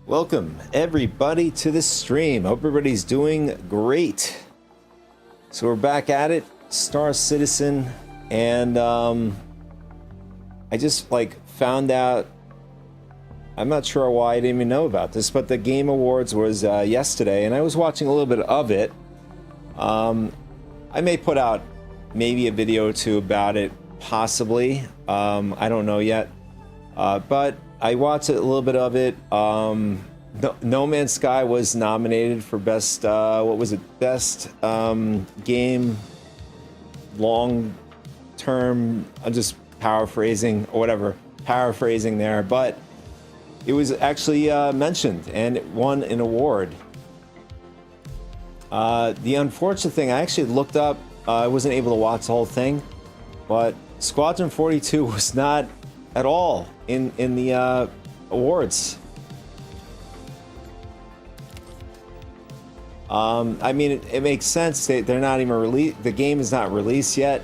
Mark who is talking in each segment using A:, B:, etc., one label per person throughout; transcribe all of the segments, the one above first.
A: Welcome everybody to the stream. Hope everybody's doing great. So we're back at it, Star Citizen, and I just found out. I'm not sure why I didn't even know about this, but the Game Awards was yesterday, and I was watching a little bit of it. I may put out maybe a video or two about it, possibly. I don't know yet, but I watched a little bit of it. No Man's Sky was nominated for best, what was it? Best game, long term. I'm just paraphrasing or whatever, paraphrasing there, but it was actually mentioned and it won an award. The unfortunate thing, I actually looked up. I wasn't able to watch the whole thing, but Squadron 42 was not at all in the awards. I mean, it makes sense. They're not even released. The game is not released yet.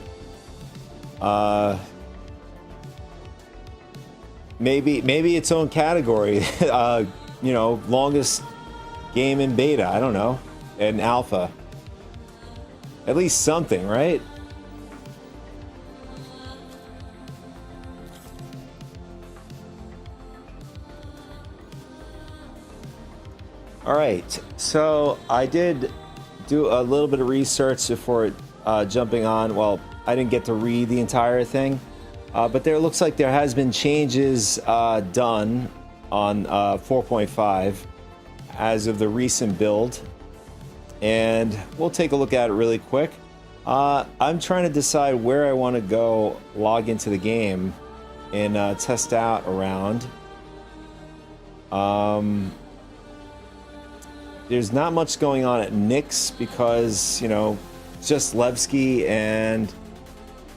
A: Maybe its own category. You know, longest game in beta. I don't know, in alpha. At least something, right? All right, so I did do a little bit of research before jumping on. Well, I didn't get to read the entire thing, but there looks like there has been changes done on 4.5 as of the recent build, and we'll take a look at it really quick. I'm trying to decide where I want to go log into the game and test out around. There's not much going on at Nick's because, you know, just Levski, and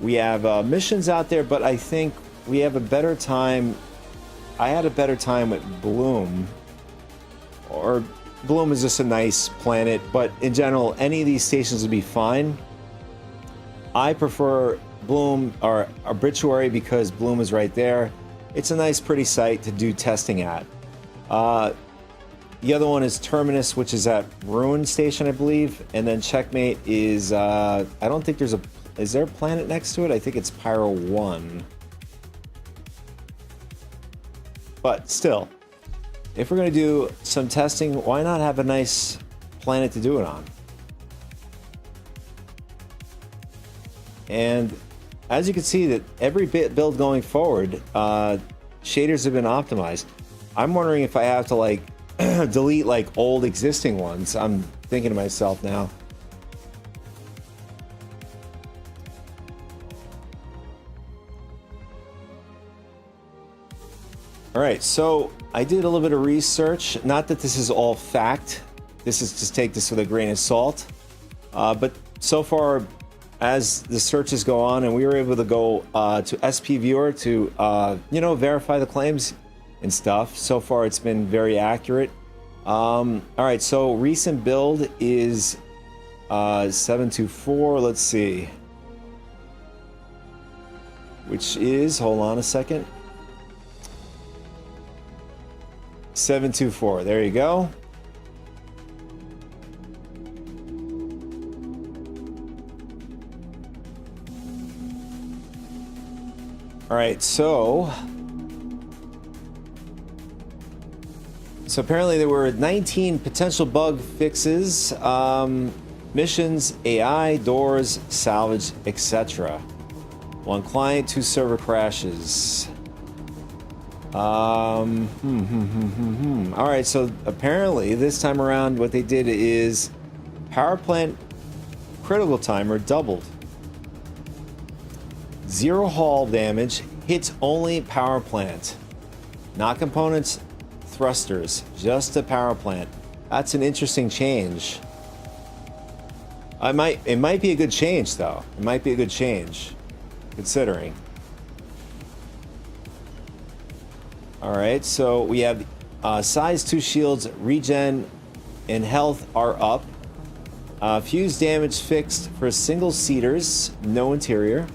A: we have missions out there, but I think we have a better time. I had a better time with Bloom, or Bloom is just a nice planet, but in general, any of these stations would be fine. I prefer Bloom or Obituary because Bloom is right there. It's a nice, pretty site to do testing at. The other one is Terminus, which is at Ruin Station, I believe, and then Checkmate is, I don't think there's a, is there a planet next to it? I think it's Pyro 1. But still, if we're going to do some testing, why not have a nice planet to do it on? And as you can see, that every build going forward, shaders have been optimized. I'm wondering if I have to like delete like old existing ones. I'm thinking to myself now. All right, so I did a little bit of research. Not that this is all fact. This is just take this with a grain of salt. But so far, as the searches go on, and we were able to go to SP Viewer to, you know, verify the claims and stuff. So far, it's been very accurate. All right, so recent build is 724. Let's see. Which is, hold on a second. 724. There you go. All right, so apparently there were 19 potential bug fixes, missions, AI, doors, salvage, etc. 1 client, 2 server crashes. All right, so apparently this time around what they did is power plant critical timer doubled. 0 hull damage, hits only power plant. Not components, thrusters, just the power plant. That's an interesting change. It might be a good change though. It might be a good change, considering. Alright, so we have size 2 shields, regen, and health are up. Fuse damage fixed for single seaters, no interior.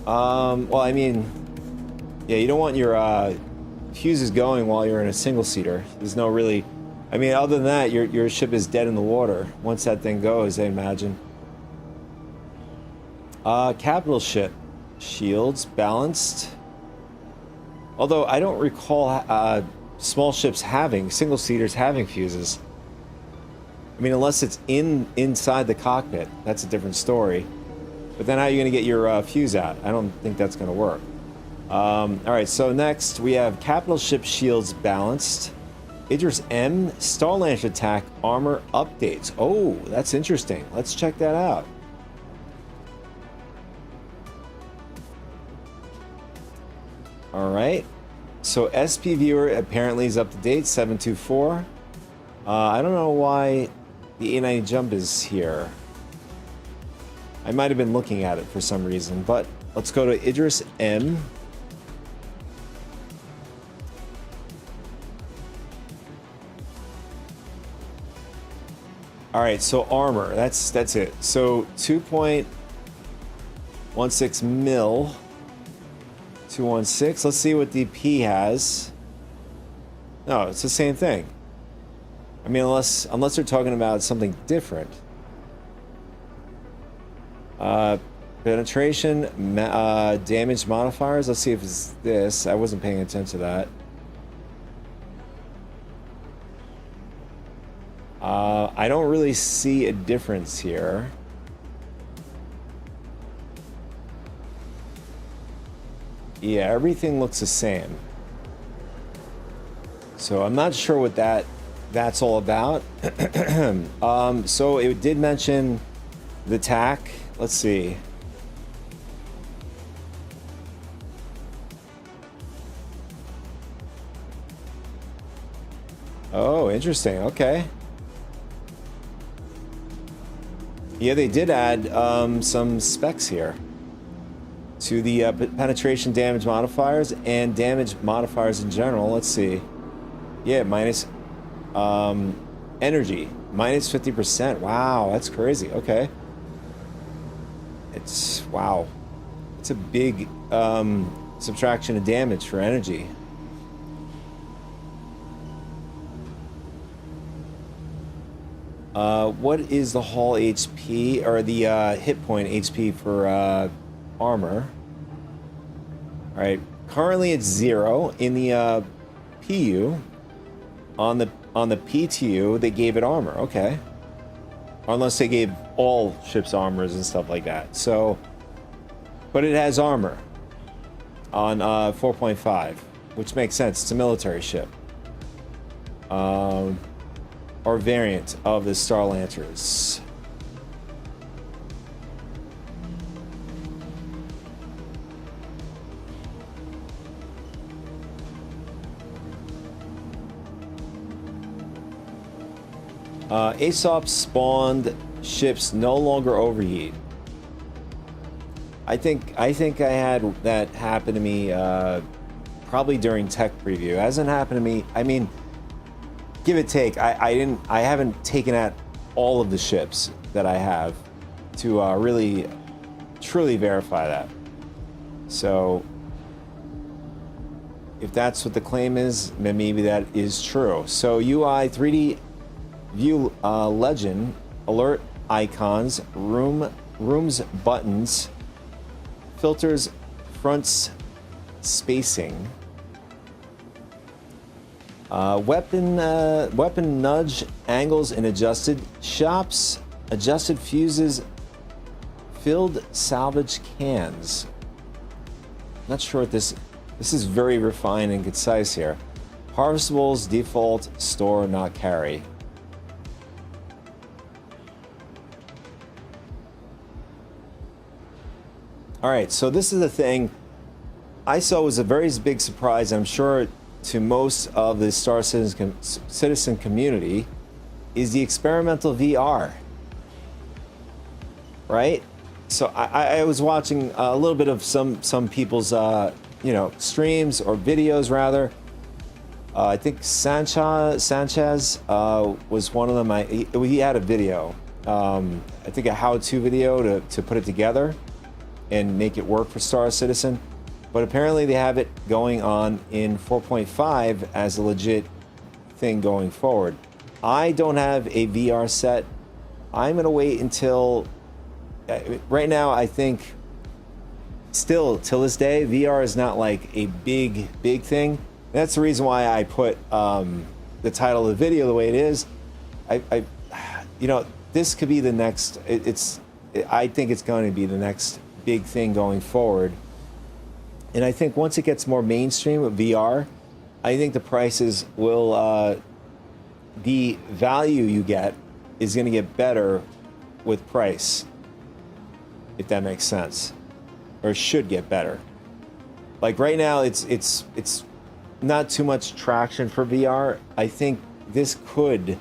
A: Well, I mean, yeah, you don't want your fuses going while you're in a single seater. There's no really, I mean, other than that, your ship is dead in the water once that thing goes, I imagine. Capital ship, shields balanced. Although I don't recall small ships having, single seaters having fuses. I mean, unless it's inside the cockpit, that's a different story. But then how are you going to get your fuse out? I don't think that's going to work. All right, so next we have capital ship shields balanced. Idris M, Star Launch attack armor updates. Oh, that's interesting. Let's check that out. All right, so SP Viewer apparently is up to date, 724. I don't know why the A90 jump is here. I might have been looking at it for some reason, but let's go to Idris M. All right, so armor, that's it. So 2.16 mil. 216. Let's see what the P has. No, it's the same thing. I mean, unless they're talking about something different. Penetration, damage modifiers. Let's see if it's this. I wasn't paying attention to that. I don't really see a difference here. Yeah, everything looks the same. So I'm not sure what that's all about. So it did mention the TAC. Let's see. Oh, interesting. Okay. Yeah, they did add some specs here to the penetration damage modifiers and damage modifiers in general. Let's see. Yeah, minus energy, minus 50%. Wow, that's crazy. Okay. Wow. It's a big subtraction of damage for energy. What is the hull HP or the hit point HP for armor? All right, currently it's 0 in the PU. On the PTU, they gave it armor. Okay, unless they gave all ships armors and stuff like that. So, but it has armor on 4.5, which makes sense. It's a military ship. Or variant of the Star Lancers. Aesop spawned ships no longer overheat. I think I had that happen to me probably during tech preview. It hasn't happened to me. I mean, give or take, I haven't taken out all of the ships that I have to really truly verify that. So if that's what the claim is, then maybe that is true. So UI 3D view legend, alert icons, rooms buttons, filters, fronts spacing. Weapon nudge angles and adjusted shops, adjusted fuses, filled salvage cans. Not sure what this is. Very refined and concise here. Harvestables default store not carry. All right, so this is the thing I saw was a very big surprise. I'm sure to most of the Star Citizen community is the experimental VR, right? So I was watching a little bit of some people's streams or videos rather. I think Sanchez was one of them. He had a video, I think a how-to video to put it together and make it work for Star Citizen. But apparently they have it going on in 4.5 as a legit thing going forward. I don't have a VR set. I'm going to wait until... right now, I think, still, till this day, VR is not like a big thing. That's the reason why I put the title of the video the way it is. This could be the next... I think it's going to be the next big thing going forward. And I think once it gets more mainstream with VR, I think the prices will, the value you get is going to get better with price, if that makes sense, or should get better. Like right now, it's not too much traction for VR. I think this could,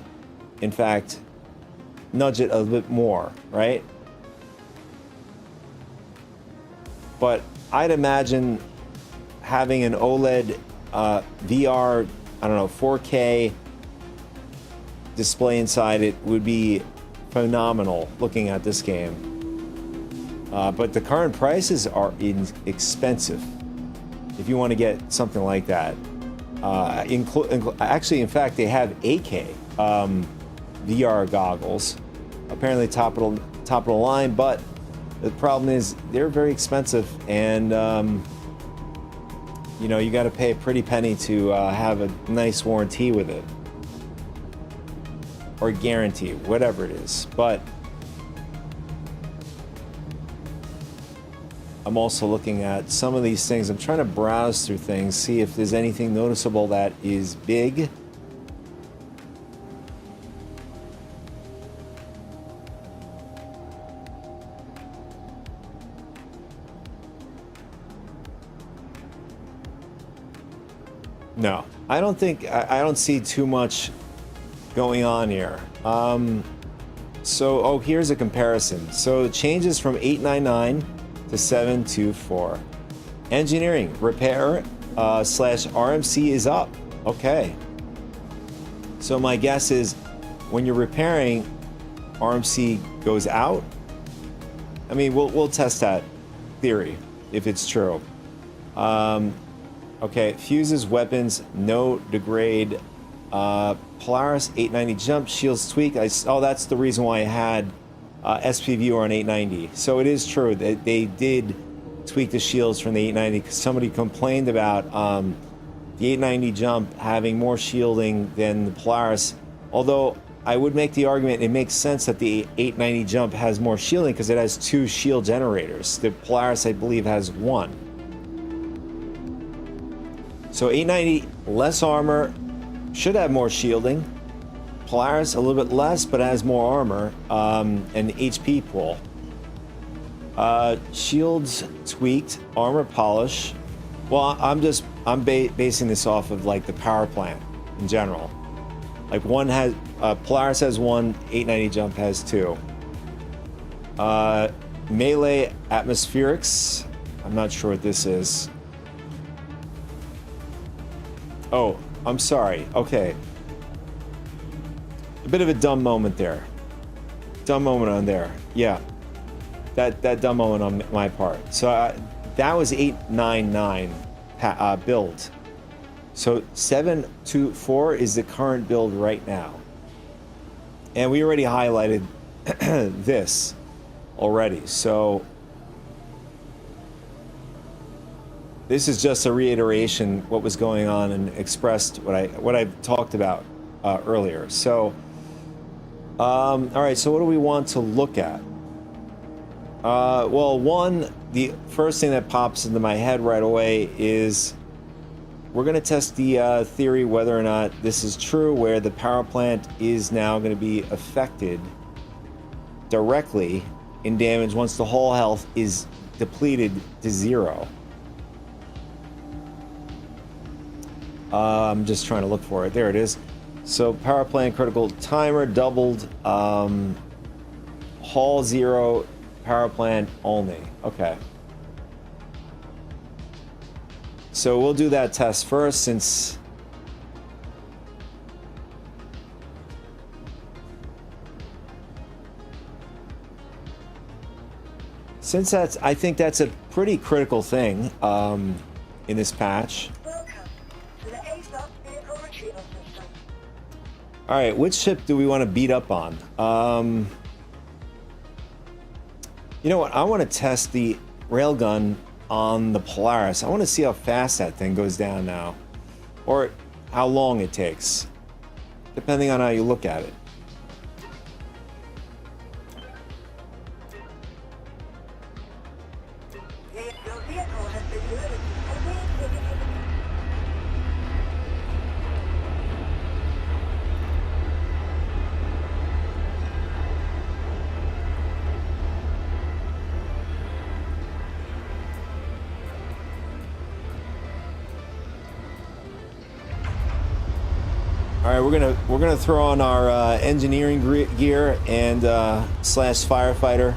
A: in fact, nudge it a bit more, right? But I'd imagine having an OLED VR, I don't know, 4K display inside it would be phenomenal looking at this game. But the current prices are expensive if you want to get something like that. Actually, in fact, they have 8K VR goggles, apparently top of the line, but the problem is they're very expensive, and you got to pay a pretty penny to have a nice warranty with it, or guarantee, whatever it is. But I'm also looking at some of these things. I'm trying to browse through things, see if there's anything noticeable that is big. No, I don't think, I don't see too much going on here. So, here's a comparison. So it changes from 899 to 724. Engineering, repair, slash RMC is up. Okay. So my guess is when you're repairing, RMC goes out. I mean, we'll test that theory if it's true. Okay, fuses, weapons, no degrade. Polaris 890 jump, shields tweak. Oh, that's the reason why I had SP viewer on 890. So it is true that they did tweak the shields from the 890 because somebody complained about the 890 jump having more shielding than the Polaris. Although I would make the argument it makes sense that the 890 jump has more shielding because it has 2 shield generators. The Polaris, I believe, has 1. So 890, less armor, should have more shielding. Polaris, a little bit less, but has more armor, and HP pool. Shields tweaked, armor polish. Well, I'm basing this off of like the power plant in general. Like one has, Polaris has 1, 890 jump has 2. Melee atmospherics, I'm not sure what this is. Oh, I'm sorry. Okay. A bit of a dumb moment there. Dumb moment on there. Yeah. That dumb moment on my part. So that was 899 build. So 724 is the current build right now. And we already highlighted this already. So this is just a reiteration what was going on and expressed what I talked about earlier. So, all right. So what do we want to look at? Well, the first thing that pops into my head right away is we're going to test the theory whether or not this is true, where the power plant is now going to be affected directly in damage once the hull health is depleted to 0. I'm just trying to look for it. There it is. So power plant critical timer doubled. Hull 0, power plant only. Okay. So we'll do that test first since that's, I think that's a pretty critical thing in this patch. All right, which ship do we want to beat up on? You know what? I want to test the railgun on the Polaris. I want to see how fast that thing goes down now, or how long it takes, depending on how you look at it. All right, we're gonna throw on our engineering gear and slash firefighter,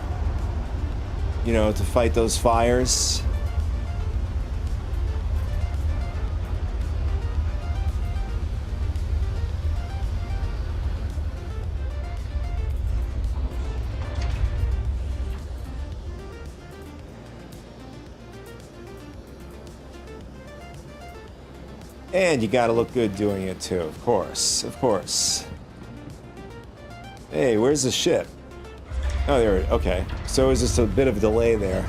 A: you know, to fight those fires. And you gotta look good doing it too, of course, of course. Hey, where's the ship? Oh, there, okay. So it was just a bit of a delay there.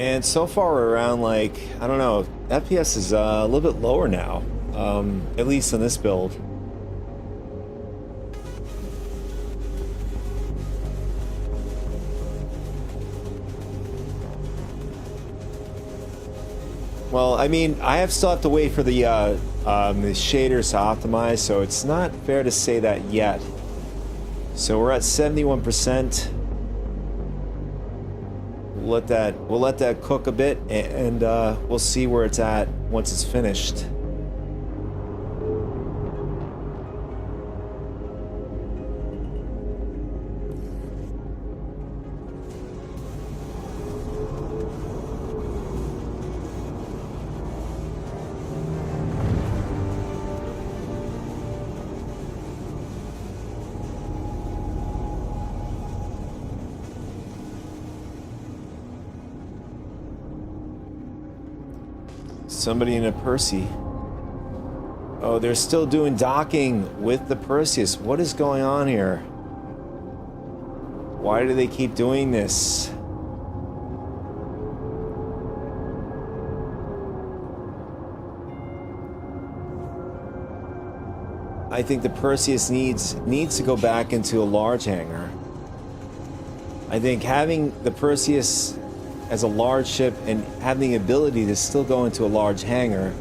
A: And so far we're around, like, I don't know, FPS is a little bit lower now, at least on this build. Well, I mean, still have to wait for the shaders to optimize, so it's not fair to say that yet. So we're at 71%. We'll let that cook a bit, and we'll see where it's at once it's finished. Somebody in a Percy. Oh, they're still doing docking with the Perseus. What is going on here? Why do they keep doing this? I think the Perseus needs to go back into a large hangar. I think having the Perseus as a large ship and having the ability to still go into a large hangar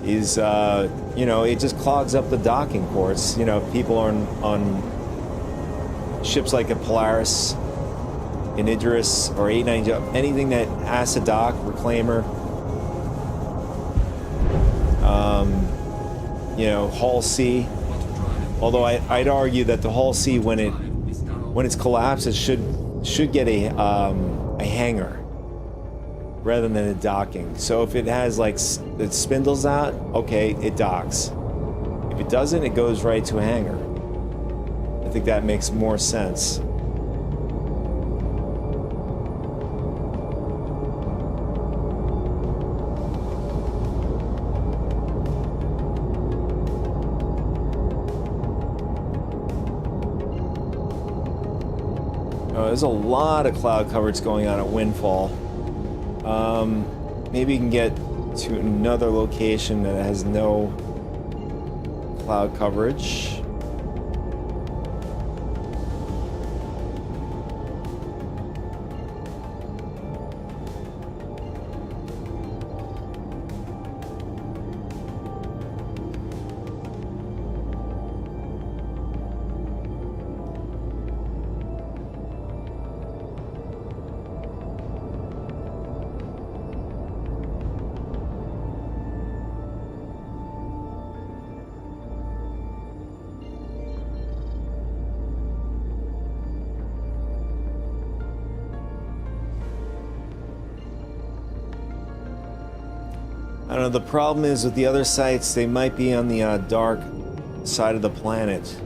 A: is, you know, it just clogs up the docking ports. You know, people on ships like a Polaris, an Idris, or 890, anything that has to dock, Reclaimer, you know, Hull C. Although I'd argue that the Hull C, when it's collapsed, it should get a hangar rather than a docking. So if it has like the spindles out, okay, it docks. If it doesn't, it goes right to a hangar. I think that makes more sense. Oh, there's a lot of cloud coverage going on at Windfall. Maybe you can get to another location that has no cloud coverage. I don't know, the problem is with the other sites, they might be on the dark side of the planet.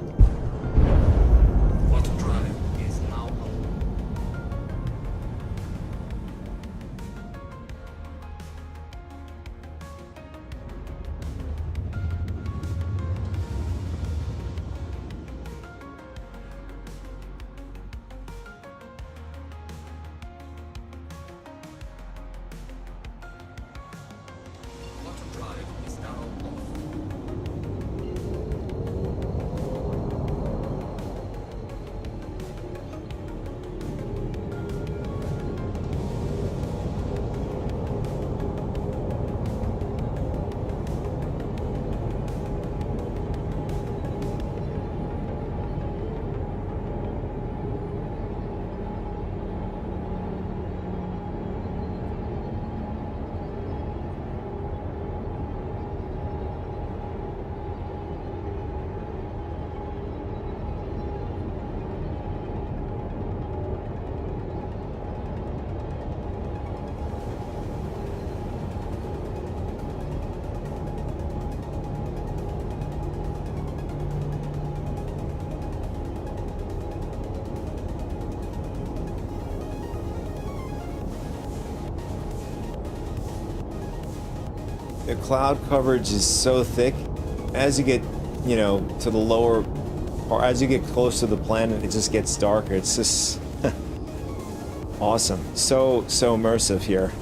A: The cloud coverage is so thick. As you get, you know, to the lower, or as you get close to the planet, it just gets darker. It's just Awesome. So immersive here.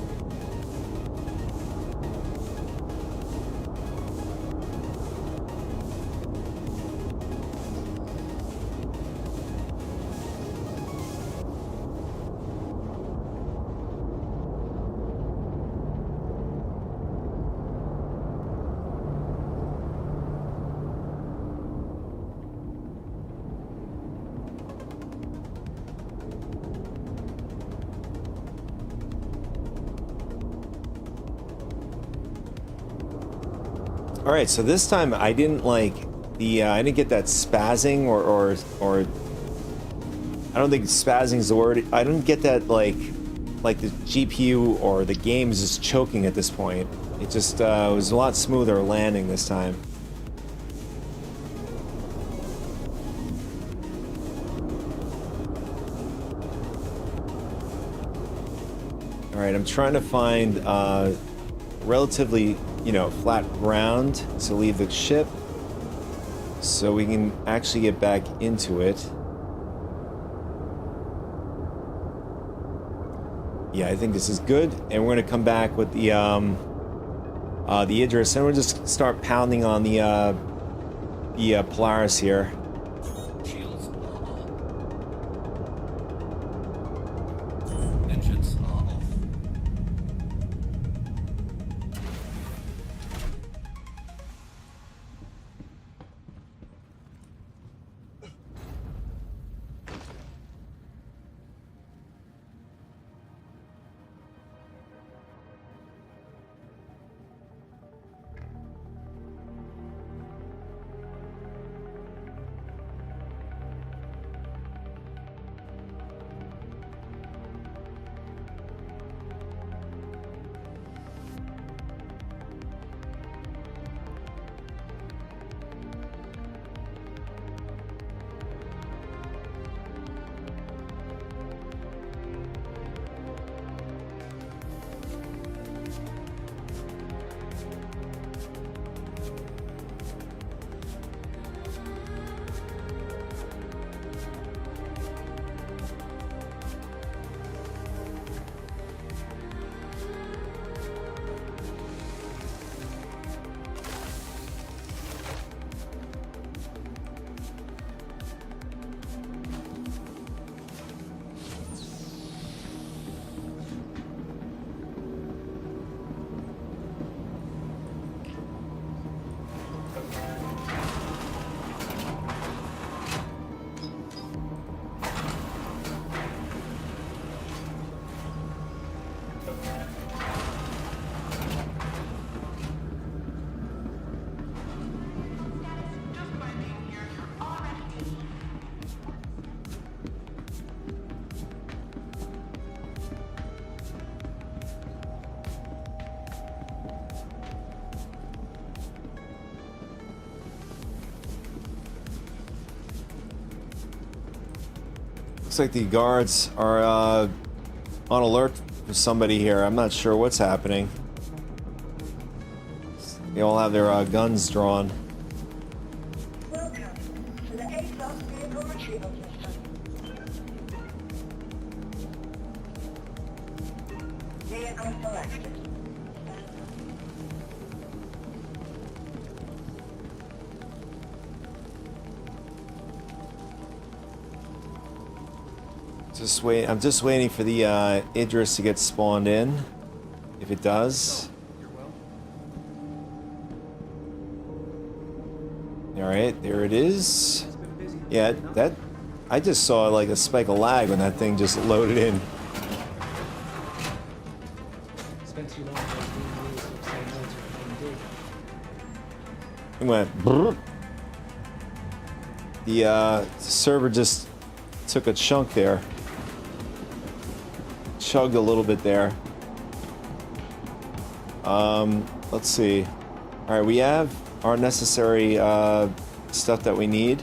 A: All right, so this time I didn't like the I didn't get that spazzing or I don't think spazzing is the word. I didn't get that like the GPU or the game is just choking at this point. It just was a lot smoother landing this time. All right, I'm trying to find relatively, you know, flat ground to leave the ship so we can actually get back into it. Yeah, I think this is good, and we're gonna come back with the Idris, and we'll just start pounding on the Polaris here.
B: Shields are off. Engines are off.
A: Looks like the guards are on alert for somebody here. I'm not sure what's happening. They all have their guns drawn.
C: Welcome to the A-Class Vehicle Retrieval System. Vehicle selected.
A: I'm just waiting for the Idris to get spawned in. If it does. All right, there it is. Yeah, that I just saw like a spike of lag when that thing just loaded in. It went. Brrr. The server just took a chunk there. Chugged a little bit there. Let's see. All right, we have our necessary stuff that we need.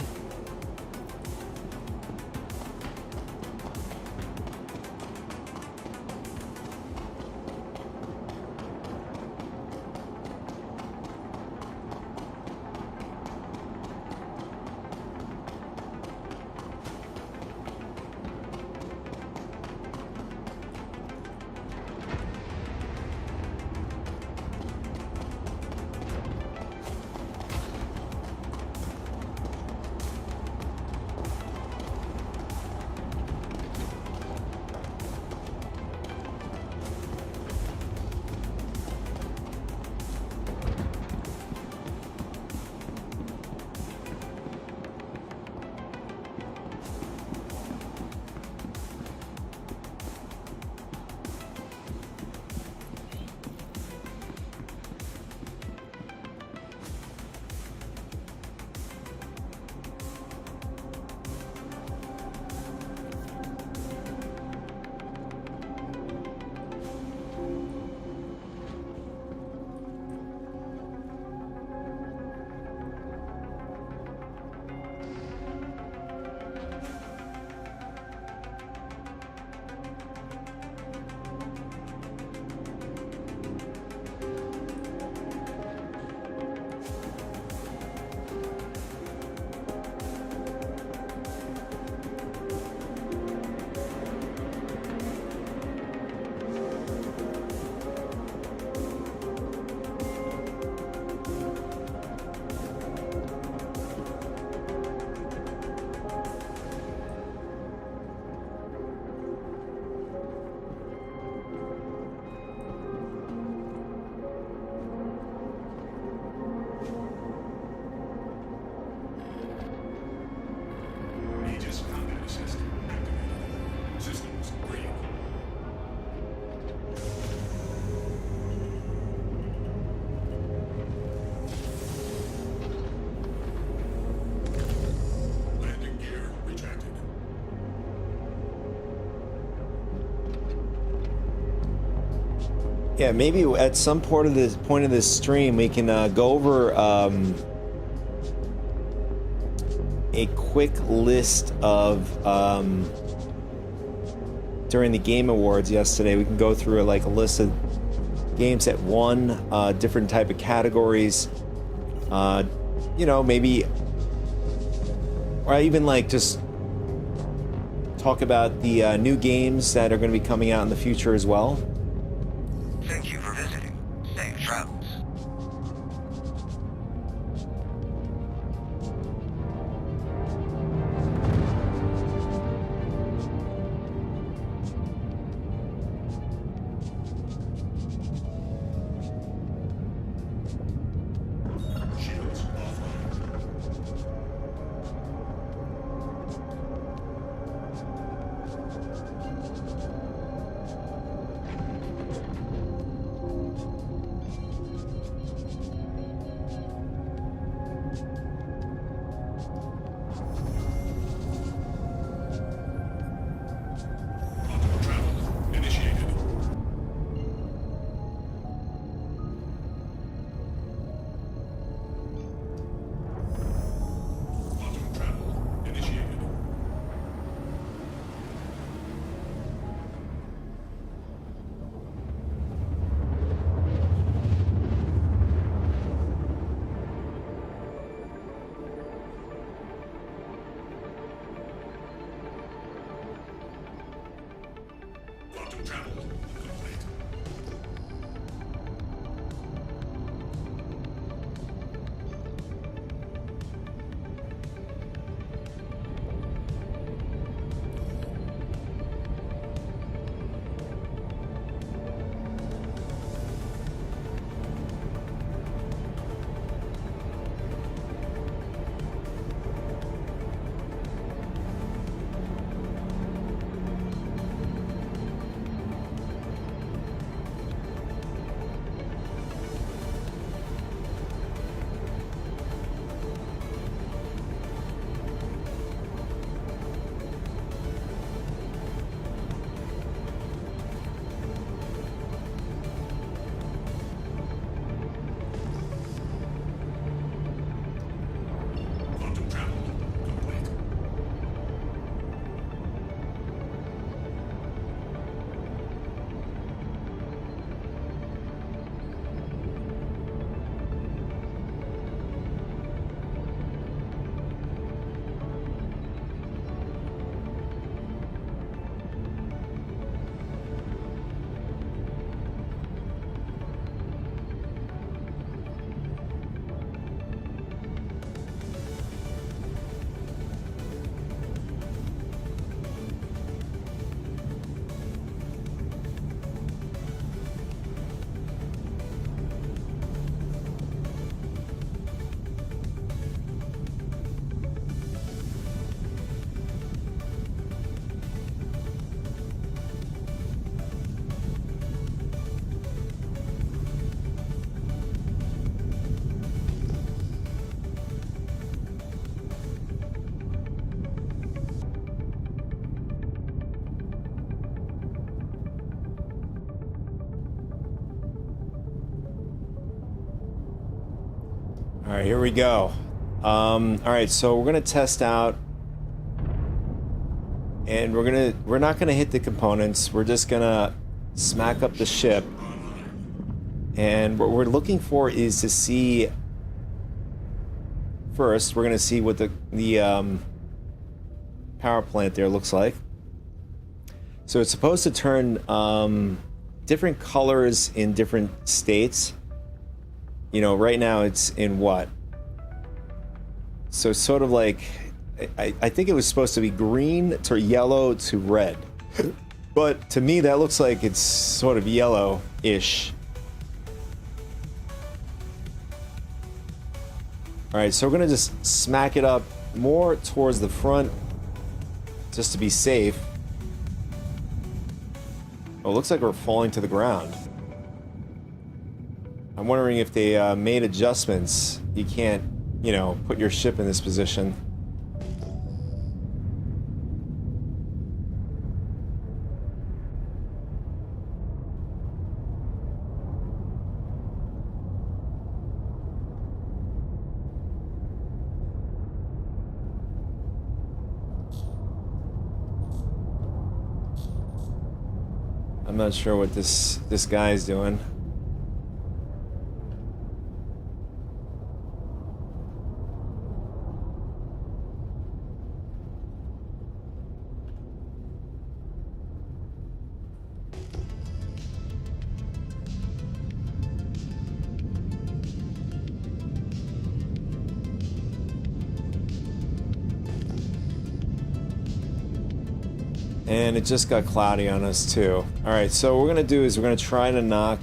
A: Yeah, maybe at some point of this stream we can go over a quick list of during the Game Awards yesterday. We can go through like a list of games that won different type of categories. You know, maybe, or even like just talk about the new games that are going to be coming out in the future as well.
B: Thank you for visiting. Safe travels.
A: All right, here we go. All right, so we're gonna test out, and we're not gonna hit the components. We're just gonna smack up the ship, and what we're looking for is to see. First, we're gonna see what the power plant there looks like. So it's supposed to turn different colors in different states. You know, right now it's in what? So sort of like, I think it was supposed to be green to yellow to red. But to me, that looks like it's sort of yellow-ish. Alright, so we're gonna just smack it up more towards the front, just to be safe. Oh, it looks like we're falling to the ground. I'm wondering if they made adjustments. You can't, you know, put your ship in this position. I'm not sure what this guy's doing. And it just got cloudy on us too. Alright, so what we're gonna do is we're gonna try to knock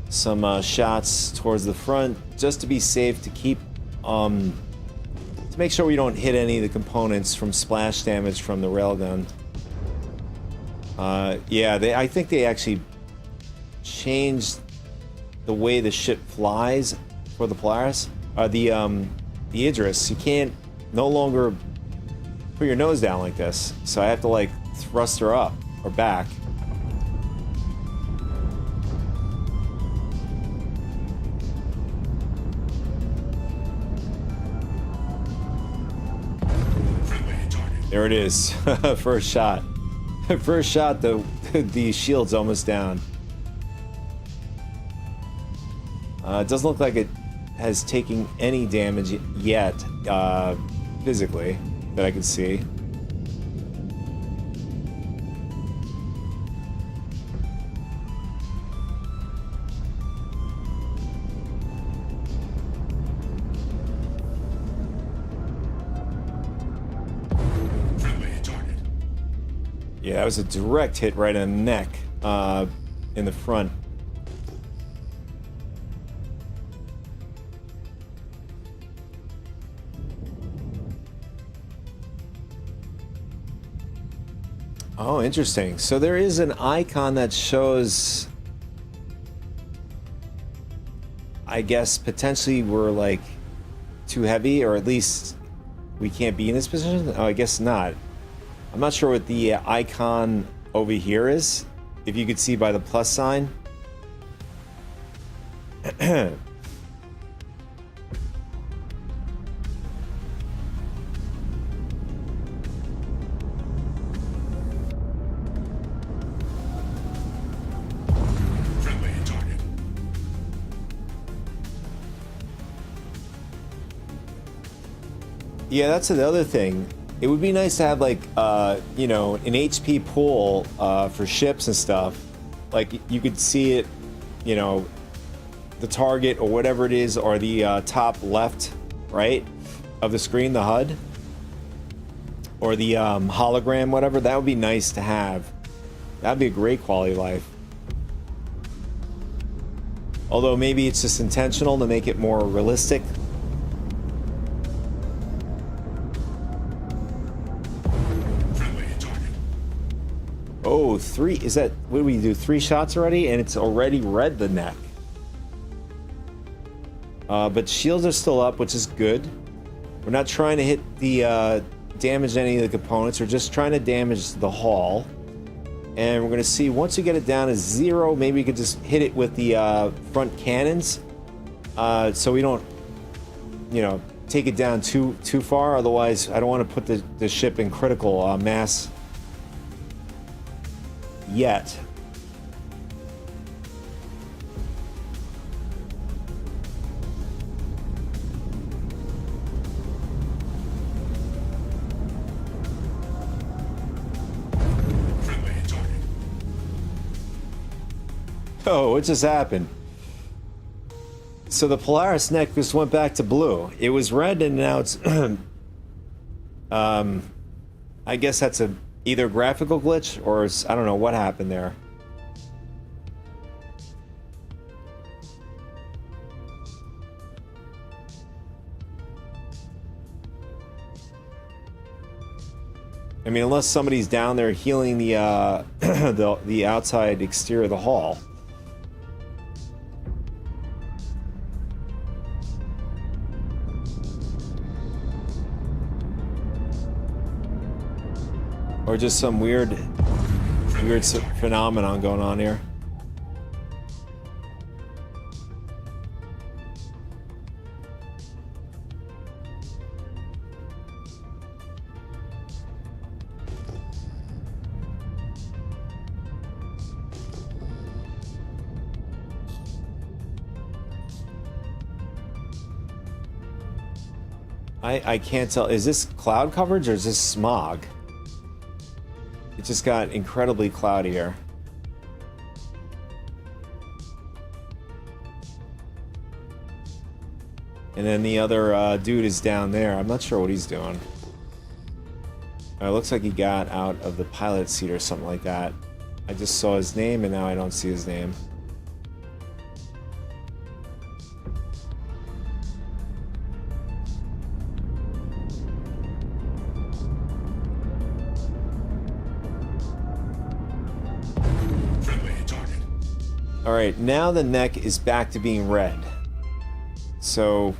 A: some shots towards the front just to be safe, to keep to make sure we don't hit any of the components from splash damage from the railgun. Yeah, I think they actually changed the way the ship flies for the Polaris. The Idris. You can't no longer put your nose down like this, so I have to like thrust her up or back. There it is. First shot. First shot, the shield's almost down. It doesn't look like it has taken any damage yet, physically, that I can see. Yeah, that was a direct hit right in the neck, in the front. Oh, interesting. So there is an icon that shows, I guess, potentially we're like too heavy, or at least we can't be in this position. Oh, I guess not. I'm not sure what the icon over here is, if you could see by the plus sign. Yeah, that's the other thing. It would be nice to have, like, you know, an HP pool for ships and stuff. Like, you could see it, you know, the target or whatever it is, or the top left, right, of the screen, the HUD, or the hologram, whatever. That would be nice to have. That would be a great quality of life. Although maybe it's just intentional to make it more realistic. Oh, three. Is that, what do we do? 3 shots already? And it's already read the neck. But shields are still up, which is good. We're not trying to hit the, damage any of the components. We're just trying to damage the hull. And we're going to see, once we get it down to 0, maybe we could just hit it with the front cannons. So we don't, you know, take it down too far. Otherwise, I don't want to put the ship in critical mass yet. Oh, what just happened? So the Polaris neck just went back to blue. It was red and now it's I guess that's a either graphical glitch or I don't know what happened there. I mean, unless somebody's down there healing the the outside exterior of the hull. Or just some weird phenomenon going on here. I can't tell. Is this cloud coverage or is this smog? It just got incredibly cloudy here. And then the other dude is down there. I'm not sure what he's doing. It looks like he got out of the pilot seat or something like that. I just saw his name and now I don't see his name. Alright, now the neck is back to being red. So,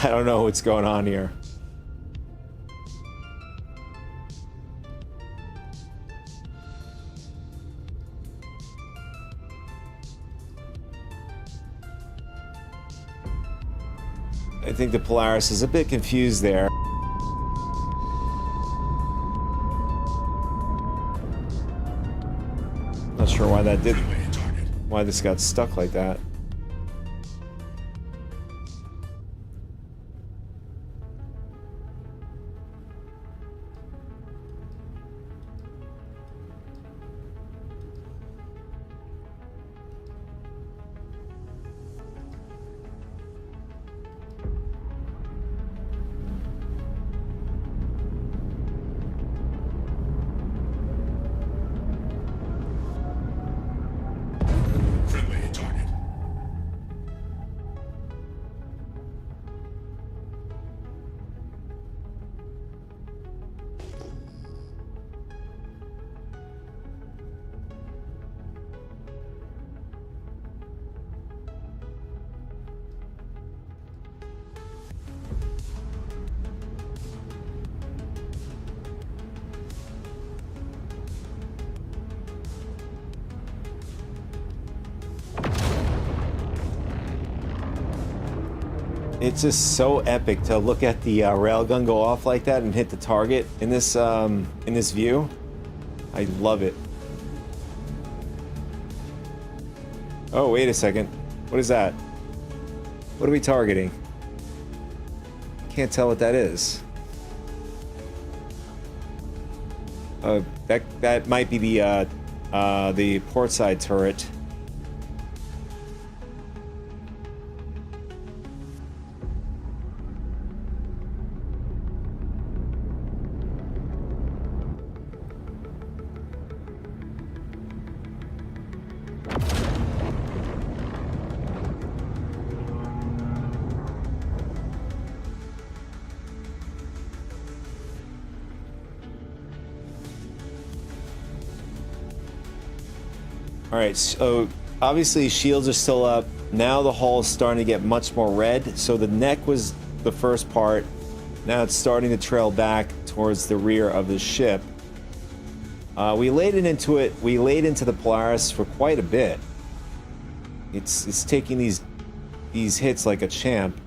A: I don't know what's going on here. I think the Polaris is a bit confused there. Not sure why that did. Why this got stuck like that. It's just so epic to look at the railgun go off like that and hit the target in this view. I love it. Oh, wait a second. What is that? What are we targeting? Can't tell what that is. That might be the port side turret. Alright, so obviously shields are still up. Now the hull is starting to get much more red. So the neck was the first part. Now it's starting to trail back towards the rear of the ship. We laid into the Polaris for quite a bit. It's taking these hits like a champ.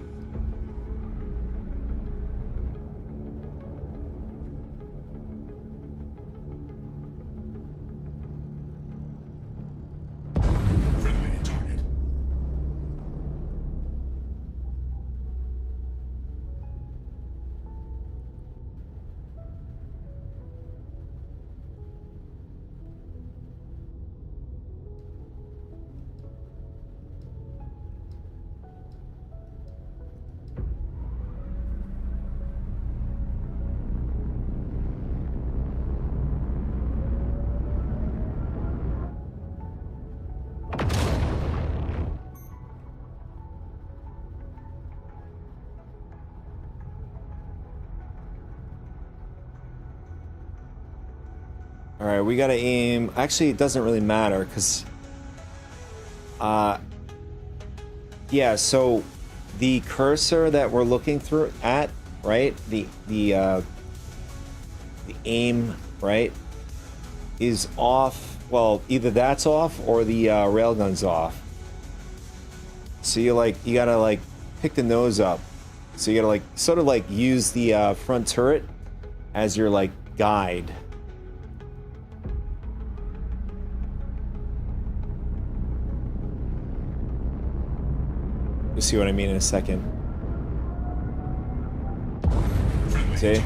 A: Alright, we gotta aim. Actually, it doesn't really matter, because... yeah, so... the cursor that we're looking through at, right? The aim, right? Is off. Well, either that's off, or the railgun's off. So you gotta, pick the nose up. So you gotta, sort of, use the front turret as your, guide. You'll see what I mean in a second. See?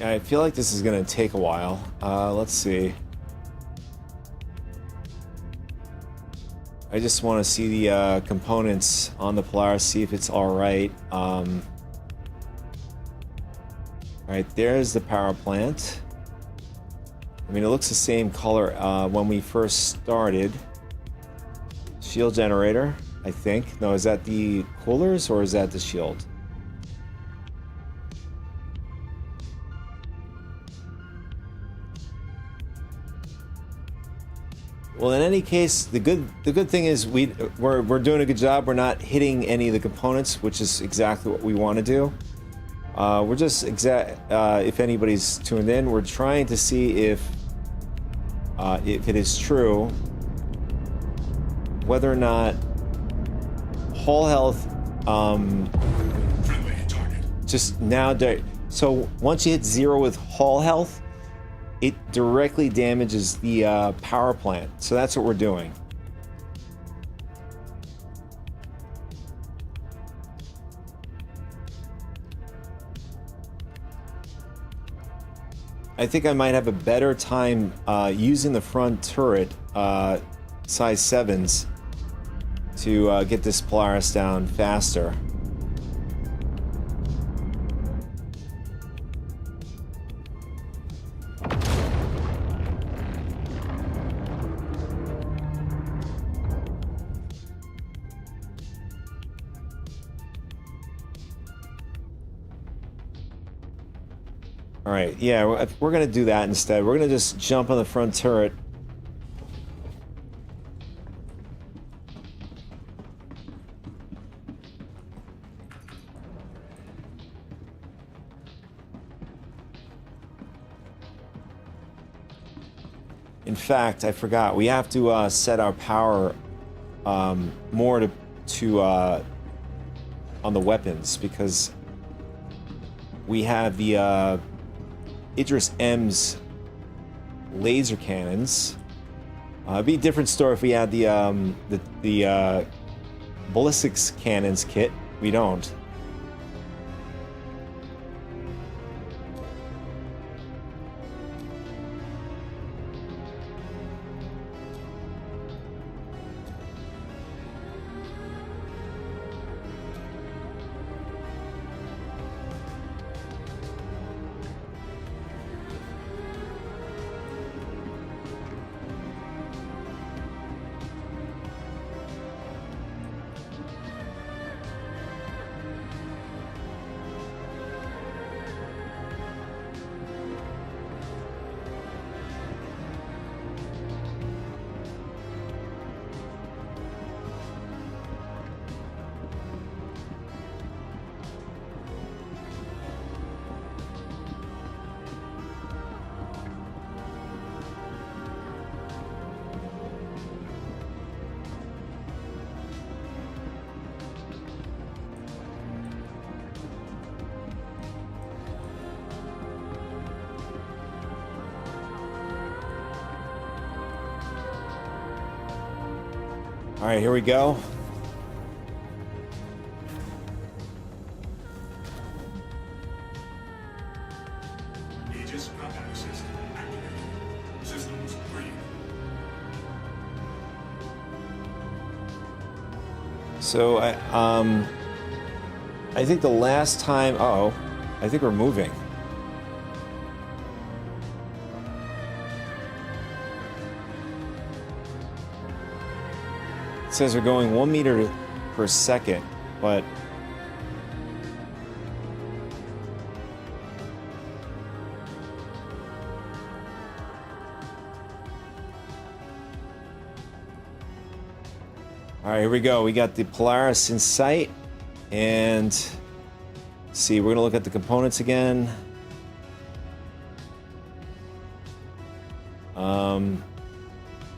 A: I feel like this is going to take a while. Let's see. I just want to see the components on the Polaris, see if it's alright. Alright, there's the power plant. I mean, it looks the same color when we first started. Shield generator, I think. No, is that the coolers or is that the shield? Well, in any case, the good thing is we're doing a good job. We're not hitting any of the components, which is exactly what we want to do. We're just if anybody's tuned in, we're trying to see if it is true whether or not whole health just now. So once you hit 0 with whole health, it directly damages the power plant. So that's what we're doing. I think I might have a better time using the front turret, size 7s, to get this Polaris down faster. Alright, yeah, we're going to do that instead. We're going to just jump on the front turret. In fact, I forgot. We have to set our power more to on the weapons, because we have the Idris M's laser cannons. It'd be a different story if we had the ballistics cannons kit. We don't. All right, here we go.
D: Aegis combat assist activated. Systems green.
A: So I think the last time. Uh-oh, I think we're moving. It says we're going 1 meter per second, but All right, here we go. We got the Polaris in sight, and let's see, we're gonna look at the components again.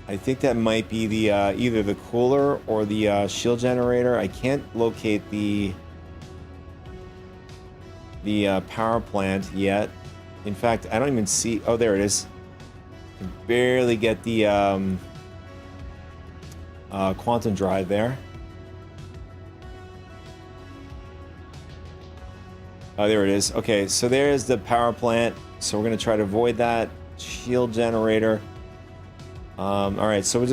A: I think that might be the either the cooler or the shield generator. I can't locate the power plant yet. In fact, I don't even see. Oh, there it is. I can barely get the quantum drive there. Oh, there it is. Okay, so there's the power plant. So we're gonna try to avoid that shield generator. All right, so we're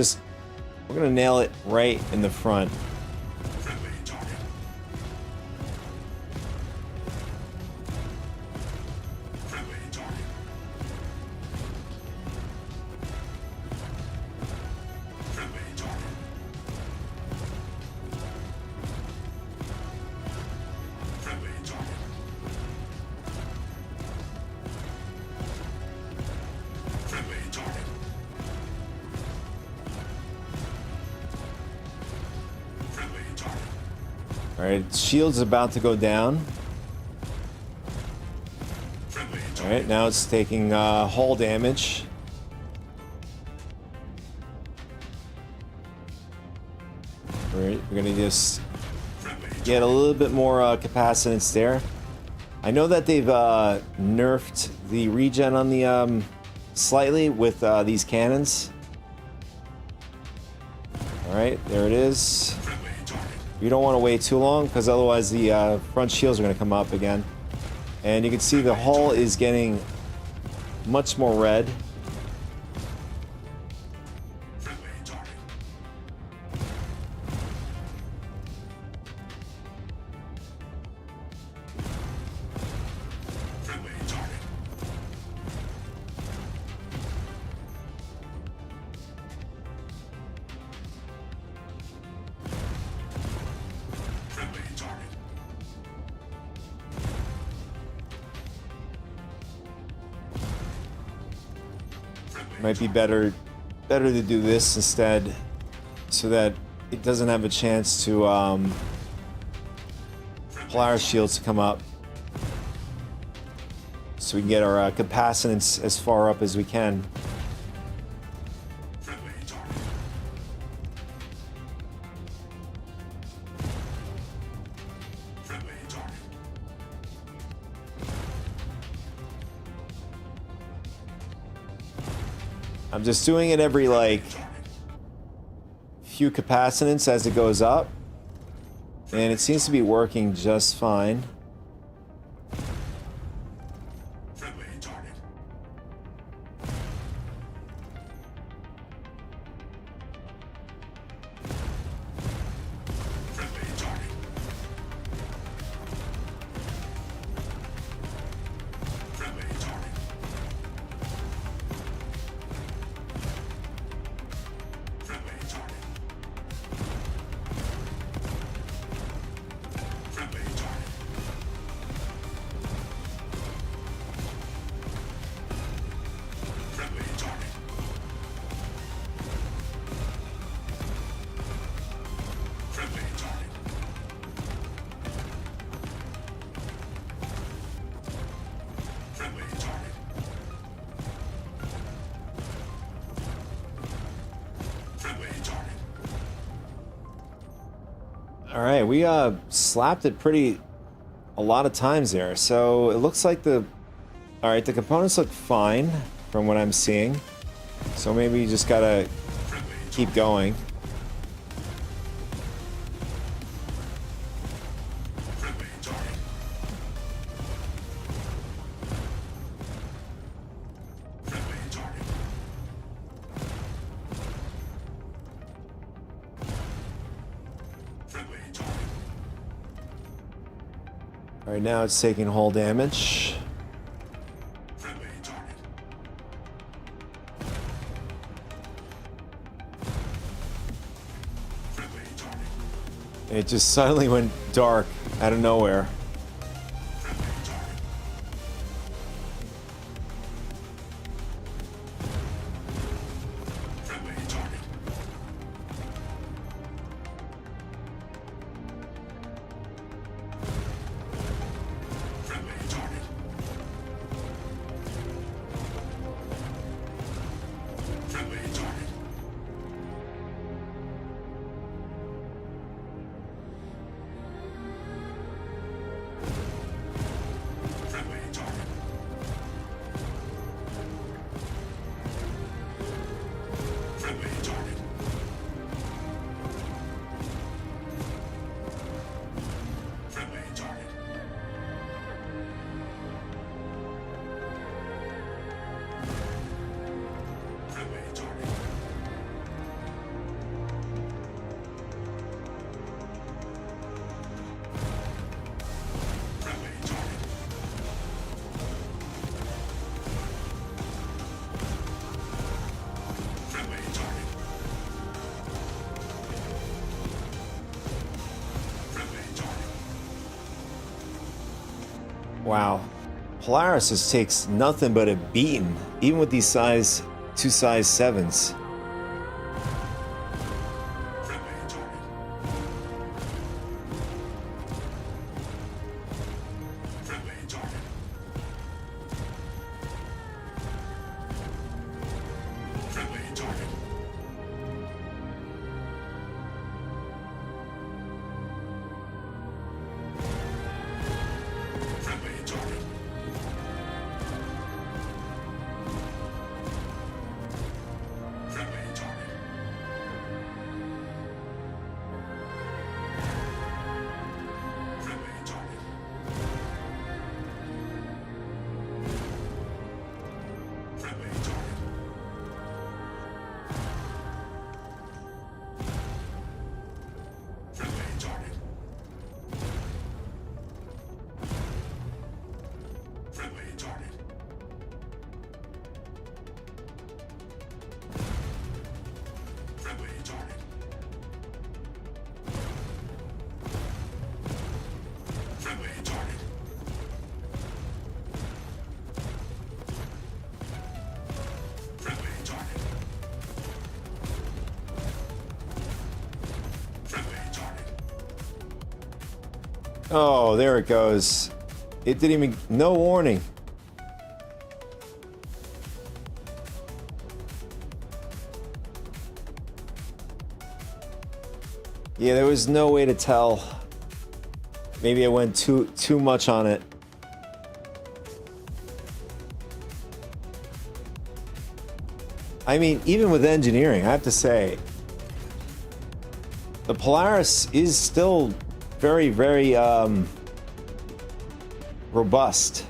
A: gonna nail it right in the front.
D: Friendly target. Friendly target. Friendly target. Friendly target. Friendly target. Friendly target.
A: All right, shield's about to go down.
D: Friendly
A: All
D: target.
A: right, now it's taking hull damage. All right, we're gonna just
D: Friendly
A: get a little bit more capacitance there. I know that they've nerfed the regen on the slightly with these cannons. All right, there it is.
D: Friendly target.
A: You don't want to wait too long because otherwise the front shields are going to come up again. And you can see the hull is getting much more red.
D: Friendly target. Friendly target. Friendly target. Friendly
A: Might be better to do this instead so that it doesn't have a chance to Polaris shields to come up. So we can get our capacitance as far up as we can.
D: Friendly target. Friendly target.
A: I'm just doing it every like few capacitance as it goes up, and it seems to be working just fine.
D: Friendly target. Friendly target. Friendly target. Friendly target. Friendly target. Friendly target. Friendly target. Friendly target. Friendly target.
A: All right, we slapped it a lot of times there. So it looks like the components look fine from what I'm seeing. So maybe you just gotta
D: Friendly
A: keep going.
D: Friendly target. Friendly target. Friendly target.
A: All right, now it's taking hull damage.
D: Friendly target. Friendly target.
A: It just suddenly went dark out of nowhere.
D: Friendly target. Friendly target.
A: Wow. Polaris just takes nothing but a beating, even with these two size 7s.
D: Friendly target. Friendly target. Friendly target. Friendly target. Friendly target. Friendly target. Friendly target. Friendly target. Friendly target. Friendly target. Friendly target. Friendly target. Friendly target.
A: Oh, there it goes. It didn't even, no warning. Yeah, there was no way to tell. Maybe I went too much on it. I mean, even with engineering, I have to say, the Polaris is still very, very robust.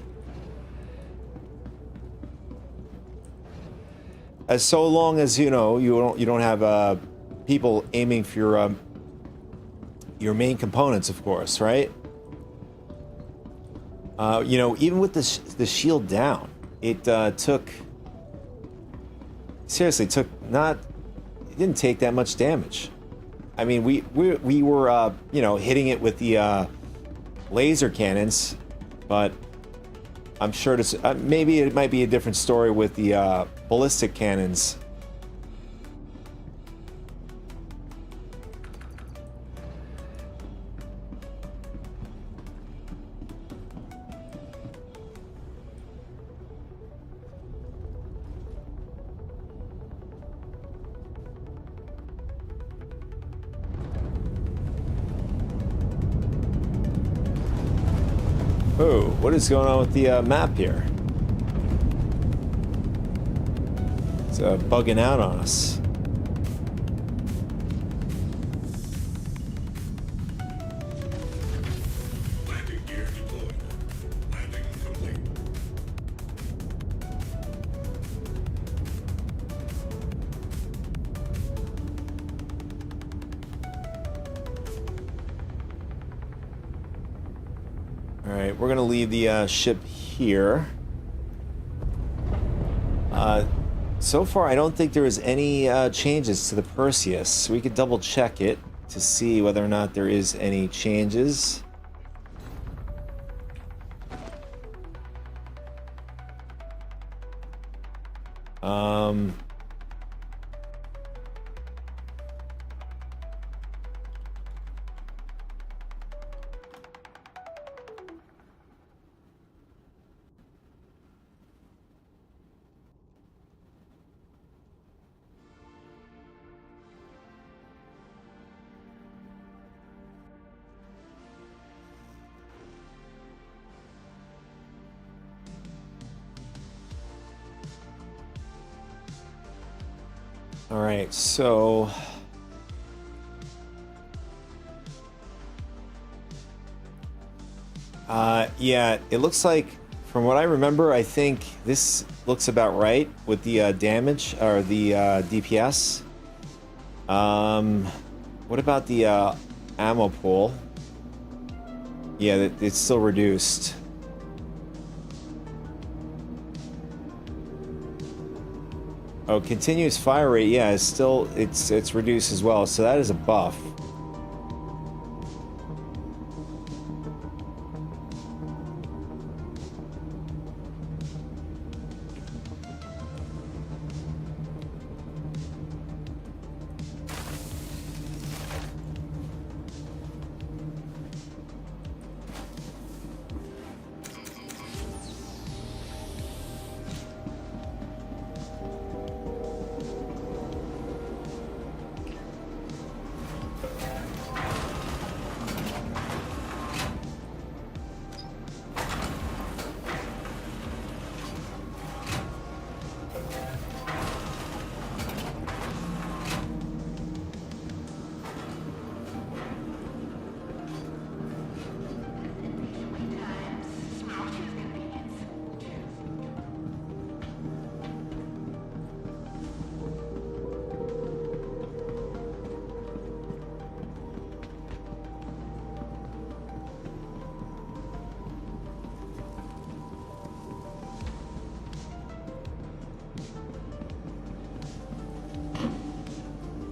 A: As so long as you don't have people aiming for your main components, of course, right? Even with the shield down, it didn't take that much damage. I mean, we were hitting it with the laser cannons, but I'm sure maybe it might be a different story with the ballistic cannons. Oh, what is going on with the map here? It's bugging out on us.
D: Landing gear deployed. Landing complete.
A: All right, we're gonna leave the ship here. So far, I don't think there is any changes to the Perseus. We could double check it to see whether or not there is any changes. All right, so yeah, it looks like, from what I remember, I think this looks about right with the damage or the DPS. What about the ammo pool? Yeah, it's still reduced. Oh, continuous fire rate, yeah, it's reduced as well, so that is a buff.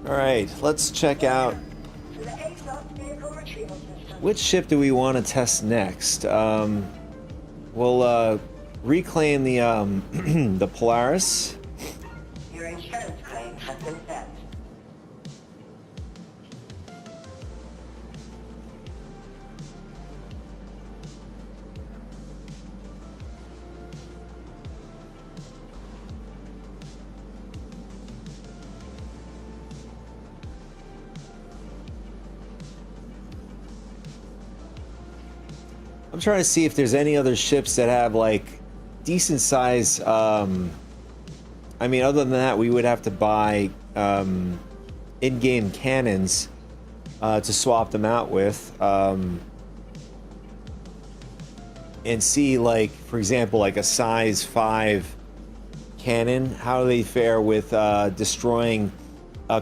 A: All right, let's check out
C: To the ASOS vehicle retrieval system.
A: which ship do we want to test next. We'll reclaim the the Polaris.
C: Your insurance claim has been set.
A: I'm trying to see if there's any other ships that have like decent size. I mean, other than that, we would have to buy in-game cannons to swap them out with, and see, like, for example, like a size 5 cannon. How do they fare with destroying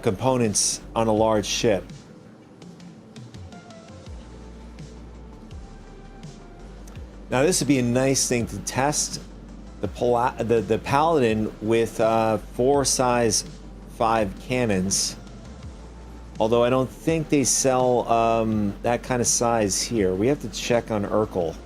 A: components on a large ship? Now this would be a nice thing to test the Paladin with 4 size 5 cannons. Although I don't think they sell that kind of size here. We have to check on Urkel.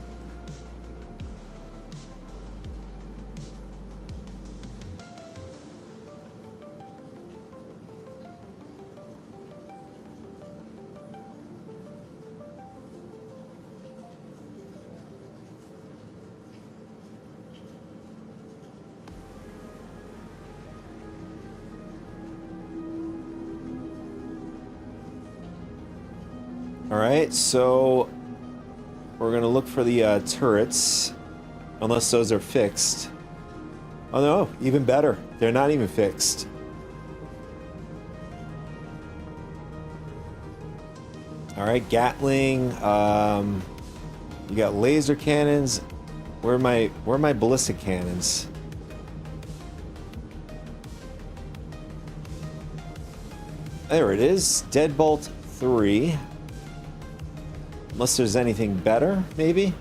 A: Alright, so we're gonna look for the turrets, unless those are fixed. Oh no, even better. They're not even fixed. Alright, Gatling, you got laser cannons. Where are my ballistic cannons? There it is, Deadbolt 3. Unless there's anything better, maybe?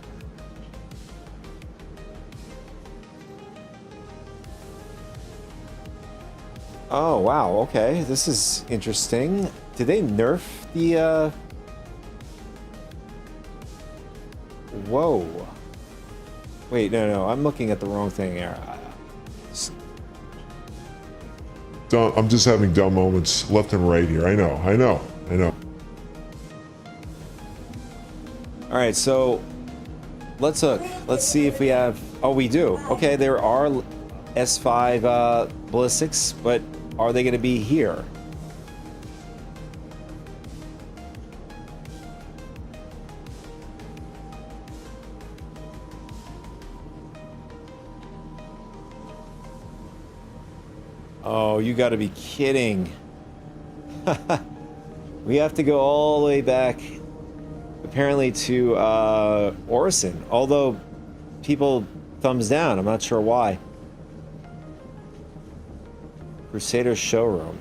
A: Oh, wow, okay. This is interesting. Did they nerf the, Whoa. Wait, no, I'm looking at the wrong thing here.
E: I'm just having dumb moments left and right here. I know.
A: Alright, so let's look. Let's see if we have... Oh, we do. Okay, there are S5 ballistics, but are they going to be here? Oh, you got to be kidding. We have to go all the way back, apparently, to Orison. Although people thumbs down, I'm not sure why. Crusader Showroom.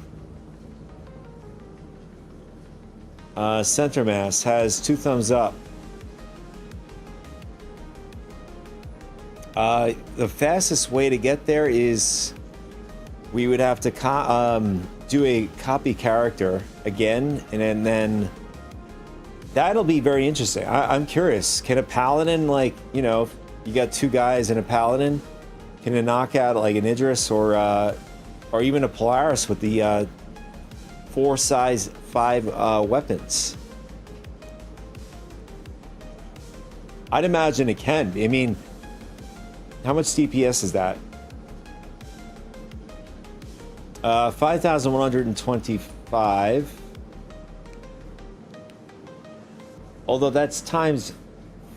A: Centermass has 2 thumbs up. The fastest way to get there is we would have to do a copy character again, and then that'll be very interesting. I'm curious. Can a paladin, like, you know, you got 2 guys and a paladin, can it knock out like an Idris or even a Polaris with the 4 size 5 weapons? I'd imagine it can. I mean, how much DPS is that? 5,125. Although that's times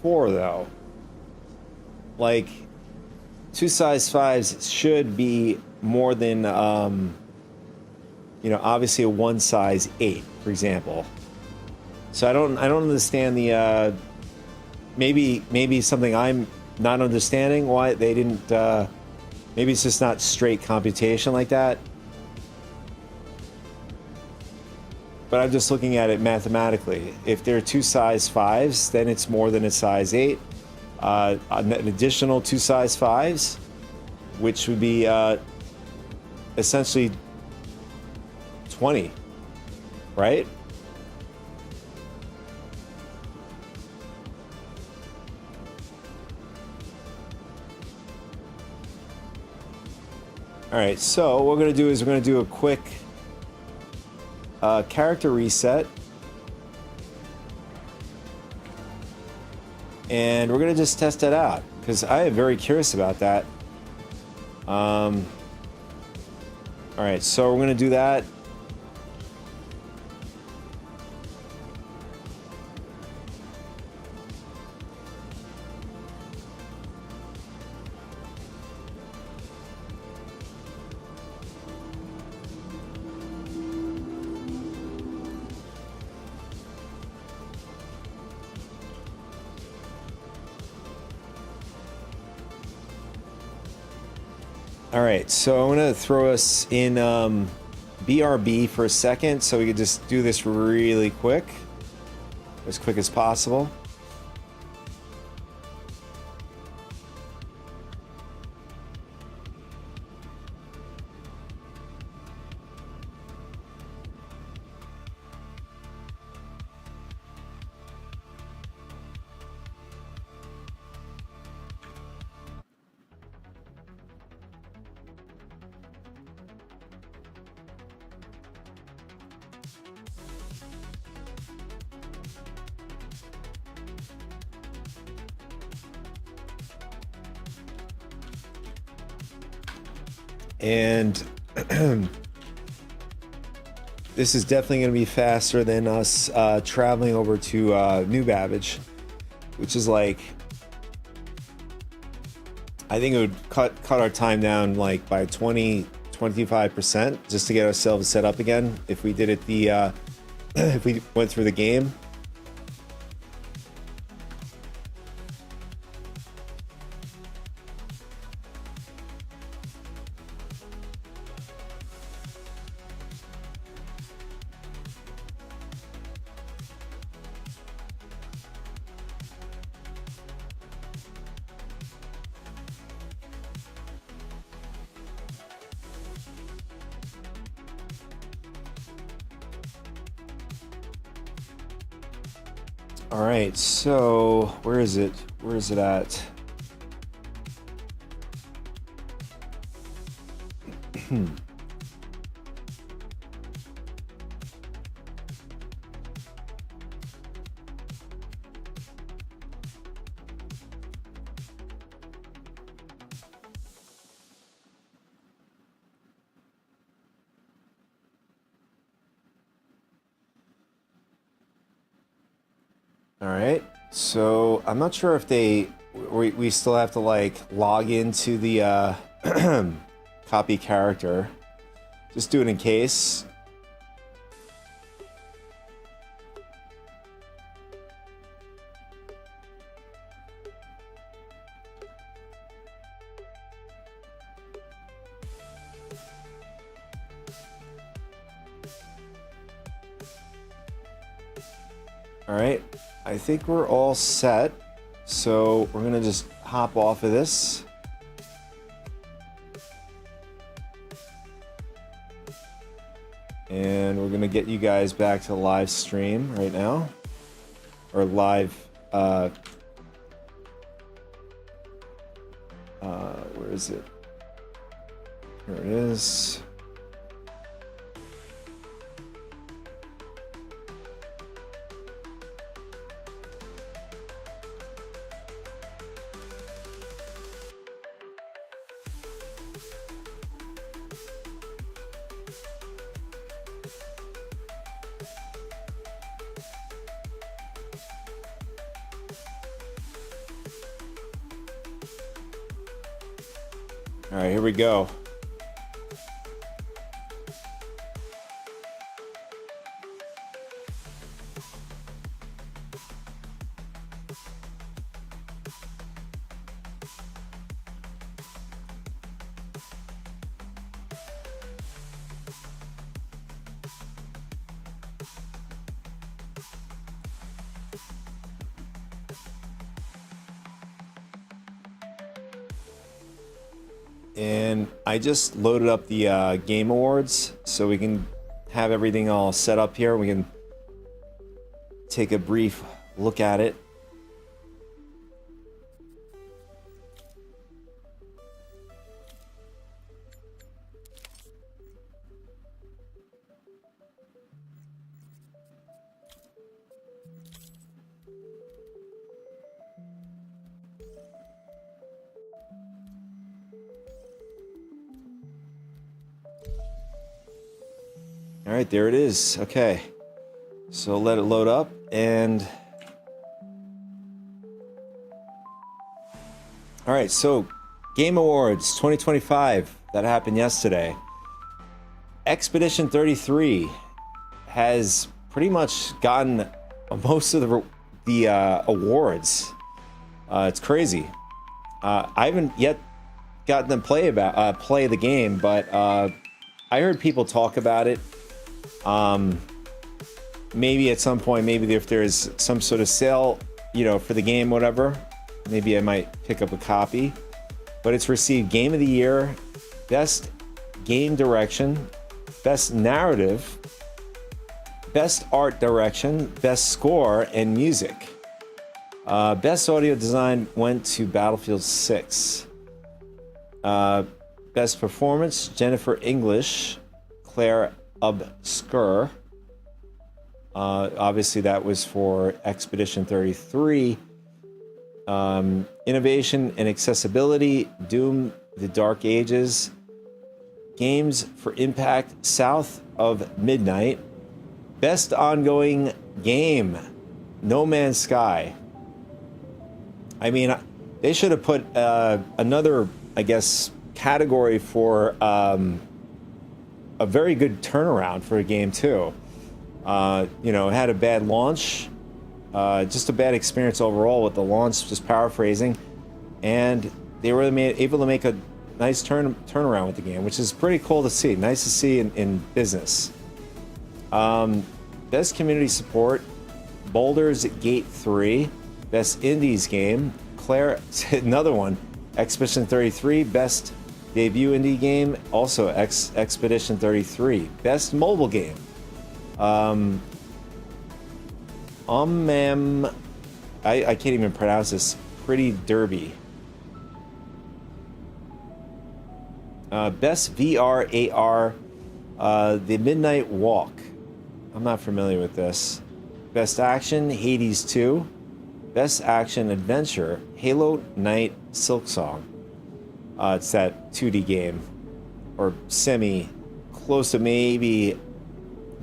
A: 4, though. Like, 2 size 5s should be more than, you know, obviously a 1 size 8, for example. So I don't understand the, maybe something I'm not understanding why they didn't, maybe it's just not straight computation like that. But I'm just looking at it mathematically. If they're 2 size 5s, then it's more than a size 8. An additional 2 size 5s, which would be essentially 20. right? All right, so what we're gonna do is we're gonna do a quick character reset. And we're gonna just test that out because I am very curious about that. All right, so we're gonna do that. All right, so I'm gonna throw us in BRB for a second so we can just do this really quick as possible. And this is definitely going to be faster than us traveling over to New Babbage, which is like, I think it would cut our time down like by 25% just to get ourselves set up again if we did it the if we went through the game. All right, so where is it? Where is it at? All right, so I'm not sure if we still have to like log into the copy character. Just do it in case. All right, I think we're all set. So we're gonna just hop off of this. And we're gonna get you guys back to live stream right now. Or live, where is it? Here it is. All right, here we go. And I just loaded up the Game Awards so we can have everything all set up here. We can take a brief look at it. All right, there it is. Okay, so let it load up, and all right, so Game Awards 2025 that happened yesterday. Expedition 33 has pretty much gotten most of the awards. It's crazy. I haven't yet gotten to play the game, but I heard people talk about it. Maybe at some point, maybe if there's some sort of sale, you know, for the game, whatever, maybe I might pick up a copy. But it's received Game of the Year, Best Game Direction, Best Narrative, Best Art Direction, Best Score, and Music. Best Audio Design went to Battlefield 6. Best Performance, Jennifer English, Claire Obscure. Obviously that was for Expedition 33. Innovation and Accessibility, Doom, The Dark Ages. Games for Impact, South of Midnight. Best Ongoing Game, No Man's Sky. I mean, they should have put another, I guess, category for a very good turnaround for a game too. You know, it had a bad launch, just a bad experience overall with the launch, just paraphrasing, and they were able to make a nice turnaround with the game, which is pretty cool to see. Nice to see in business. Best Community Support, Baldur's Gate 3, Best Indies Game, Claire, another one, Expedition 33, Best Debut Indie Game, also Expedition 33, Best Mobile Game. I can't even pronounce this. Pretty Derby. Best VR AR, The Midnight Walk. I'm not familiar with this. Best Action, Hades 2. Best Action Adventure, Halo Knight Silksong. It's that 2D game, or semi close to maybe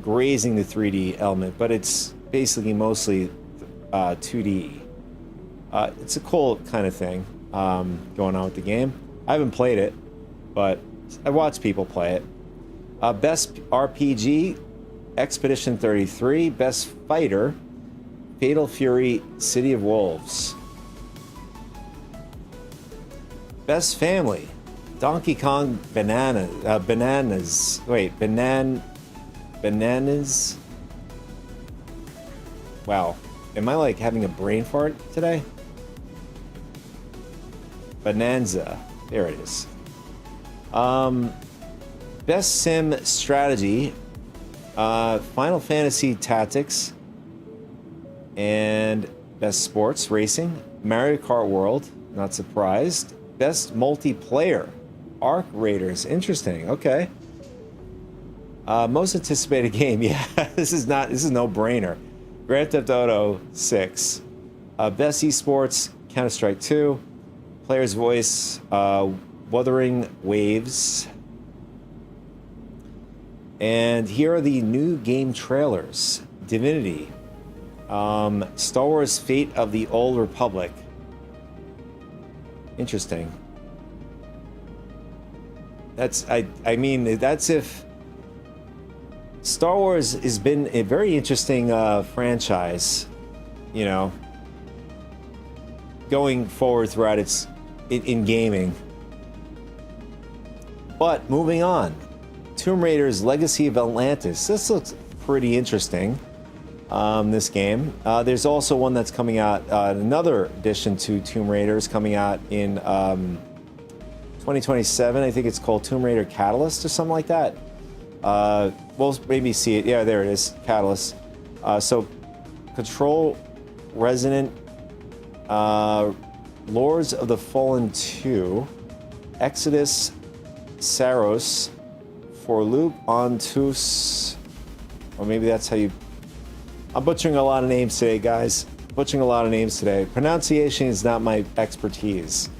A: grazing the 3D element, but it's basically mostly 2D. It's a cool kind of thing going on with the game. I haven't played it, but I watched people play it. Best RPG, Expedition 33. Best Fighter, Fatal Fury, City of Wolves. Best Family, Donkey Kong Bananas. Bananas. Wow, am I like having a brain fart today? Bonanza, there it is. Best Sim Strategy, Final Fantasy Tactics, and Best Sports Racing, Mario Kart World, not surprised. Best Multiplayer, Arc Raiders, interesting, okay. Most anticipated game, yeah, this is no brainer. Grand Theft Auto 6. Best Esports, Counter-Strike 2. Player's Voice, Wuthering Waves. And here are the new game trailers. Divinity. Star Wars Fate of the Old Republic. Interesting. I mean, that's if Star Wars has been a very interesting franchise, you know, going forward throughout its in gaming. But moving on, Tomb Raider's Legacy of Atlantis. This looks pretty interesting. This game. There's also one that's coming out. Another addition to Tomb Raider is coming out in 2027. I think it's called Tomb Raider Catalyst or something like that. we'll maybe see it. Yeah, there it is. Catalyst. So, Control, Resonant, Lords of the Fallen 2, Exodus, Saros, For Loop, Ontus, or maybe that's how you... I'm butchering a lot of names today, guys. Butchering a lot of names today. Pronunciation is not my expertise.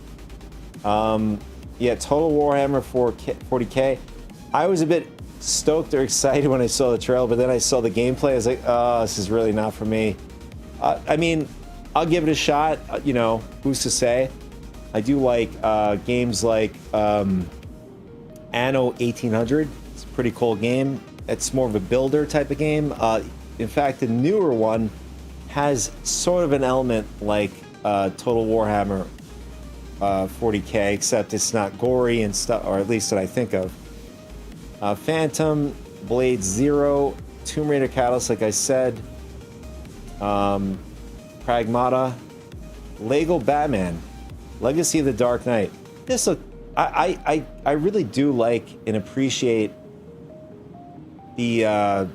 A: Yeah, Total Warhammer 40K. I was a bit stoked or excited when I saw the trailer, but then I saw the gameplay. I was like, oh, this is really not for me. I mean, I'll give it a shot. You know, who's to say? I do like games like Anno 1800. It's a pretty cool game. It's more of a builder type of game. In fact, the newer one has sort of an element like Total Warhammer 40K, except it's not gory and stuff, or at least that I think of. Phantom, Blade Zero, Tomb Raider Catalyst, like I said, Pragmata, Lego Batman, Legacy of the Dark Knight. This look, I really do like and appreciate the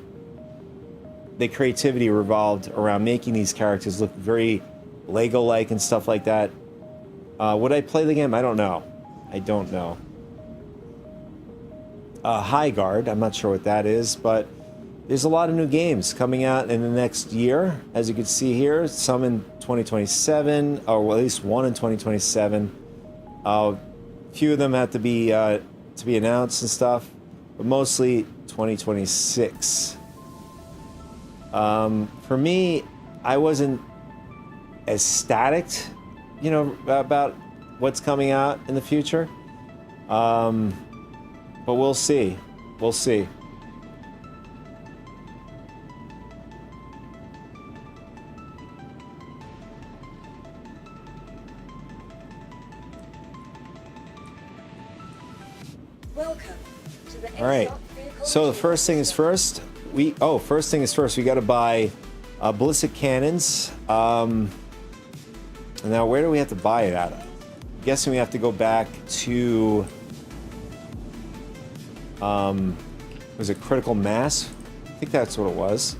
A: creativity revolved around making these characters look very Lego-like and stuff like that. Would I play the game? I don't know. I don't know. High Guard, I'm not sure what that is, but there's a lot of new games coming out in the next year, as you can see here. Some in 2027, or well, at least one in 2027. Few of them have to be announced and stuff, but mostly 2026. For me, I wasn't ecstatic, you know, about what's coming out in the future. But we'll see. We'll see.
C: Welcome to the
A: All right. So the first thing is first. First thing is first. We got to buy ballistic cannons. Now, where do we have to buy it at? I'm guessing we have to go back to. Was it Critical Mass? I think that's what it was.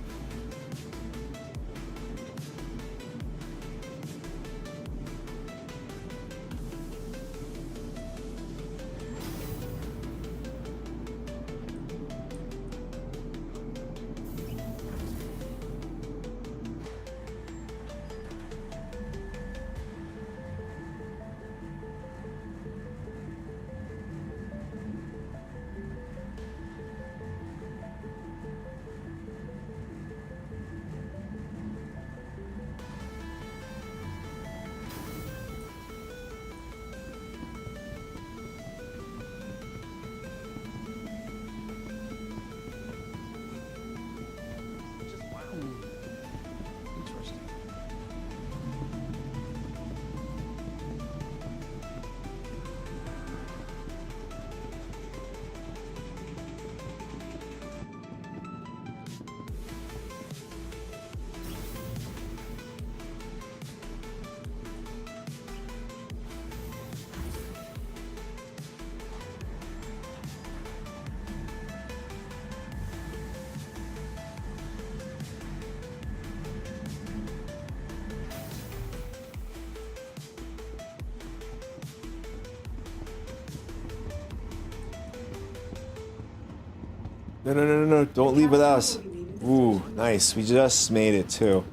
A: No. Don't leave with us. Ooh, nice. We just made it, too.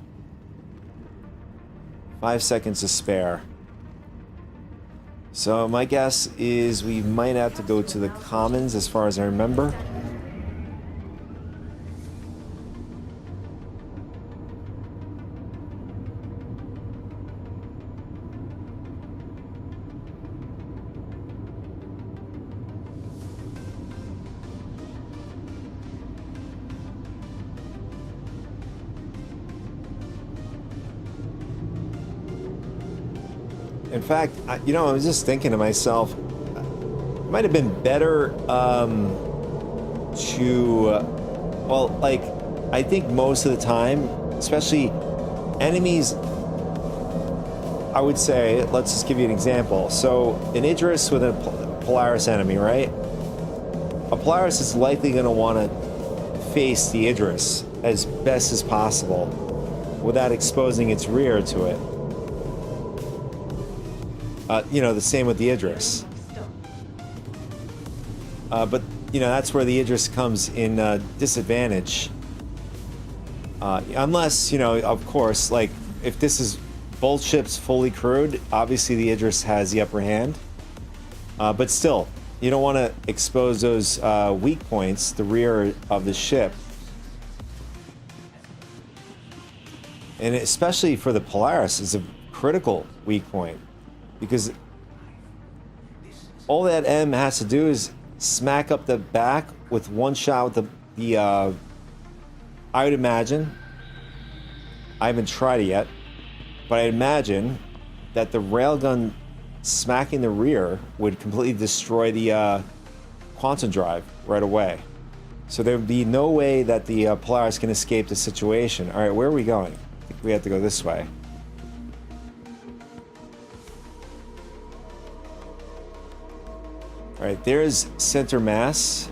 A: 5 seconds to spare. So my guess is we might have to go to the commons as far as I remember. In fact, you know, I was just thinking to myself, it might have been better I think most of the time, especially enemies, I would say, let's just give you an example. So, an Idris with a Polaris enemy, right? A Polaris is likely going to want to face the Idris as best as possible without exposing its rear to it. You know, the same with the Idris. But, you know, that's where the Idris comes in disadvantage. Unless, you know, of course, like, if this is both ships fully crewed, obviously the Idris has the upper hand. But still, you don't want to expose those weak points, the rear of the ship. And especially for the Polaris, is a critical weak point. Because all that M has to do is smack up the back with one shot with the I would imagine, I haven't tried it yet, but I imagine that the railgun smacking the rear would completely destroy the quantum drive right away. So there would be no way that the Polaris can escape the situation. All right, where are we going? I think we have to go this way. All right, there's center mass.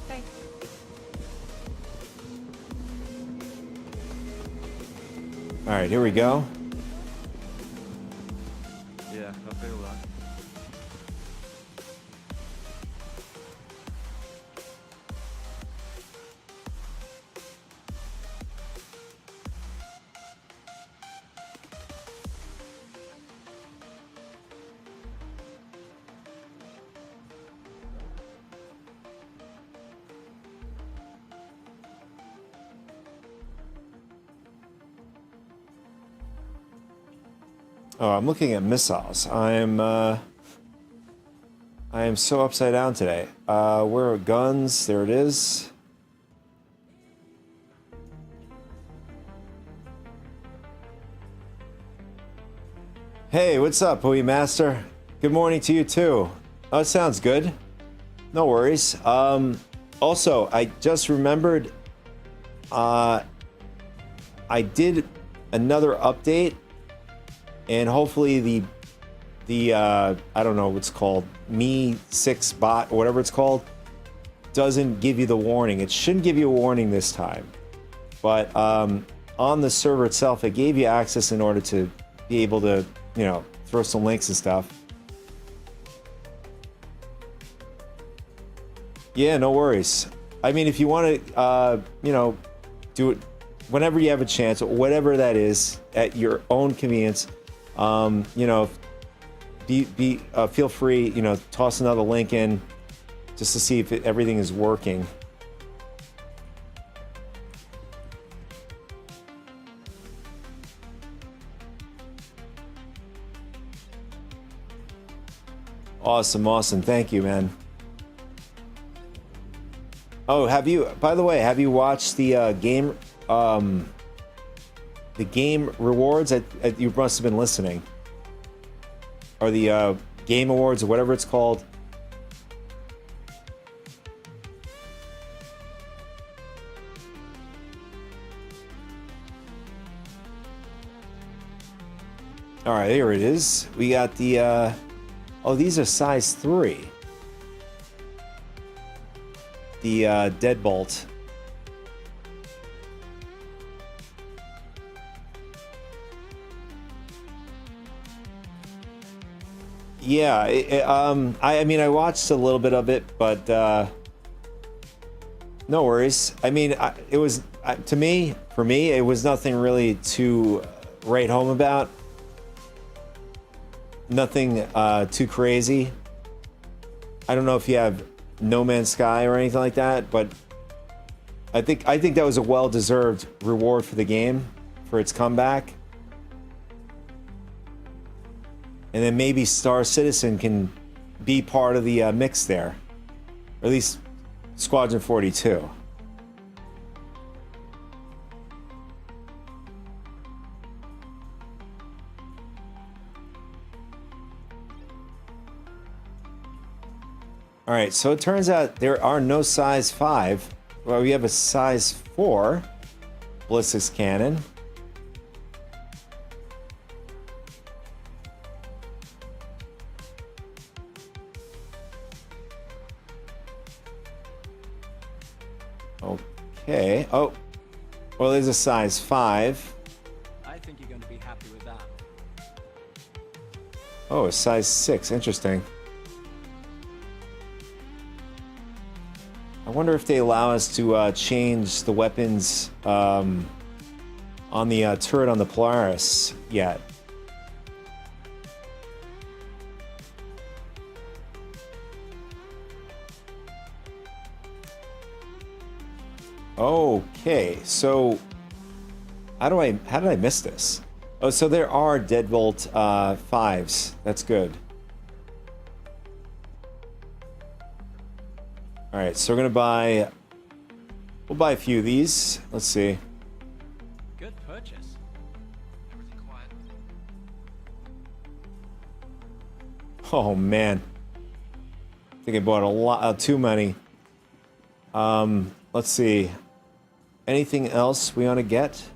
C: Thanks.
A: All right, here we go.
F: Yeah, I feel that.
A: Oh, I'm looking at missiles. I am so upside down today. Where are guns? There it is. Hey, what's up, Bowie Master? Good morning to you too. Oh, it sounds good. No worries. Also, I just remembered I did another update. And hopefully the I don't know what's called, Me 6 bot or whatever it's called, doesn't give you the warning. It shouldn't give you a warning this time. But on the server itself, it gave you access in order to be able to, you know, throw some links and stuff. Yeah, no worries. I mean, if you want to, you know, do it whenever you have a chance, whatever that is, at your own convenience. You know, feel free, you know, toss another link in just to see if everything is working. Awesome, awesome. Thank you, man. Oh, by the way, have you watched the game rewards? You must have been listening. Or the game awards or whatever it's called. All right, here it is. We got the oh, these are size 3. The deadbolt. Yeah, I mean, I watched a little bit of it, but no worries. I mean, it was for me, it was nothing really to write home about. Nothing too crazy. I don't know if you have No Man's Sky or anything like that, but I think that was a well-deserved reward for the game, for its comeback. And then maybe Star Citizen can be part of the mix there. Or at least Squadron 42. Alright, so it turns out there are no size 5. Well, we have a size 4 ballistics cannon. Okay. Oh. Well, there's a size 5.
G: I think you're going to be happy with that.
A: Oh, a size 6. Interesting. I wonder if they allow us to change the weapons on the turret on the Polaris yet. Okay, so how did I miss this? Oh, so there are Deadbolt 5s. That's good. All right, so we're gonna we'll buy a few of these. Let's see.
G: Good purchase. Everything quiet.
A: Oh man, I think I bought a lot, too many. Let's see. Anything else we want to get?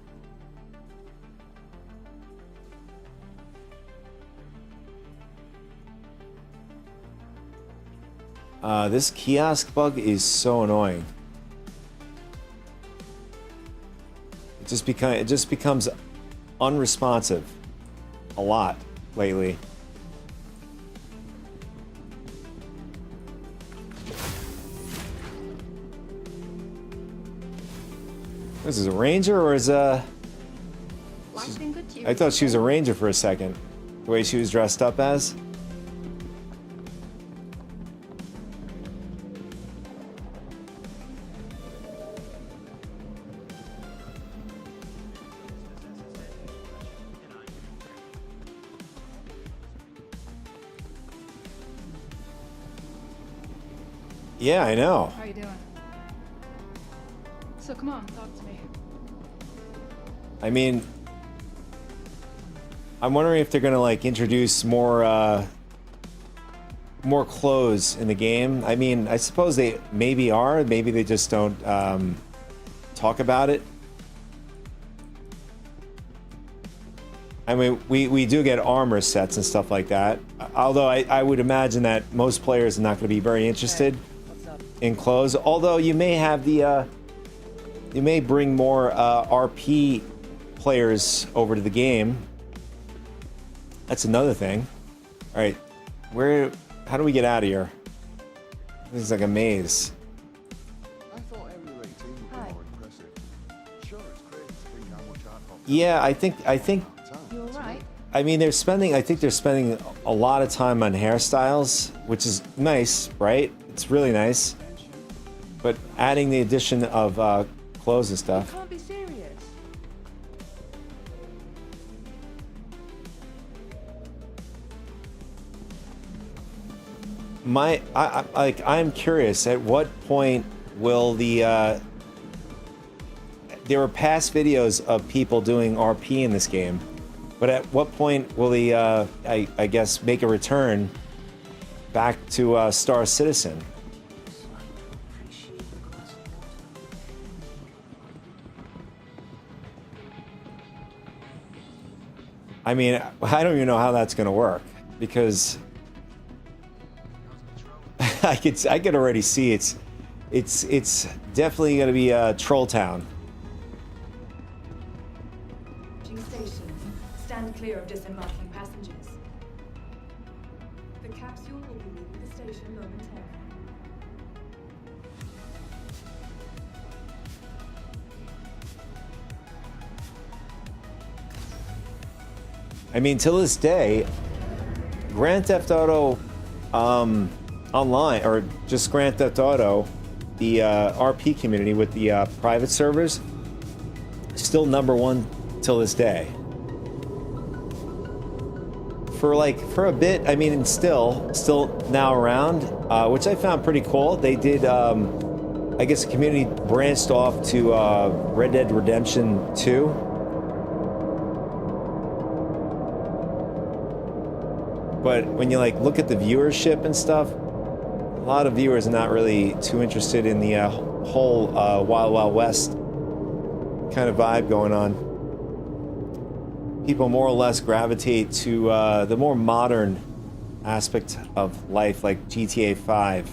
A: This kiosk bug is so annoying. It just becomes unresponsive a lot lately. This is a ranger or is a... I thought she was a ranger for a second. The way she was dressed up as. Yeah, I know.
H: How are you doing? So come on, talk to me.
A: I mean, I'm wondering if they're gonna like introduce more clothes in the game. I mean, I suppose they maybe are. Maybe they just don't talk about it. I mean, we do get armor sets and stuff like that. Although I would imagine that most players are not going to be very interested in clothes. Although you may have the you may bring more RP players over to the game. That's another thing. All right, how do we get out of here? This is like a maze.
I: I thought Area 18 would be more impressive. Sure, it's crazy to think how much art popped
A: Yeah, I think
H: You alright?
A: I mean, I think they're spending a lot of time on hairstyles, which is nice, right? It's really nice. But adding the addition of clothes and stuff.
H: Can't be serious.
A: I'm curious. At what point will there were past videos of people doing RP in this game, but at what point will he, I guess, make a return back to Star Citizen? I mean, I don't even know how that's going to work because I could already see it's definitely going to be Troll Town.
C: Stations. Stand clear of disembarking passengers. The capsule will be leaving the station momentarily.
A: I mean, till this day, Grand Theft Auto Online, or just Grand Theft Auto, the RP community with the private servers, still #1 till this day. For a bit, I mean, it's still now around, which I found pretty cool. They did, I guess the community branched off to Red Dead Redemption 2. But when you look at the viewership and stuff, a lot of viewers are not really too interested in the whole Wild Wild West kind of vibe going on. People more or less gravitate to the more modern aspect of life, like GTA 5.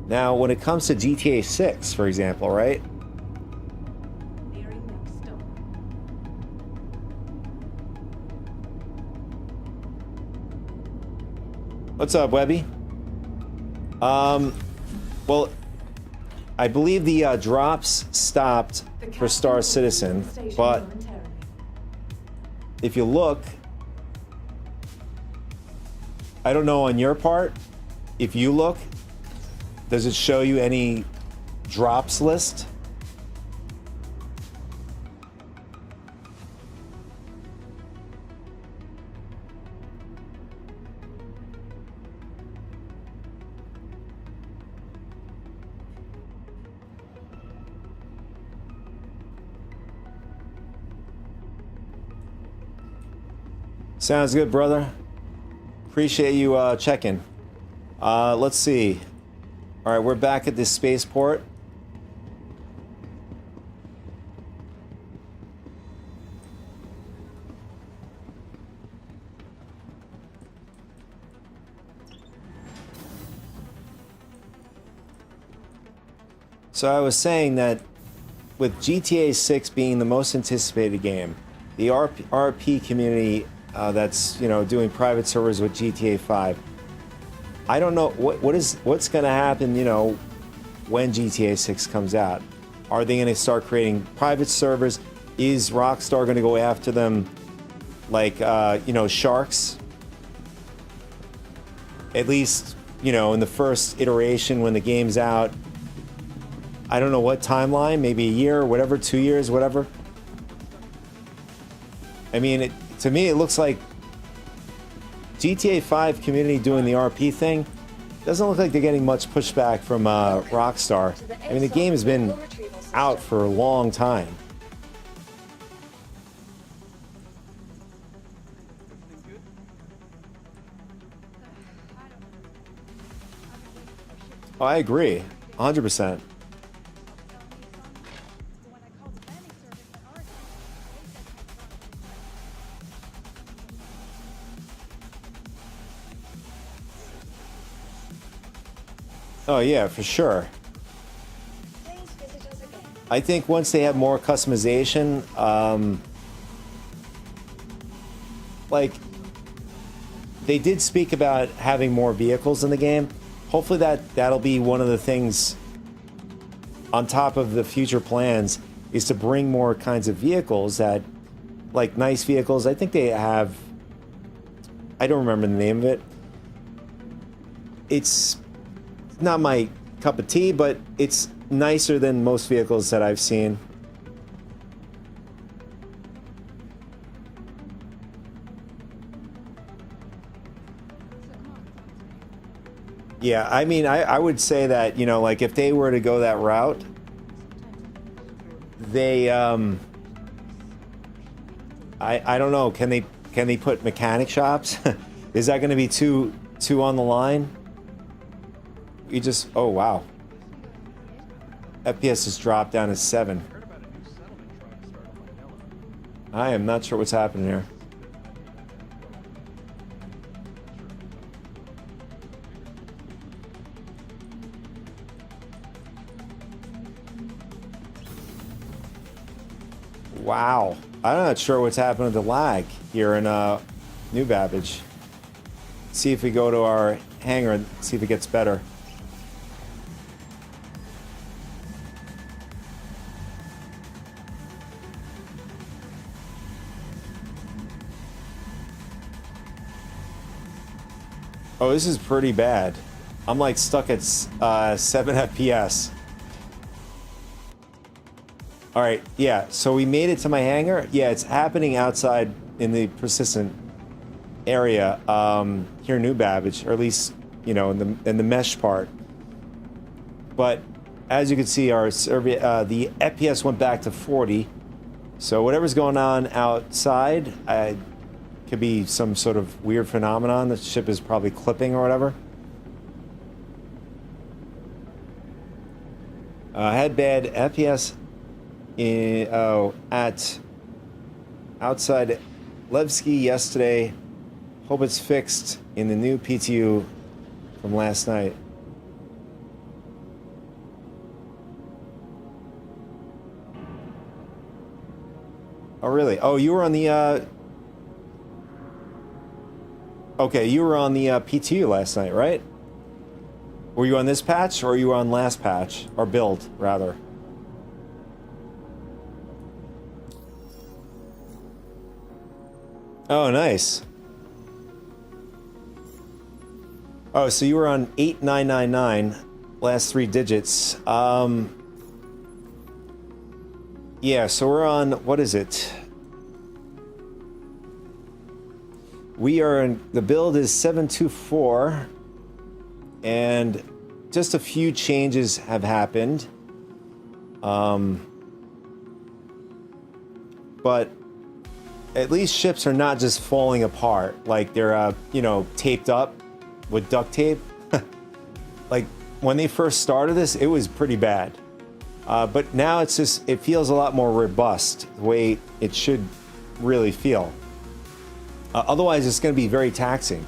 A: Now, when it comes to GTA 6, for example, right?
C: Nearing next stop.
A: What's up, Webby? Well, I believe the drops stopped
C: The
A: for Star
C: capsule will
A: Citizen,
C: leave the station
A: but
C: momentarily.
A: if you look, I don't know on your part, if you look, does it show you any drops list? Sounds good, brother. Appreciate you checking. Let's see. All right, we're back at this spaceport. So I was saying that with GTA 6 being the most anticipated game, the RP community that's, you know, doing private servers with GTA 5. I don't know what's going to happen, you know, when GTA 6 comes out. Are they going to start creating private servers? Is Rockstar going to go after them like, you know, sharks? At least, you know, in the first iteration when the game's out. I don't know what timeline, maybe a year, whatever, 2 years, whatever. I mean, to me, it looks like GTA 5 community doing the RP thing doesn't look like they're getting much pushback from Rockstar. I mean, the game has been out for a long time. Oh, I agree, 100%. Oh yeah, for sure. I think once they have more customization, like they did speak about having more vehicles in the game. Hopefully that'll be one of the things on top of the future plans, is to bring more kinds of vehicles that, like nice vehicles. I think they have, I don't remember the name of it. It's not my cup of tea, but it's nicer than most vehicles that I've seen. Yeah, I mean, I would say that, you know, like if they were to go that route, they, I don't know, can they put mechanic shops? Is that going to be too on the line? You just, oh wow. FPS has dropped down to 7. I am not sure what's happening here. Wow. I'm not sure what's happening to the lag here in New Babbage. See if we go to our hangar and see if it gets better. Oh, this is pretty bad. I'm like stuck at 7 FPS. All right, yeah, so we made it to my hangar. Yeah, it's happening outside in the persistent area here in New Babbage, or at least, you know, in the mesh part. But as you can see, our the FPS went back to 40. So whatever's going on outside, could be some sort of weird phenomenon. The ship is probably clipping or whatever. Had bad FPS at outside Levski yesterday. Hope it's fixed in the new PTU from last night. Oh, really? Oh, you were on the, okay, you were on the PTU last night, right? Were you on this patch, or you were on last patch? Or build, rather? Oh, nice. Oh, so you were on 8999, last 3 digits. Yeah, so we're on, what is it? We are in, the build is 724, and just a few changes have happened. But at least ships are not just falling apart, like they're, you know, taped up with duct tape. Like, when they first started this, it was pretty bad. But now it's just, it feels a lot more robust, the way it should really feel. Otherwise, it's going to be very taxing.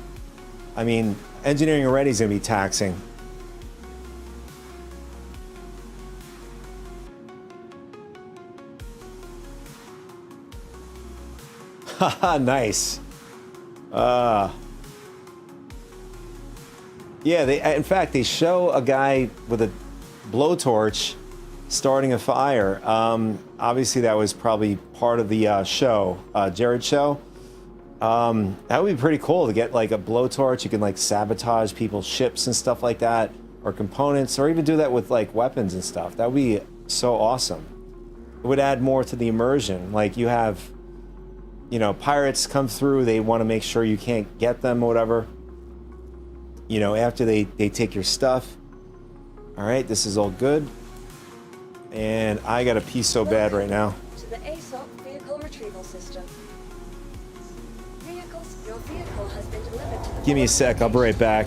A: I mean, engineering already is going to be taxing. Haha, nice. Yeah, they, in fact, they show a guy with a blowtorch starting a fire. Obviously, that was probably part of the show, Jared's show. That would be pretty cool to get like a blowtorch. You can like sabotage people's ships and stuff like that, or components, or even do that with like weapons and stuff. That would be so awesome. It would add more to the immersion. Like, you have, you know, pirates come through, they want to make sure you can't get them or whatever. You know, after they take your stuff. Alright, this is all good. And I gotta pee so bad right now.
J: To the ASOP vehicle retrieval system. Your vehicle has been delivered to the
A: Give me a sec, I'll be right back.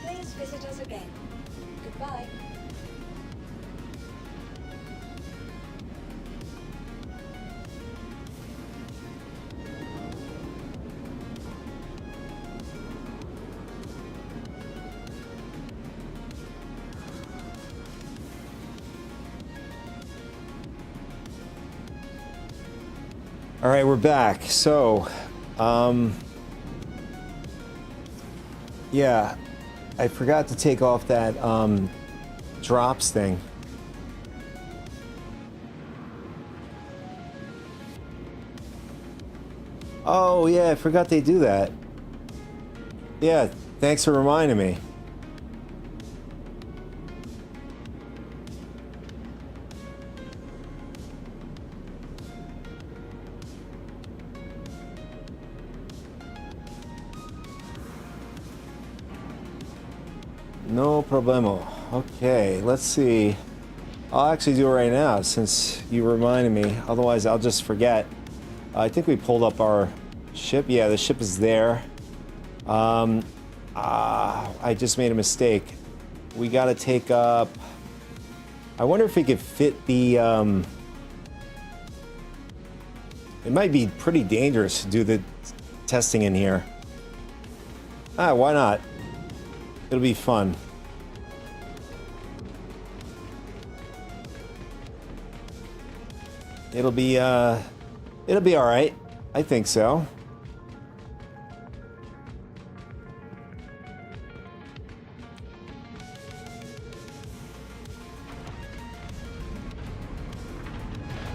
J: Please visit us again. Goodbye.
A: All right, we're back. So, yeah, I forgot to take off that drops thing. Oh, yeah, I forgot they do that. Yeah, thanks for reminding me. No problemo. Okay, let's see. I'll actually do it right now since you reminded me. Otherwise, I'll just forget. I think we pulled up our ship. Yeah, the ship is there. I just made a mistake. We got to take up I wonder if it could fit the, it might be pretty dangerous to do the testing in here. Ah, why not? It'll be fun. It'll be all right. I think so.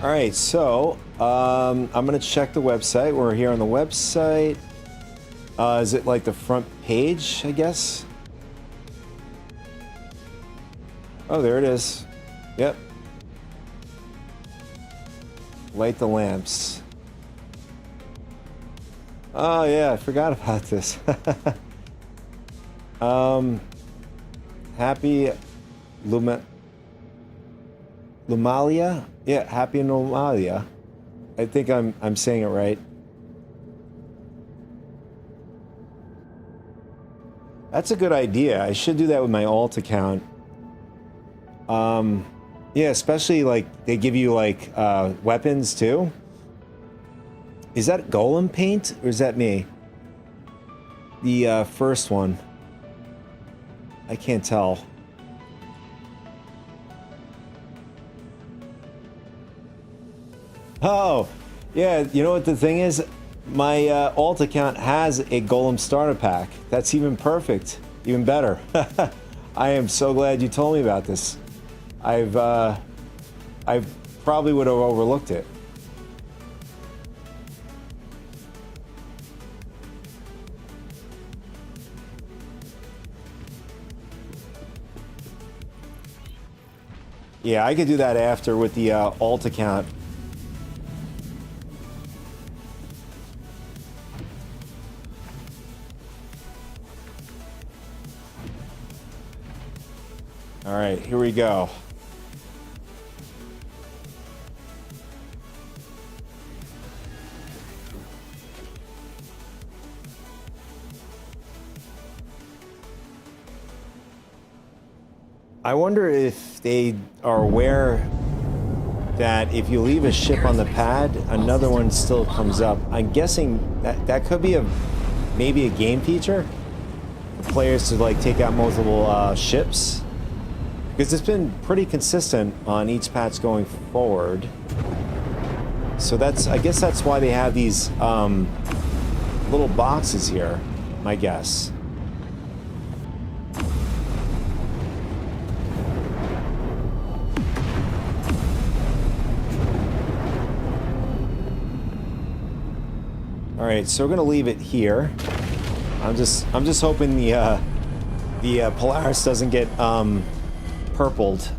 A: All right, so I'm gonna check the website. We're here on the website. Is it like the front page, I guess? Oh, there it is. Yep. Light the lamps. Oh yeah, I forgot about this. Happy Lumalia? Yeah, Happy Lumalia. I think I'm saying it right. That's a good idea. I should do that with my alt account. Yeah, especially like they give you like weapons too. Is that golem paint or is that me? The first one. I can't tell. Oh, yeah, you know what the thing is? My alt account has a golem starter pack. That's even perfect. Even better. I am so glad you told me about this. I probably would have overlooked it. Yeah, I could do that after with the alt account. All right, here we go. I wonder if they are aware that if you leave a ship on the pad, another one still comes up. I'm guessing that could be maybe a game feature for players to like take out multiple ships, because it's been pretty consistent on each patch going forward. So I guess that's why they have these little boxes here, my guess. All right, so we're gonna leave it here. I'm just hoping the Polaris doesn't get purpled.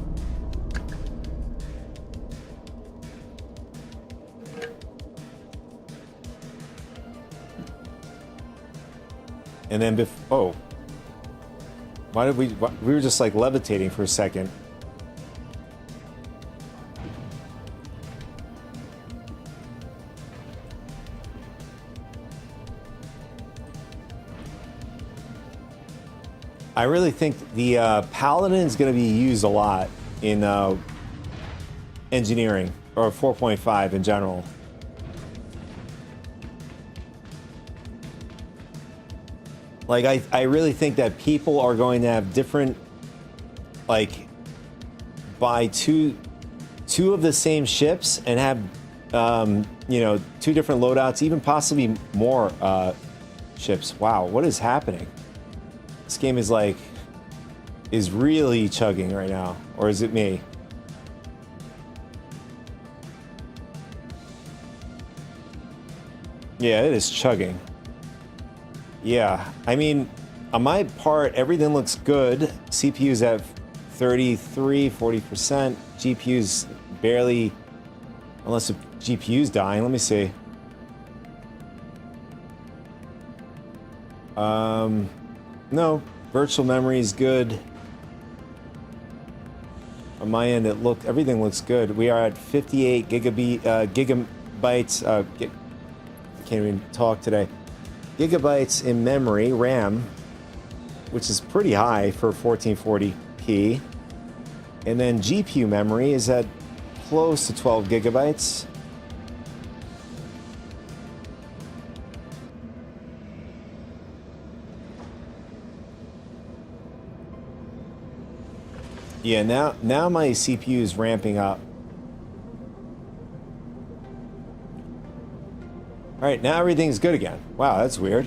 A: And then oh, why did we were just like levitating for a second. I really think the Paladin is going to be used a lot in engineering, or 4.5 in general. Like, I really think that people are going to have different, like, buy two of the same ships and have, you know, two different loadouts, even possibly more ships. Wow, what is happening? This game is really chugging right now, or is it me? Yeah, it is chugging. Yeah, I mean, on my part, everything looks good. CPU's at 33, 40%. GPU's barely, unless the GPU's dying. Let me see. No, virtual memory is good. On my end, everything looks good. We are at 58 gigabytes. I can't even talk today. Gigabytes in memory, RAM, which is pretty high for 1440p. And then GPU memory is at close to 12 gigabytes. Yeah, now my CPU is ramping up. All right, now everything's good again. Wow, that's weird.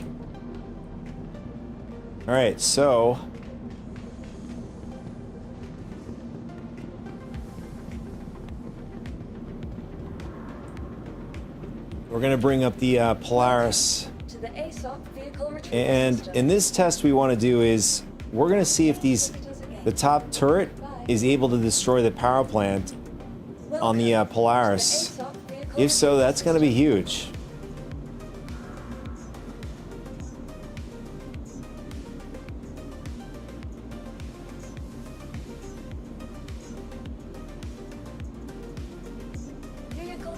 A: All right, so we're gonna bring up the Polaris,
J: To the ASOC vehicle retrieval
A: and
J: system.
A: in this test we want to do is we're gonna see if the top turret is able to destroy the power plant on the Polaris. If so, that's gonna be huge.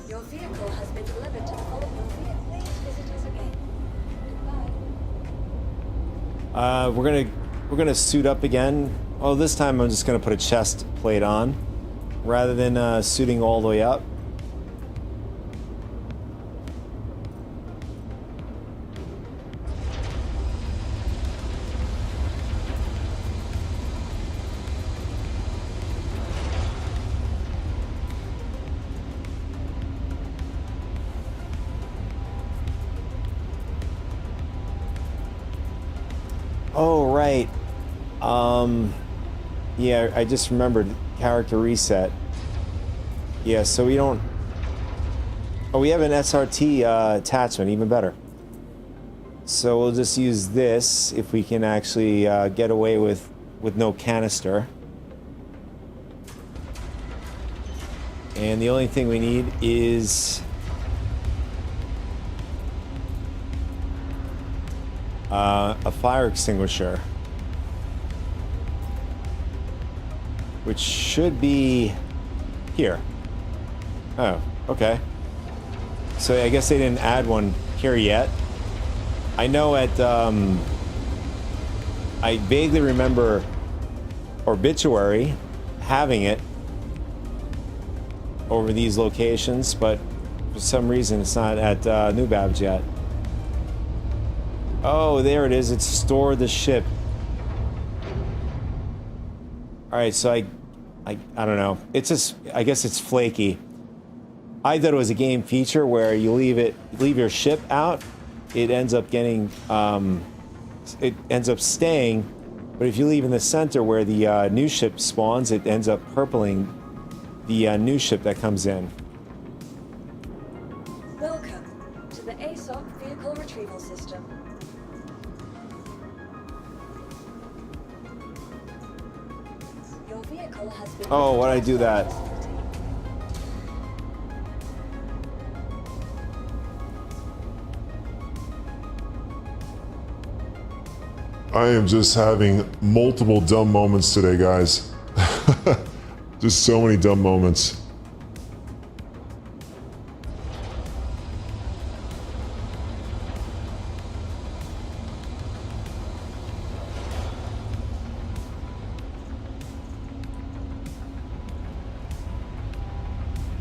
J: Your vehicle has been delivered to the following vehicle. Please visit us again. Goodbye.
A: We're gonna suit up again. Oh, this time I'm just gonna put a chest plate on rather than suiting all the way up. Oh, right. Yeah, I just remembered character reset. Yeah, so we don't... Oh, we have an SRT attachment, even better. So we'll just use this if we can actually get away with no canister. And the only thing we need is... a fire extinguisher, which should be here. Oh, okay. So I guess they didn't add one here yet. I know at I vaguely remember Obituary having it over these locations, but for some reason it's not at New Babs yet. Oh, there it is. It's store the ship. All right, so I don't know. It's just, I guess it's flaky. I thought it was a game feature where you leave your ship out, it ends up getting, it ends up staying. But if you leave in the center where the new ship spawns, it ends up purpling the new ship that comes in.
J: Welcome to the ASOC vehicle retrieval system. Your vehicle has been...
A: Oh, why'd I do that?
E: I am just having multiple dumb moments today, guys. Just so many dumb moments.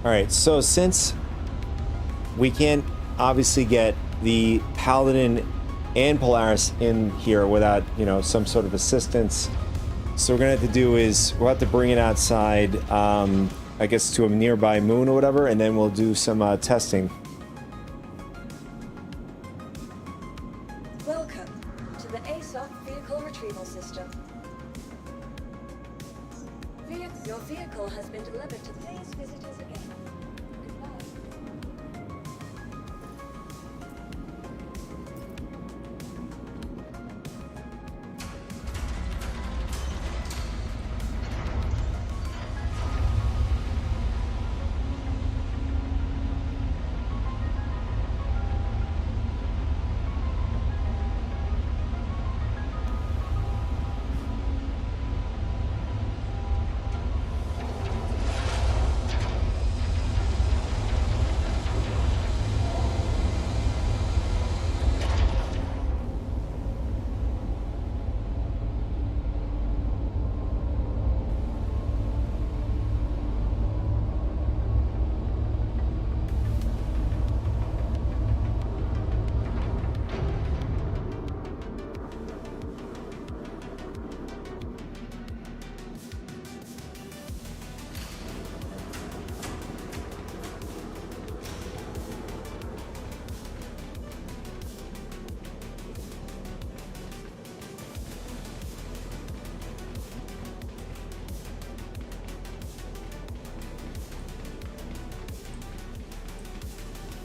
A: All right, so since we can't obviously get the Paladin and Polaris in here without, you know, some sort of assistance, so we're gonna have to do is we'll have to bring it outside, I guess to a nearby moon or whatever, and then we'll do some testing.
J: Welcome to the ASOC vehicle retrieval system. Your vehicle has been delivered to... Please visit us again. Goodbye.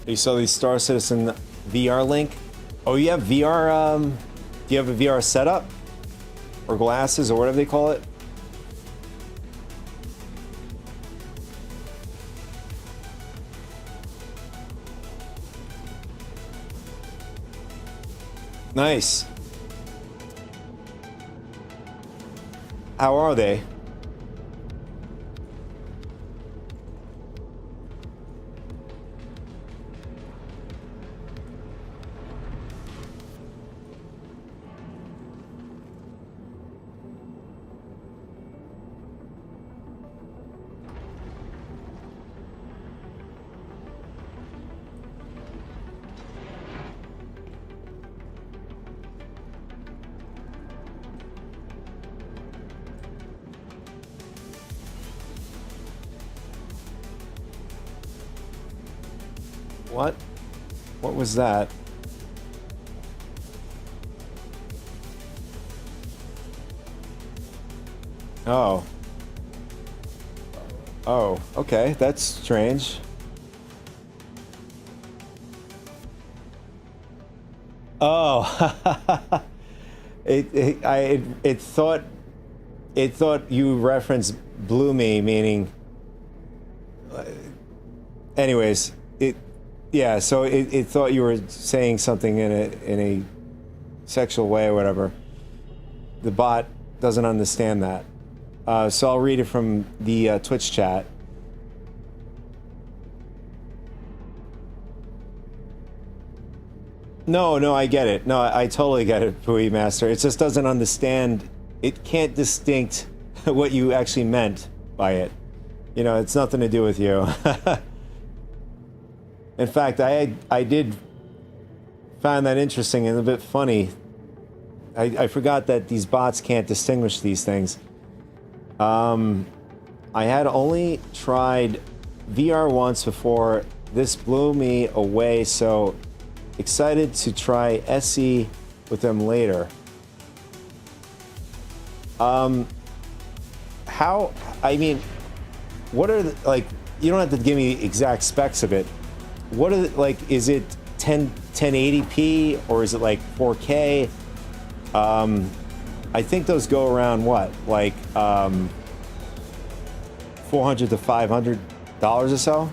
A: You saw the Star Citizen VR link? Oh, you have VR, do you have a VR setup? Or glasses, or whatever they call it? Nice. How are they? What? What was that? Oh. Oh, okay, that's strange. Oh, it thought you referenced Bloomy, meaning. Anyways, yeah. So it thought you were saying something in a sexual way or whatever. The bot doesn't understand that. So I'll read it from the Twitch chat. No, I get it. No, I totally get it, Pui Master. It just doesn't understand. It can't distinct what you actually meant by it. You know, it's nothing to do with you. In fact, I did find that interesting and a bit funny. I forgot that these bots can't distinguish these things. I had only tried VR once before. This blew me away, so excited to try SE with them later. How, I mean, what are the, like, you don't have to give me exact specs of it. What are the, like, is it 1080p or is it like 4K? I think those go around what, like $400 to $500 or so,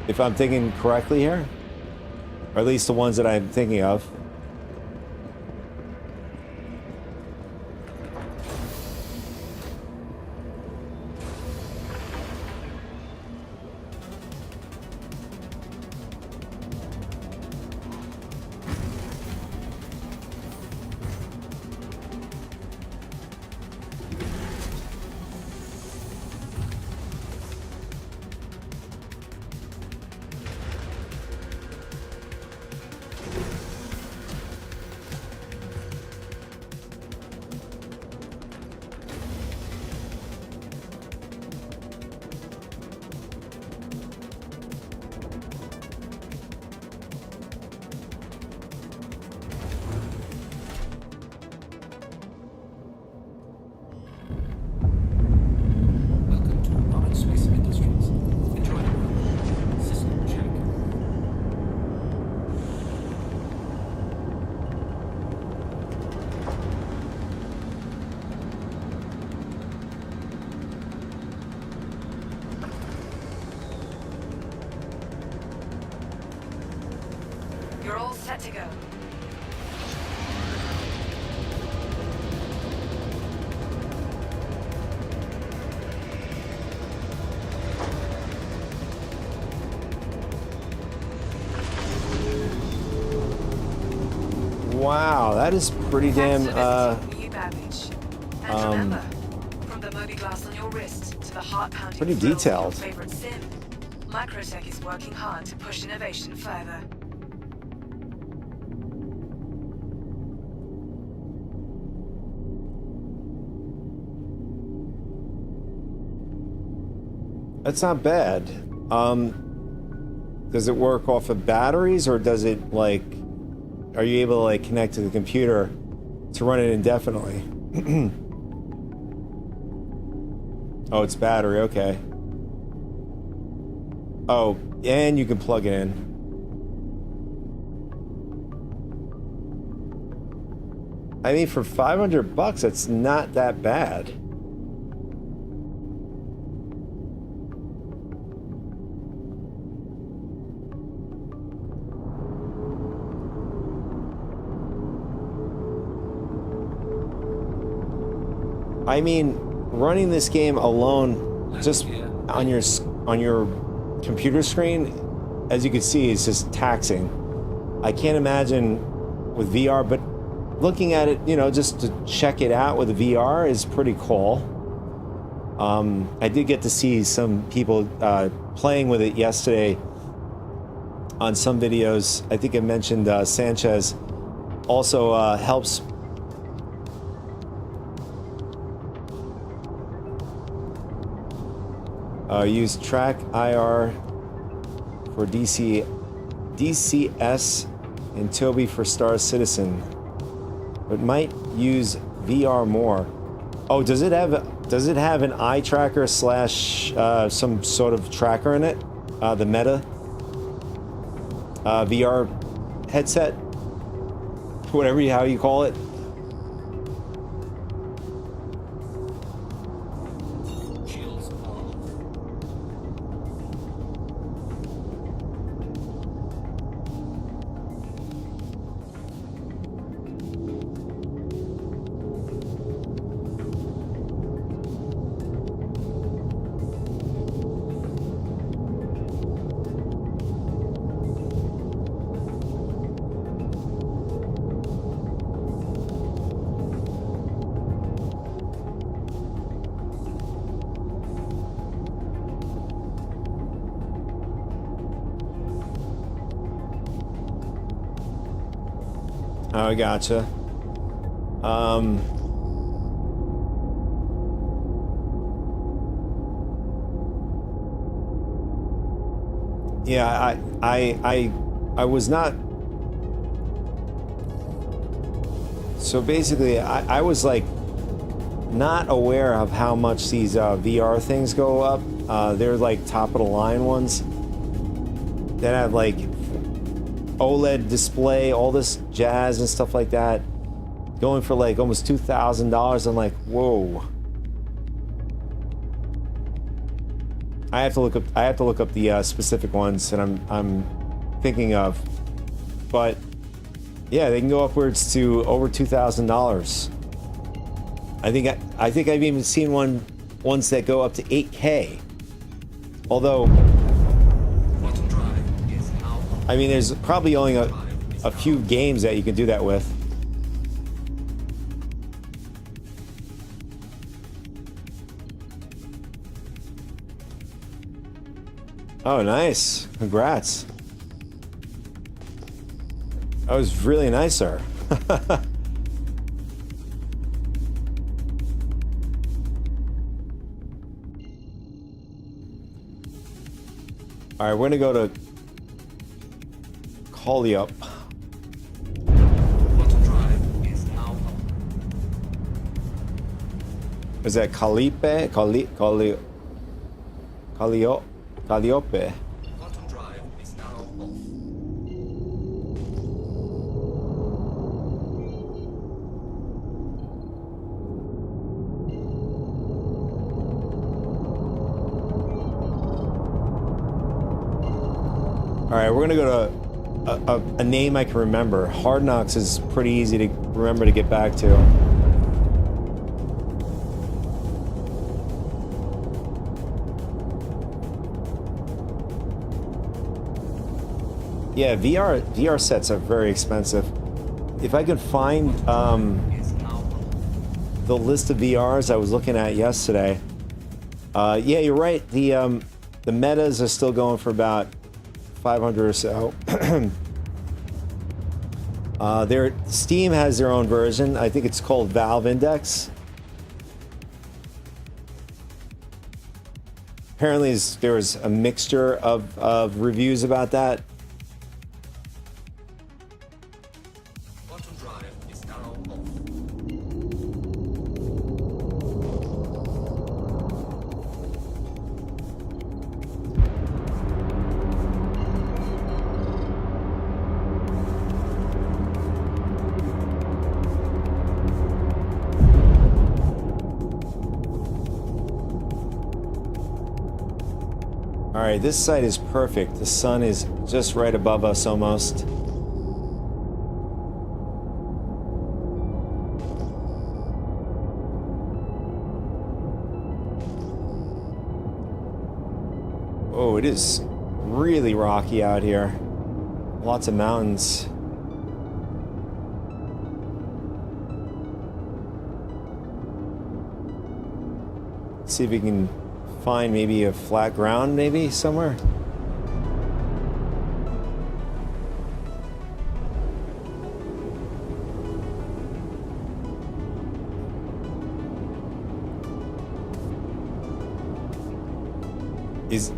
A: if I'm thinking correctly here, or at least the ones that I'm thinking of.
C: You're all set to go.
A: Wow, that is pretty damn,
C: Remember, from the Moby glass on your wrist to the heart-pounding
A: pretty
C: thrill of
A: detailed.
C: your favorite sim, Microtech is working hard to push innovation further.
A: That's not bad. Does it work off of batteries, or does it, like, are you able to, like, connect to the computer to run it indefinitely? Oh, it's battery, okay. Oh, and you can plug it in. I mean, for $500, it's not that bad. I mean, running this game alone, just on your computer screen, as you can see, is just taxing. I can't imagine with VR, but looking at it, you know, just to check it out with a VR is pretty cool. I did get to see some people playing with it yesterday on some videos. I think I mentioned Sanchez also helps. Use Track IR for DCS and Toby for Star Citizen, but might use VR more. Oh, does it have an eye tracker slash some sort of tracker in it? The Meta VR headset, how you call it. Oh, I gotcha. Yeah, I was not. So basically, I was like not aware of how much these VR things go up. They're like top of the line ones that have like OLED display, all this jazz and stuff like that, going for like almost $2,000. I'm like, whoa. I have to look up the specific ones that I'm thinking of, but yeah, they can go upwards to over $2,000. I think I've even seen ones that go up to 8K. Although, I mean, there's probably only a few games that you can do that with. Oh, nice. Congrats. That was really nice, sir. All right, we're gonna go to call you up. Is that Calliope? Calliope.
D: Quantum drive is now off.
A: All right, we're gonna go to a name I can remember. Hard Knocks is pretty easy to remember to get back to. Yeah, VR sets are very expensive. If I could find the list of VRs I was looking at yesterday, yeah, you're right. The Metas are still going for about 500 or so. Their Steam has their own version. I think it's called Valve Index. Apparently, there was a mixture of reviews about that. Alright, this site is perfect. The sun is just right above us almost. Oh, it is really rocky out here. Lots of mountains. See if we can find maybe a flat ground, maybe somewhere.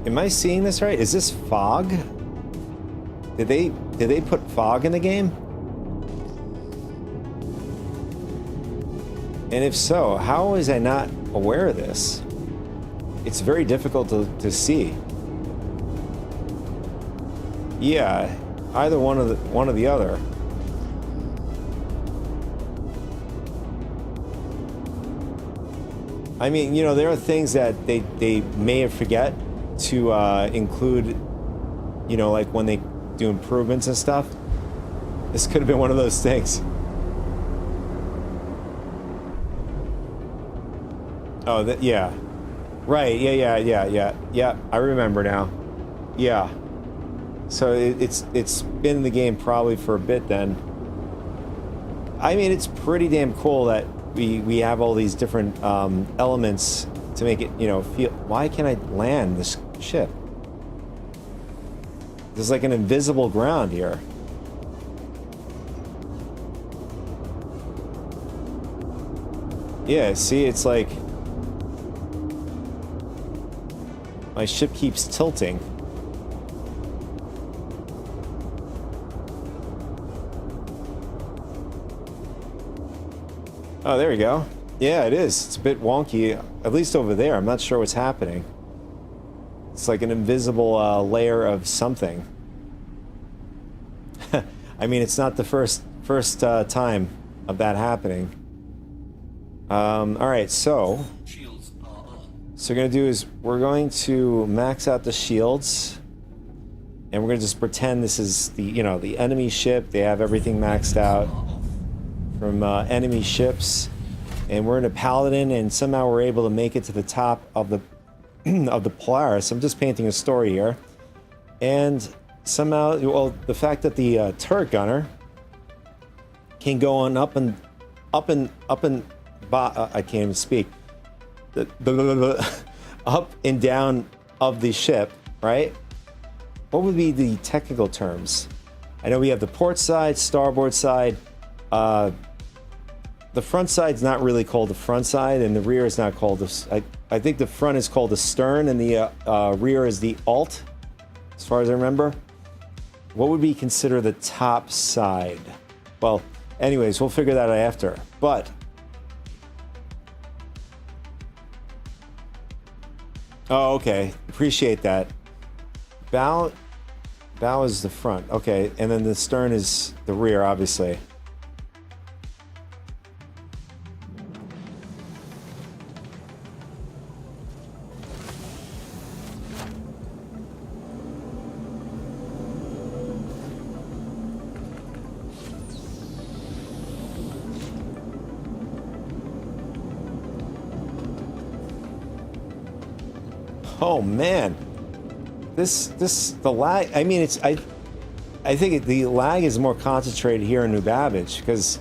A: Am I seeing this right? Is this fog? Did they put fog in the game? And if so, how was I not aware of this? It's very difficult to see. Yeah, either one or the other. I mean, you know, there are things that they may have forget to include, you know, like when they do improvements and stuff. This could have been one of those things. Oh, yeah. Right, yeah, I remember now. Yeah. So it's been in the game probably for a bit then. I mean, it's pretty damn cool that we have all these different elements to make it, you know, feel... Why can't I land this ship? There's like an invisible ground here. Yeah, see, it's like... My ship keeps tilting. Oh, there we go. Yeah, it is. It's a bit wonky, at least over there. I'm not sure what's happening. It's like an invisible layer of something. I mean, it's not the first time of that happening. All right, so what we're gonna do is we're going to max out the shields, and we're gonna just pretend this is the, you know, the enemy ship. They have everything maxed out from enemy ships, and we're in a paladin, and somehow we're able to make it to the top of the of the Polaris. I'm just painting a story here, and somehow, well, the fact that the turret gunner can go on up and I can't even speak. Up and down of the ship, right? What would be the technical terms? I know we have the port side, starboard side. The front side's not really called the front side, and the rear is not called the... I think the front is called the stern, and the rear is the alt, as far as I remember. What would be considered the top side? Well, anyways, we'll figure that out after. But... Oh, okay. Appreciate that. Bow is the front. Okay, and then the stern is the rear, obviously. Oh man, the lag. I mean, I think the lag is more concentrated here in New Babbage, because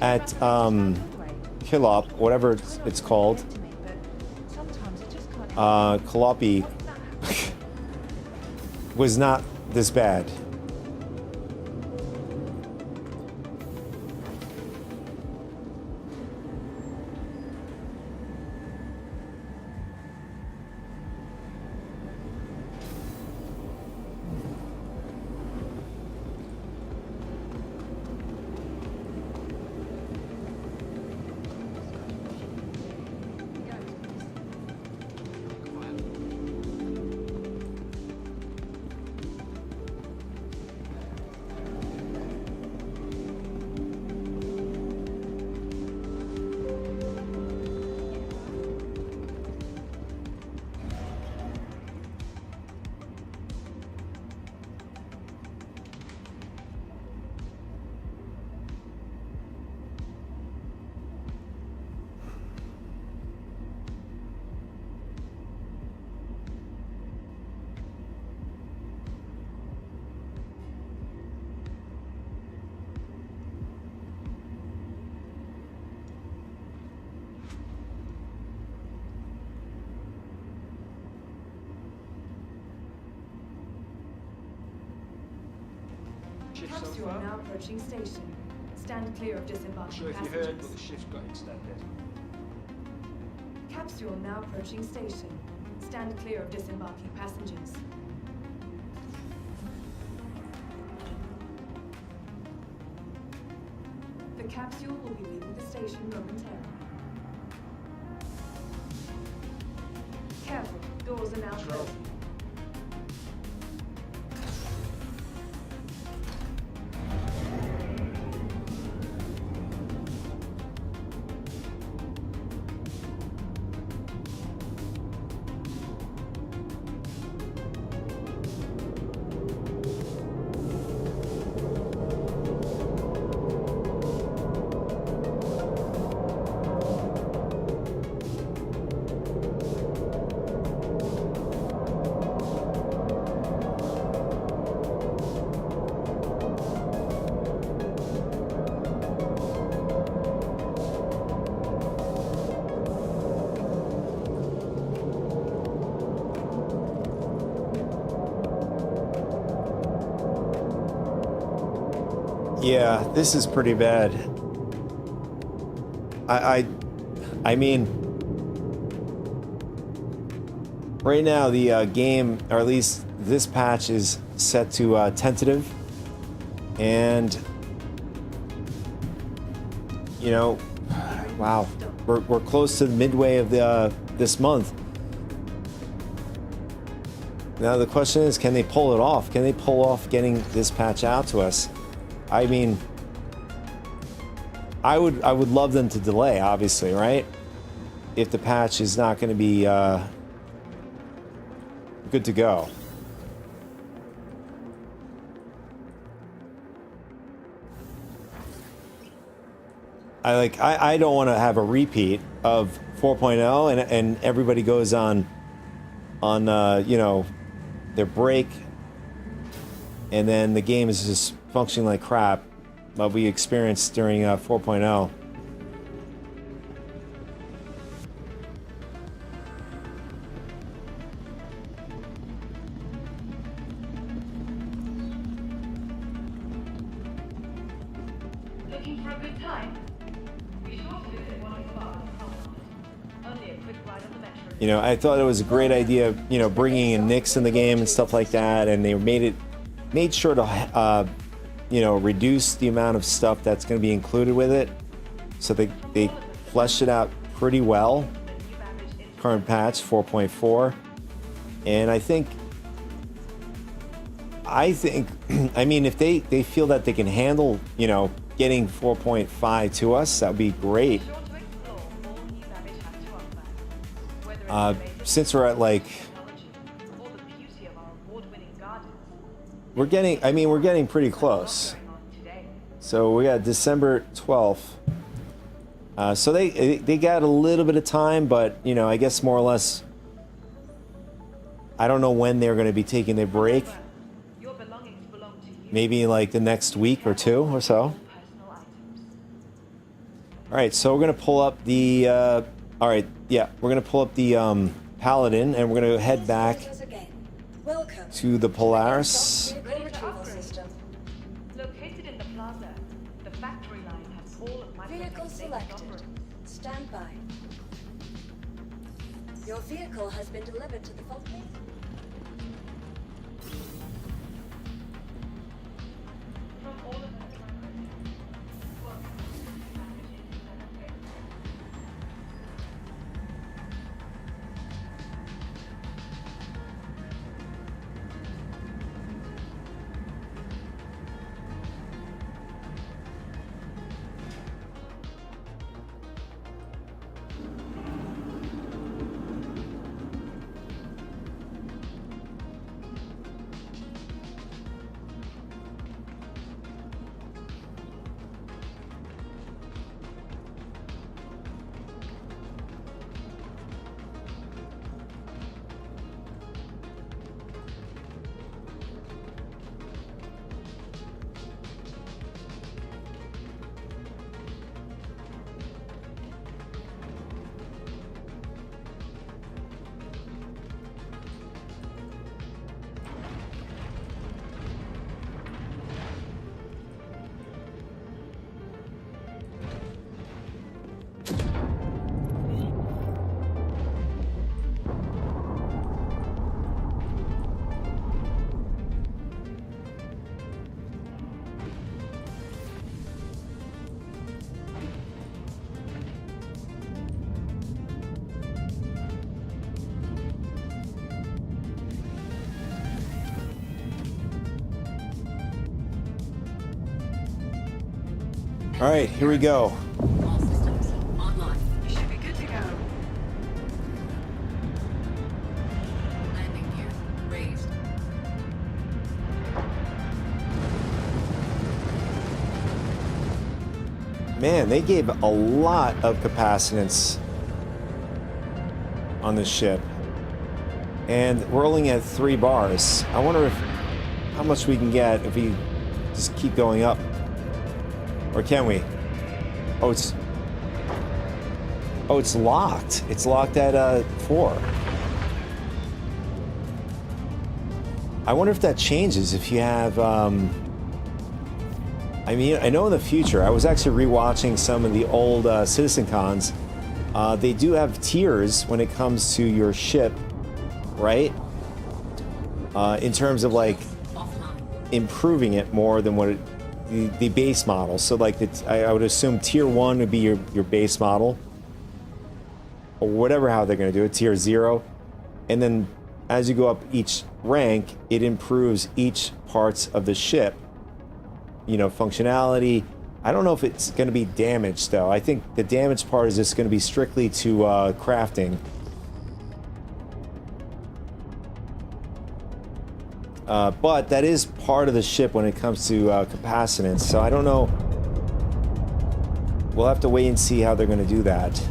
A: at Kilop, whatever it's called, Kalopi was not this bad.
G: so
C: Capsule
G: far?
C: now approaching station. Stand clear of
G: Not
C: disembarking
G: sure if you
C: passengers.
G: heard, but the shift got extended.
C: Capsule now approaching station. Stand clear of disembarking passengers. The capsule will be leaving the station momentarily. Careful, doors are now closing.
A: Yeah, this is pretty bad. I mean, right now the game, or at least this patch, is set to tentative, and you know, wow, we're close to the midway of the this month. Now the question is, can they pull it off? Can they pull off getting this patch out to us? I mean, I would love them to delay, obviously, right? If the patch is not going to be good to go. I don't want to have a repeat of 4.0 and everybody goes on you know, their break, and then the game is just functioning like crap, what we experienced during 4.0.
H: Looking for a good time? Be sure to visit one of the bars. Only a quick ride on the metro.
A: You know, I thought it was a great idea, you know, bringing in Nyx in the game and stuff like that, and they made sure to you know, reduce the amount of stuff that's going to be included with it, so they fleshed it out pretty well. Current patch 4.4, and I think I mean, if they feel that they can handle, you know, getting 4.5 to us, that would be great. Since we're at like, we're getting pretty close. So we got December 12th. So they got a little bit of time, but you know, I guess more or less, I don't know when they're going to be taking their break. Maybe like the next week or two or so. All right, so we're going to pull up the all right, yeah, we're going to pull up the Paladin, and we're going to head back to the Polaris.
H: Located in the plaza, the factory line has all of my
J: Vehicle selected. Stand by. Your vehicle has been delivered to the fault base.
A: All right, here we go.
J: All systems online.
C: You should be good to go.
J: Landing gear raised.
A: Man, they gave a lot of capacitance on this ship. And we're only at 3 bars. I wonder how much we can get if we just keep going up. Or can we? Oh, it's locked. It's locked at 4. I wonder if that changes if you have I mean, I know in the future, I was actually rewatching some of the old Citizen Cons. They do have tiers when it comes to your ship, right? In terms of like improving it more than what the base model. So like I would assume tier 1 would be your base model, or whatever how they're going to do it. Tier 0, and then as you go up each rank, it improves each parts of the ship. You know, functionality. I don't know if it's going to be damaged though. I think the damage part is just going to be strictly to crafting. But that is part of the ship when it comes to capacitance. So I don't know. We'll have to wait and see how they're going to do that.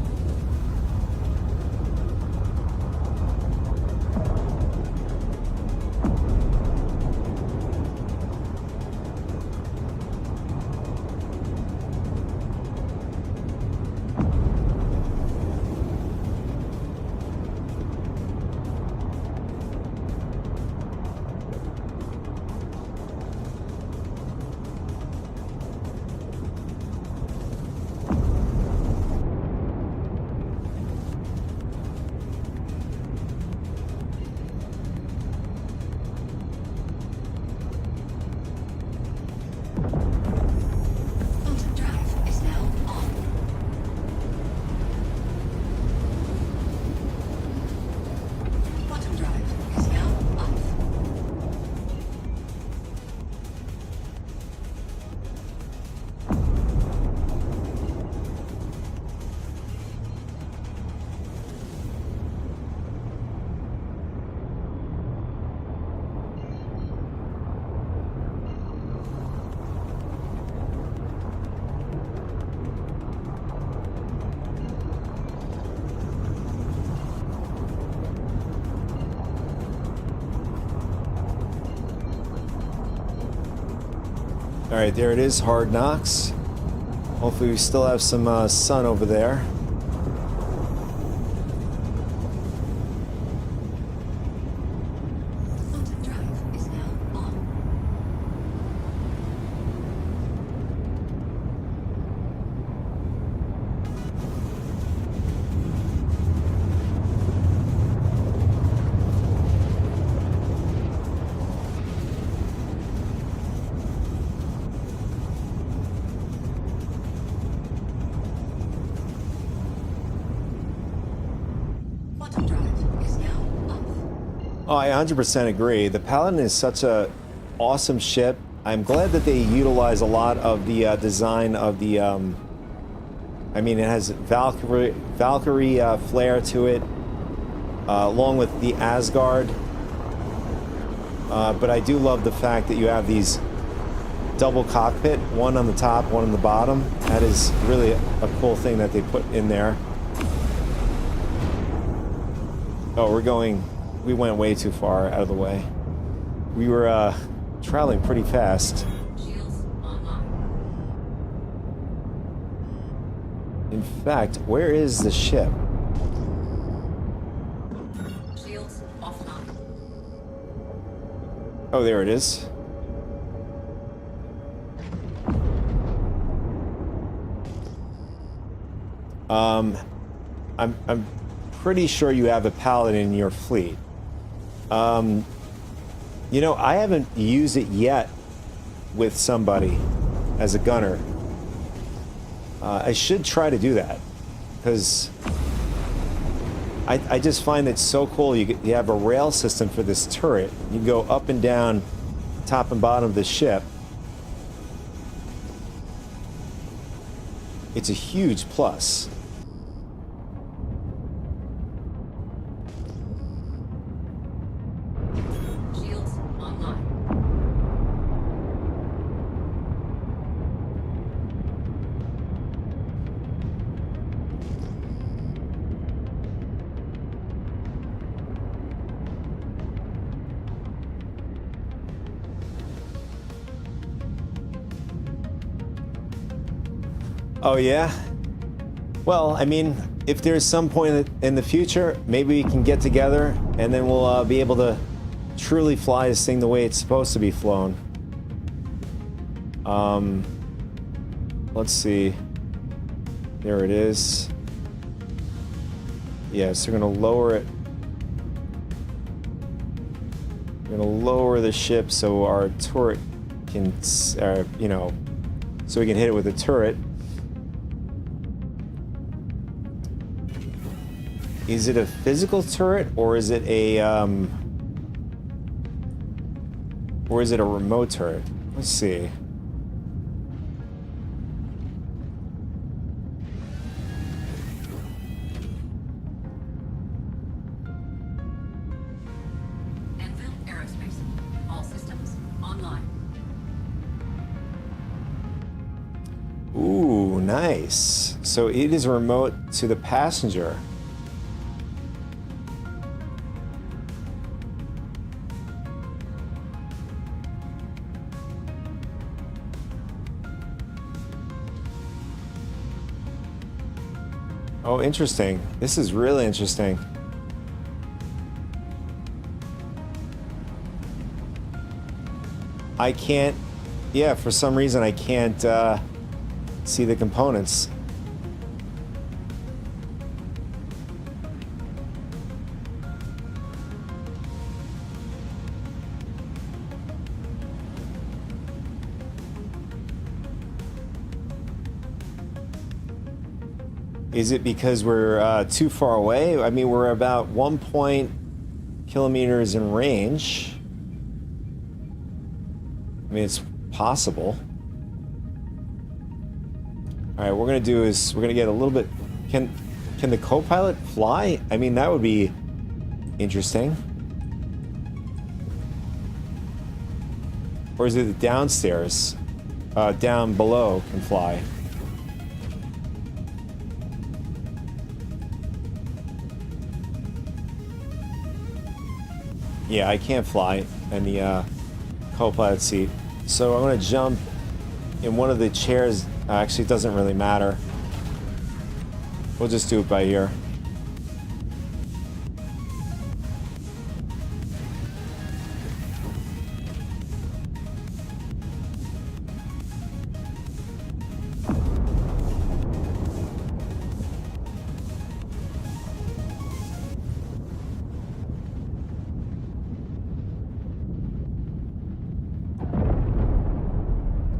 J: Quantum drive is now on. Quantum drive is now off.
A: All right, there it is, Hard Knocks. Hopefully we still have some sun over there.
J: Quantum drive is now on. Quantum drive is now off.
A: Oh, I 100% agree. The Paladin is such a awesome ship. I'm glad that they utilize a lot of the design of the. I mean, it has Valkyrie flair to it, along with the Asgard. But I do love the fact that you have these double cockpit, one on the top, one on the bottom. That is really a cool thing that they put in there. Oh, we went way too far out of the way. We were traveling pretty fast.
J: Shields online.
A: In fact, where is the ship?
J: Shields offline.
A: Oh, there it is. I'm pretty sure you have a Paladin in your fleet. You know, I haven't used it yet with somebody as a gunner. I should try to do that because I just find it so cool. You have a rail system for this turret. You go up and down, top and bottom of the ship. it's a huge plus.
J: Shields online.
A: Oh yeah? Well, I mean, if there's some point in the future, maybe we can get together and then we'll be able to truly fly this thing the way it's supposed to be flown. Let's see. There it is. Yeah, so we're gonna lower it. We're gonna lower the ship so our turret can, you know, so we can hit it with a turret. Is it a physical turret or is it a remote turret? Let's see.
J: Anvil Aerospace. All systems online.
A: Ooh, nice. So it is remote to the passenger. Oh, interesting. This is really interesting. I can't... Yeah, for some reason I can't see the components. Is it because we're too far away? I mean, we're about 1 kilometers in range. I mean, it's possible. All right, what we're gonna do is we're gonna get a little bit. Can the co-pilot fly? I mean, that would be interesting. Or is it the downstairs, down below, can fly? Yeah, I can't fly in the co-pilot seat. So I'm going to jump in one of the chairs. Actually, it doesn't really matter. We'll just do it by ear.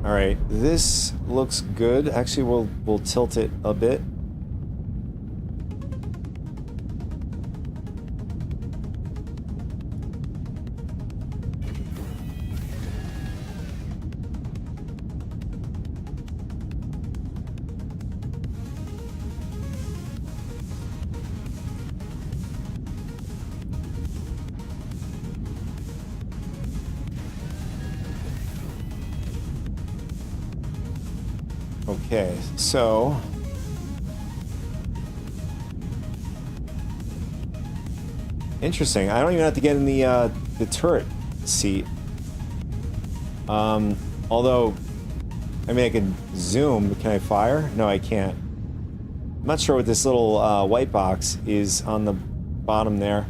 A: All right, this looks good. Actually, we'll tilt it a bit. Okay, so interesting. I don't even have to get in the turret seat. Although, I mean, I can zoom. Can I fire? No, I can't. I'm not sure what this little white box is on the bottom there.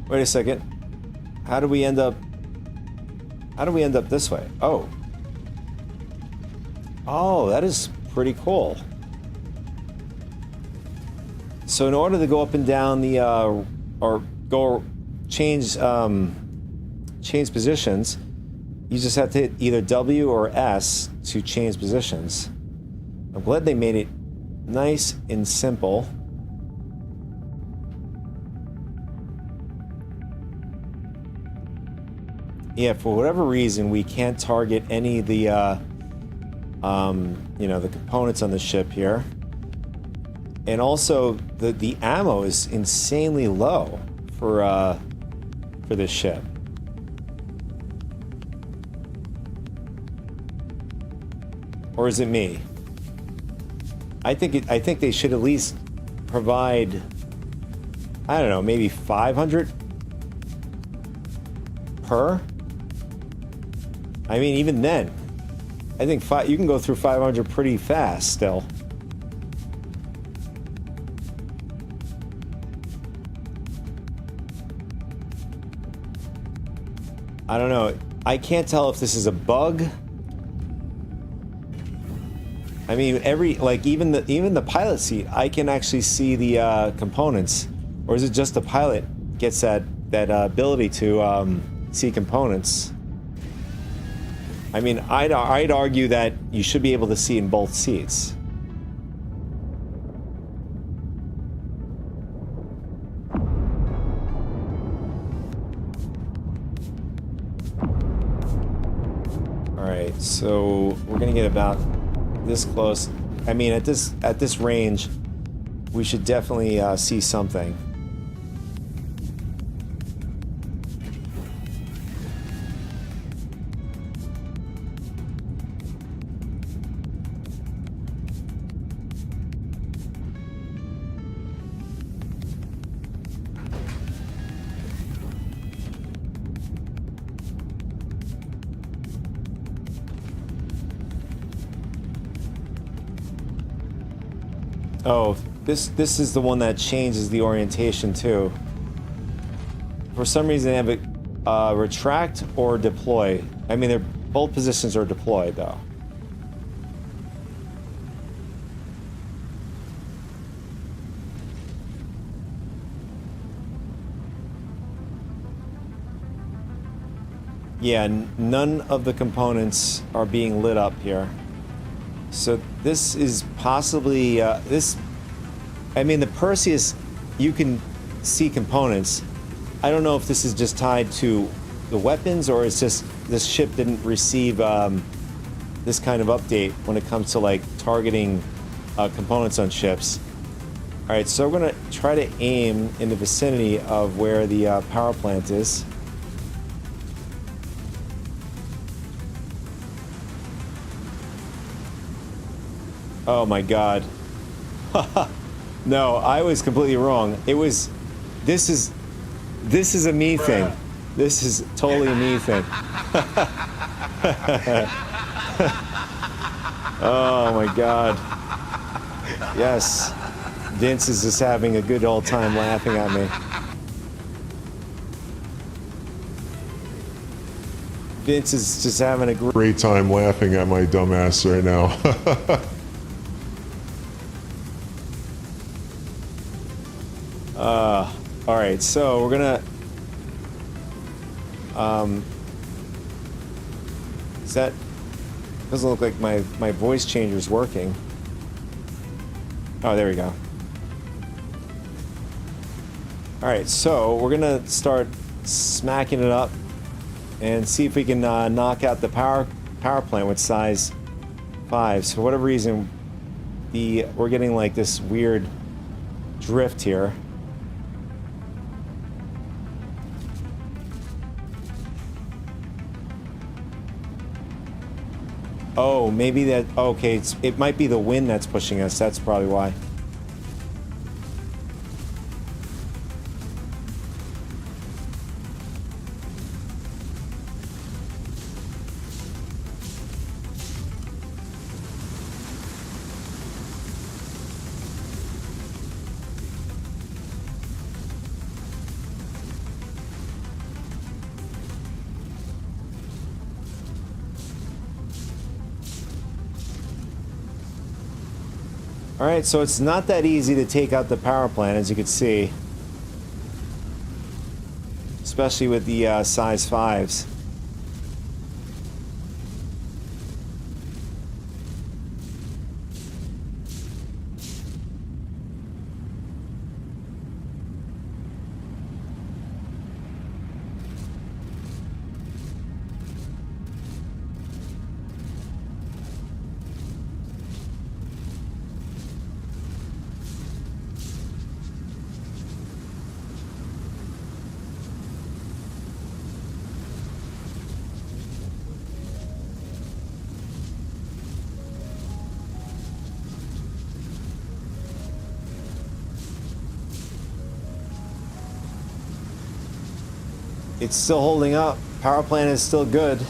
A: Wait a second. How do we end up this way? Oh. Oh, that is pretty cool. So in order to go up and down the or go change positions, you just have to hit either W or S to change positions. I'm glad they made it nice and simple. yeah, for whatever reason, we can't target any of the, you know, the components on the ship here. And also, the ammo is insanely low for this ship. Or is it me? I think they should at least provide, I don't know, maybe 500 per? I mean, even then, I think you can go through 500 pretty fast still. I don't know. I can't tell if this is a bug. I mean, even the pilot seat, I can actually see the components, or is it just the pilot gets that ability to see components? I mean, I'd argue that you should be able to see in both seats. All right, so we're gonna get about this close. I mean, at this range, we should definitely see something. Oh, this is the one that changes the orientation too. For some reason, they have it retract or deploy. I mean, both positions are deployed though. Yeah, none of the components are being lit up here. So this is possibly, this, I mean, the Perseus, you can see components. I don't know if this is just tied to the weapons, or it's just this ship didn't receive this kind of update when it comes to like targeting components on ships. All right, so we're gonna try to aim in the vicinity of where the power plant is. Oh my god. No, I was completely wrong. It was, this is a me thing. This is totally a me thing. Oh my god. Yes. Vince is just having a good old time laughing at me. Vince is just having a
E: Great time laughing at my dumbass right now.
A: All right, so we're gonna, doesn't look like my voice changer is working. Oh, there we go. All right, so we're gonna start smacking it up and see if we can knock out the power plant with size 5. So for whatever reason, we're getting like this weird drift here. Oh, maybe that, okay, it might be the wind that's pushing us, that's probably why. Alright, so it's not that easy to take out the power plant, as you can see. Especially with the size 5s. It's still holding up. Power plant is still good.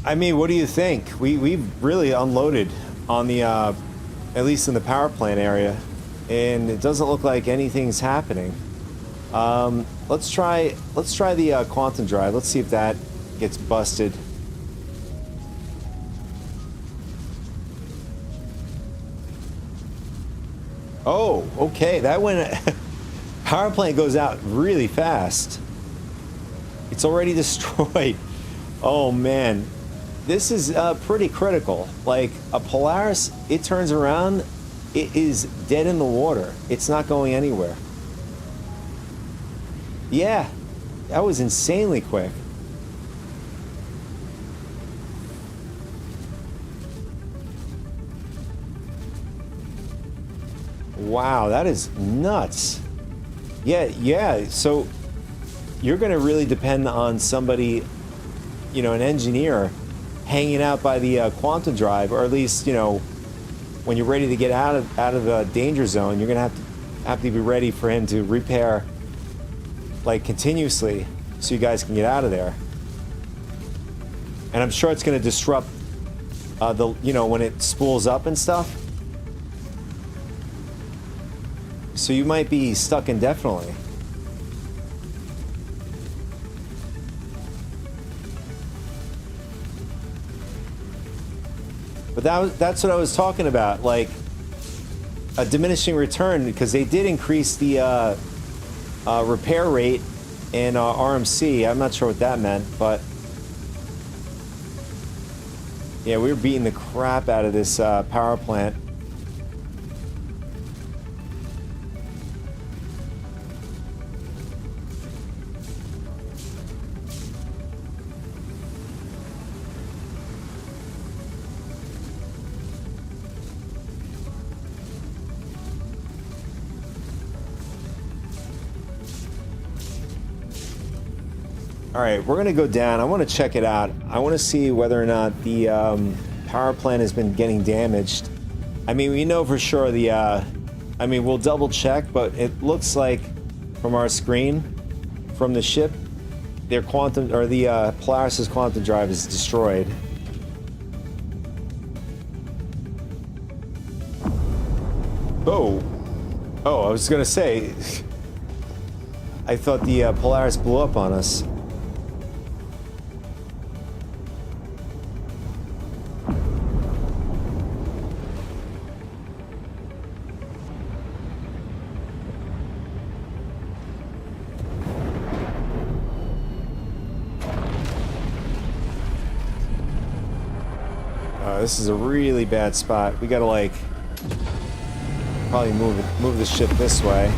A: I mean, what do you think? We've really unloaded on the, at least in the power plant area, and it doesn't look like anything's happening. Let's try the quantum drive. Let's see if that gets busted. Oh, okay, that went. Power plant goes out really fast. It's already destroyed. Oh man. This is pretty critical. Like, a Polaris, it turns around, it is dead in the water. It's not going anywhere. Yeah, that was insanely quick. Wow, that is nuts. Yeah, so you're going to really depend on somebody, you know, an engineer, hanging out by the quantum drive, or at least, you know, when you're ready to get out of the danger zone, you're gonna have to be ready for him to repair, like, continuously, so you guys can get out of there. And I'm sure it's gonna disrupt the, you know, when it spools up and stuff. So you might be stuck indefinitely. But that's what I was talking about, like a diminishing return, because they did increase the repair rate in RMC. I'm not sure what that meant, but yeah, we were beating the crap out of this power plant. All right, we're gonna go down. I want to check it out. I want to see whether or not the power plant has been getting damaged. I mean, we know for sure the. I mean, we'll double check, but it looks like from our screen, from the ship, their quantum, or the Polaris's quantum drive is destroyed. Oh, I was gonna say. I thought the Polaris blew up on us. This is a really bad spot. We gotta, like, probably move the ship this way.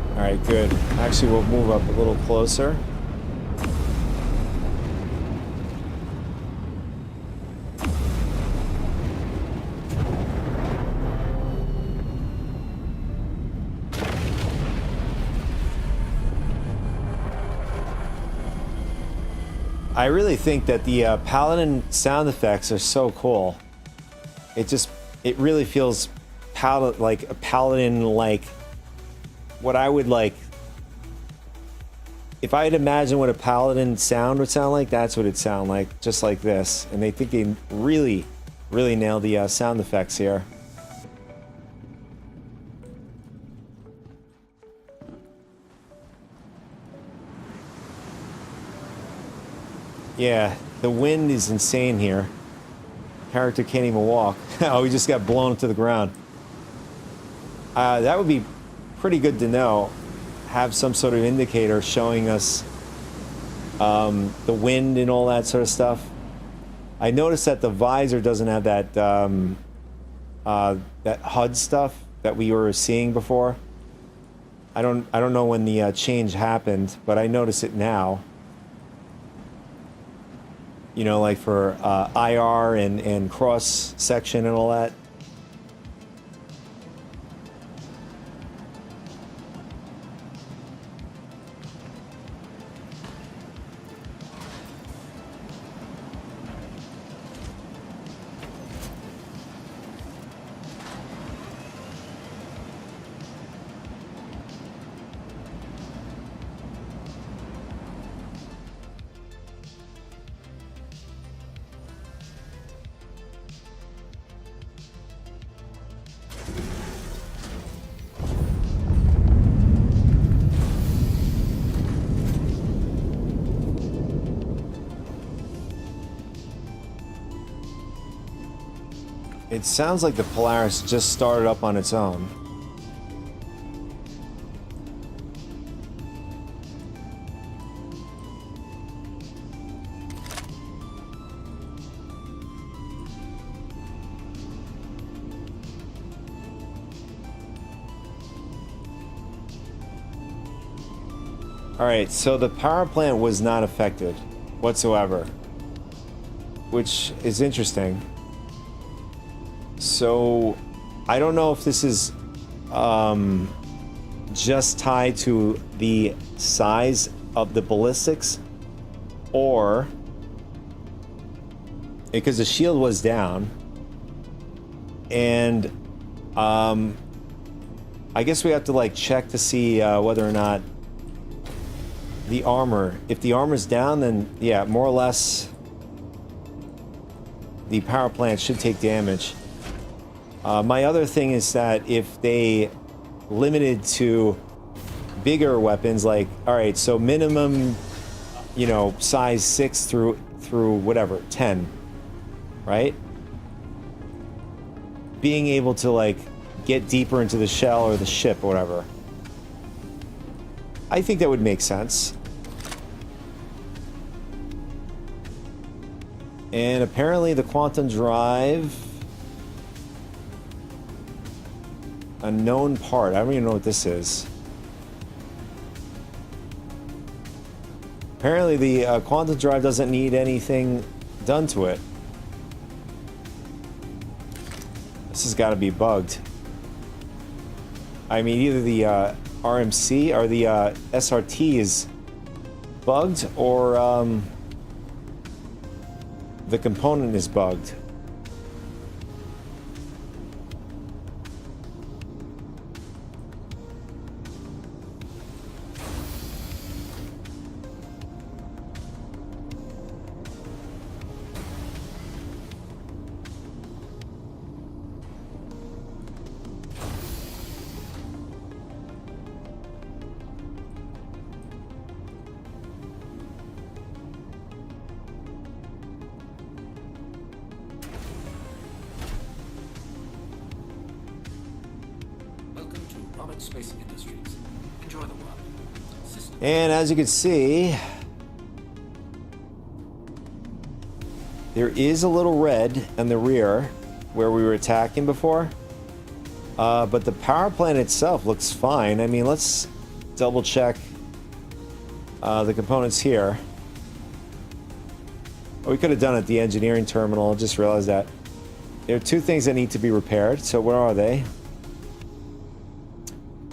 A: All right, good. Actually, we'll move up a little closer. I really think that the Paladin sound effects are so cool. It really feels like a Paladin, like what I would like. If I had imagined what a Paladin sound would sound like, that's what it'd sound like, just like this. And they think they really, really nailed the sound effects here. Yeah, the wind is insane here. Character can't even walk. Oh, he just got blown to the ground. That would be pretty good to know. Have some sort of indicator showing us the wind and all that sort of stuff. I noticed that the visor doesn't have that that HUD stuff that we were seeing before. I don't know when the change happened, but I notice it now. You know, like for IR and cross section and all that. It sounds like the Polaris just started up on its own. Alright, so the power plant was not affected whatsoever, which is interesting. So, I don't know if this is just tied to the size of the ballistics, or because the shield was down, and I guess we have to like check to see whether or not the armor, if the armor's down, then yeah, more or less the power plant should take damage. My other thing is that if they limited to bigger weapons, like, all right, so minimum, you know, size 6 through whatever, 10, right? Being able to, like, get deeper into the shell or the ship or whatever. I think that would make sense. And apparently the quantum drive... a known part. I don't even know what this is. Apparently the quantum drive doesn't need anything done to it. This has got to be bugged. I mean, either the RMC or the SRT is bugged, or the component is bugged.
D: Space Industries. Enjoy the work.
A: And as you can see, there is a little red in the rear where we were attacking before, but the power plant itself looks fine. I mean, let's double check the components here. We could have done it at the engineering terminal. Just realized that there are two things that need to be repaired. So where are they?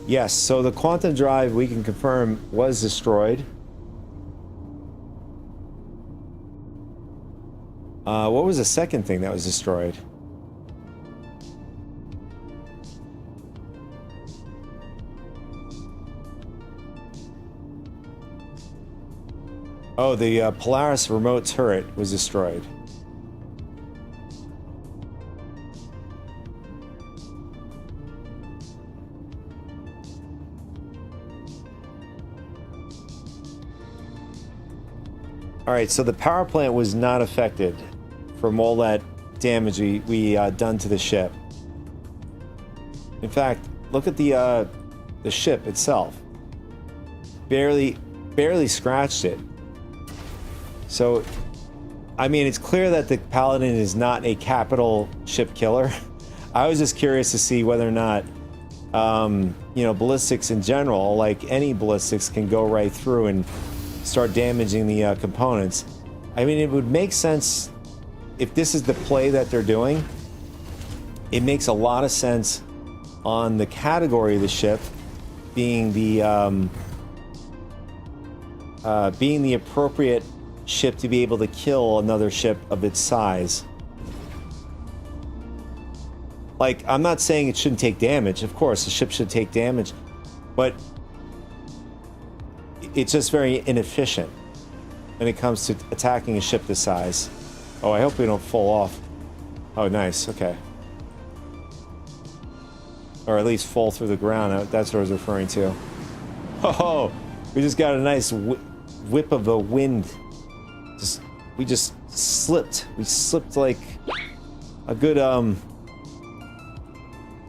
A: Yes, so the quantum drive, we can confirm, was destroyed. What was the second thing that was destroyed? Oh, the Polaris remote turret was destroyed. Alright, so the power plant was not affected from all that damage we done to the ship. In fact, look at the the ship itself. Barely scratched it. So, I mean, it's clear that the Paladin is not a capital ship killer. I was just curious to see whether or not, you know, ballistics in general, like any ballistics, can go right through and start damaging the components. I mean, it would make sense if this is the play that they're doing. It makes a lot of sense on the category of the ship being the appropriate ship to be able to kill another ship of its size. Like, I'm not saying it shouldn't take damage. Of course, the ship should take damage, but it's just very inefficient when it comes to attacking a ship this size. Oh, I hope we don't fall off. Oh, nice. Okay. Or at least fall through the ground. That's what I was referring to. Oh, we just got a nice whip of the wind. We just slipped. We slipped like a good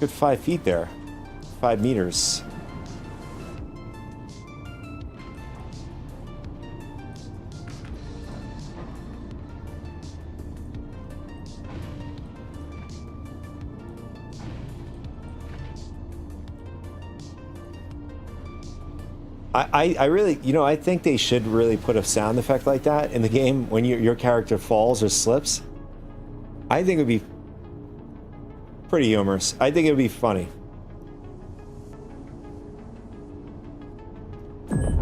A: 5 feet there. 5 meters. I really, you know, I think they should really put a sound effect like that in the game when your character falls or slips. I think it would be pretty humorous. I think it would be funny.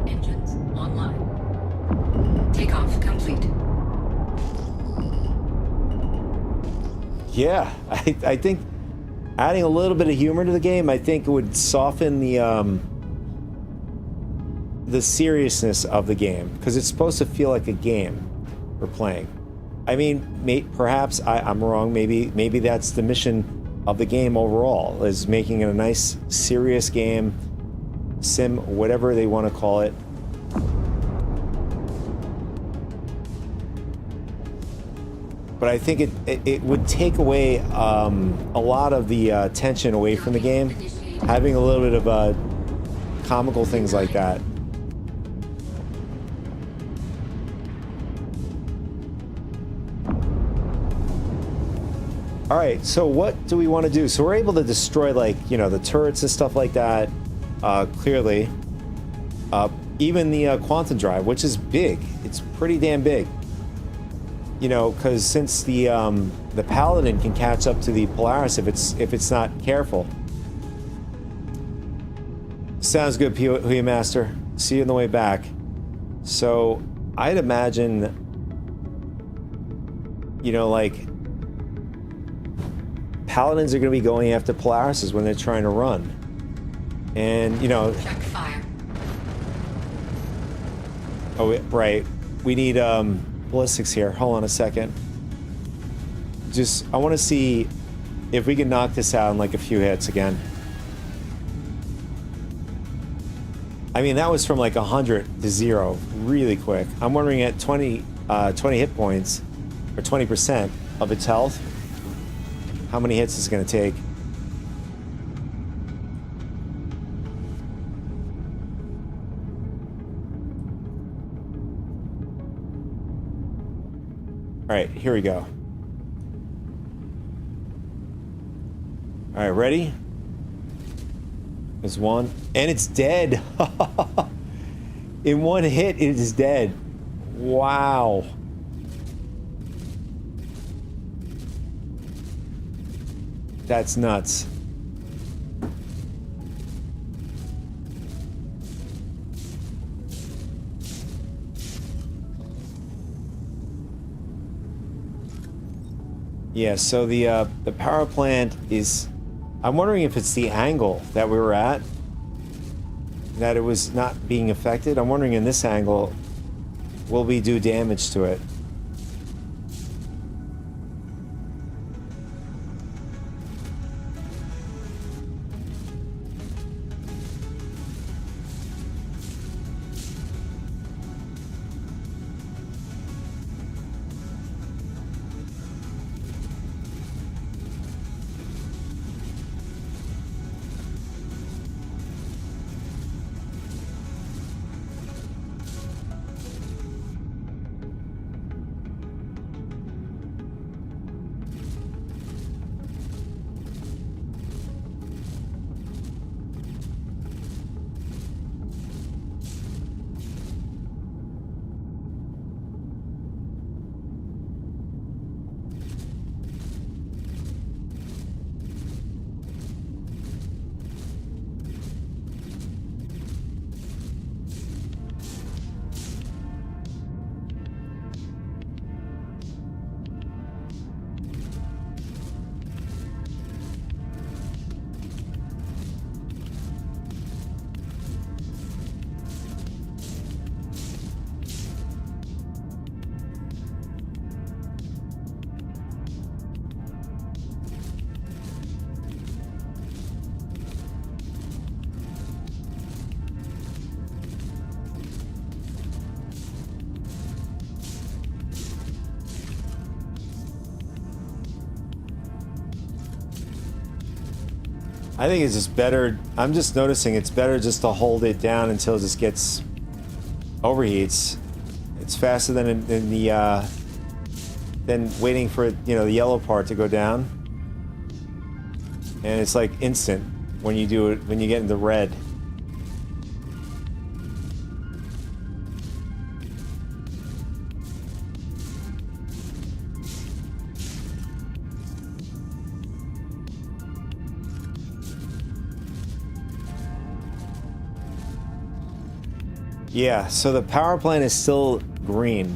H: Engines online. Takeoff complete.
A: Yeah, I think adding a little bit of humor to the game, I think it would soften the seriousness of the game, because it's supposed to feel like a game we're playing. I mean, perhaps I'm wrong. Maybe that's the mission of the game overall, is making it a nice, serious game, sim, whatever they want to call it. But I think it would take away a lot of the tension away from the game, having a little bit of comical things like that. All right, so what do we want to do? So we're able to destroy, like, you know, the turrets and stuff like that, clearly. Even the quantum drive, which is big. It's pretty damn big. You know, because since the Paladin can catch up to the Polaris if it's not careful. Sounds good, Huey Master. See you on the way back. So I'd imagine, you know, like, Paladins are going to be going after Polarises when they're trying to run. And, you know...
H: Check fire.
A: Oh, right. We need ballistics here. Hold on a second. I want to see if we can knock this out in like a few hits again. I mean, that was from like 100 to 0 really quick. I'm wondering at 20 hit points, or 20% of its health, how many hits it's going to take. All right, here we go. All right, ready? There's one, and it's dead. In one hit, it is dead. Wow. That's nuts. Yeah, so the power plant is... I'm wondering if it's the angle that we were at, that it was not being affected. I'm wondering in this angle, will we do damage to it? I think it's just better. I'm just noticing it's better just to hold it down until it just gets overheats. It's faster than than waiting for the yellow part to go down. And it's like instant when you do it, when you get into red. Yeah, so the power plant is still green.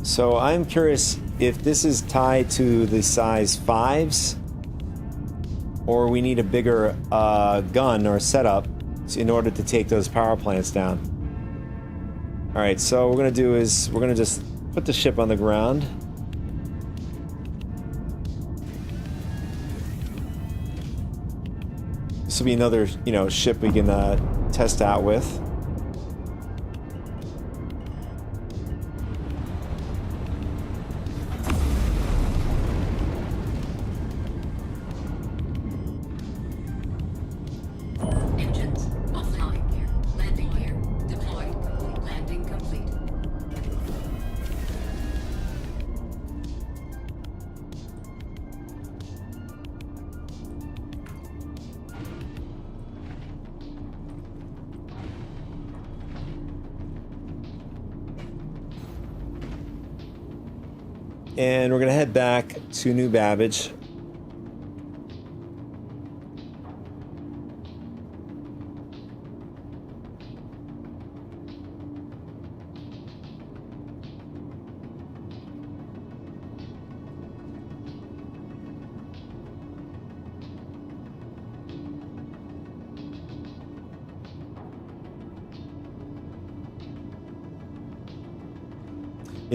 A: So I'm curious if this is tied to the size 5s, or we need a bigger gun or setup in order to take those power plants down. Alright, so what we're going to do is we're going to just put the ship on the ground. This will be another, ship we can test out with. And we're going to head back to New Babbage.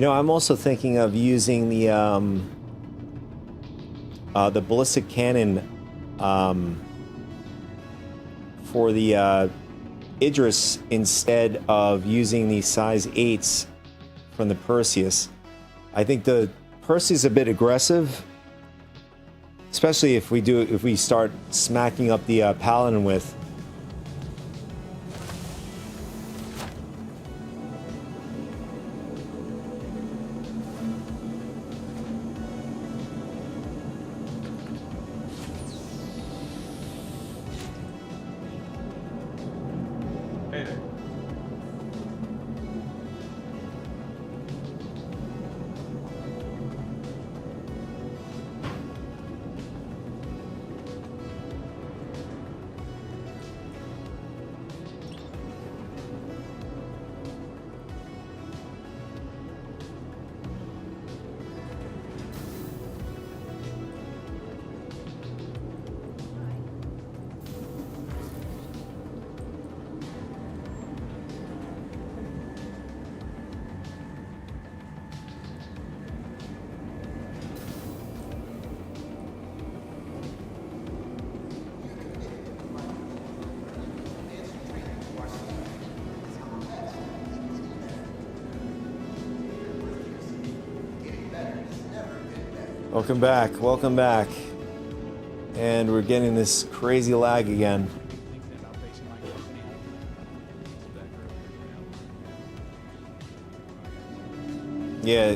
A: I'm also thinking of using the ballistic cannon for the Idris instead of using the size 8s from the Perseus. I think the Perseus is a bit aggressive, especially if we start smacking up the Paladin with. Welcome back. And we're getting this crazy lag again. Yeah,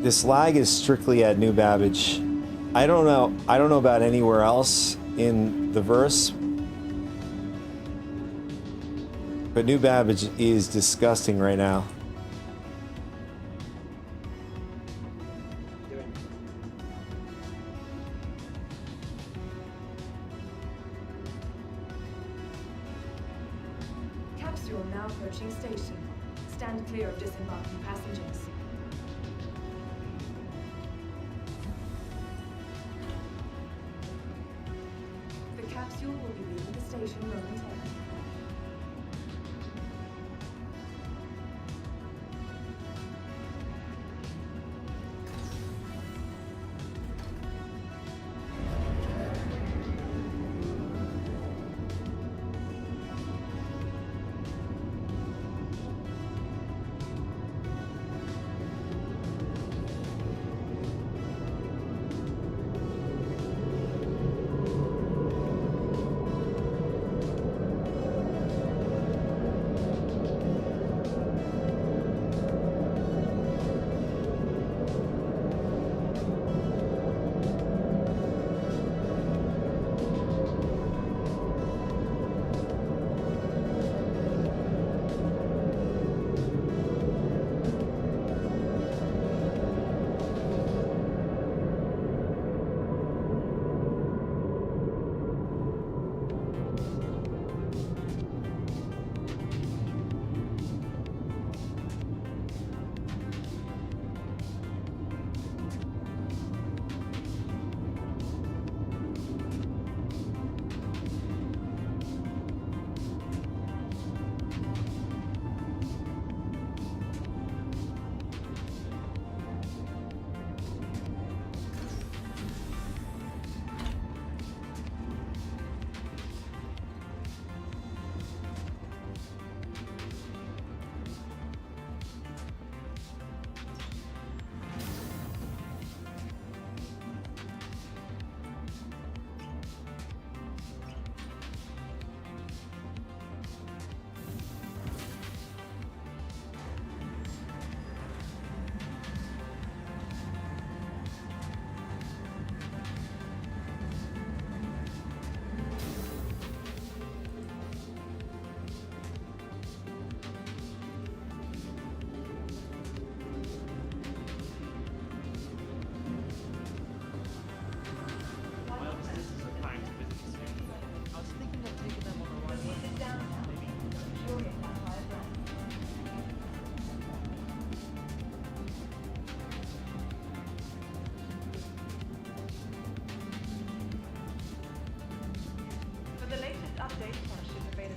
A: this lag is strictly at New Babbage. I don't know about anywhere else in the verse. But New Babbage is disgusting right now.
C: Capsule now approaching station. Stand clear of disembarking passengers. The capsule will be leaving the station momentarily.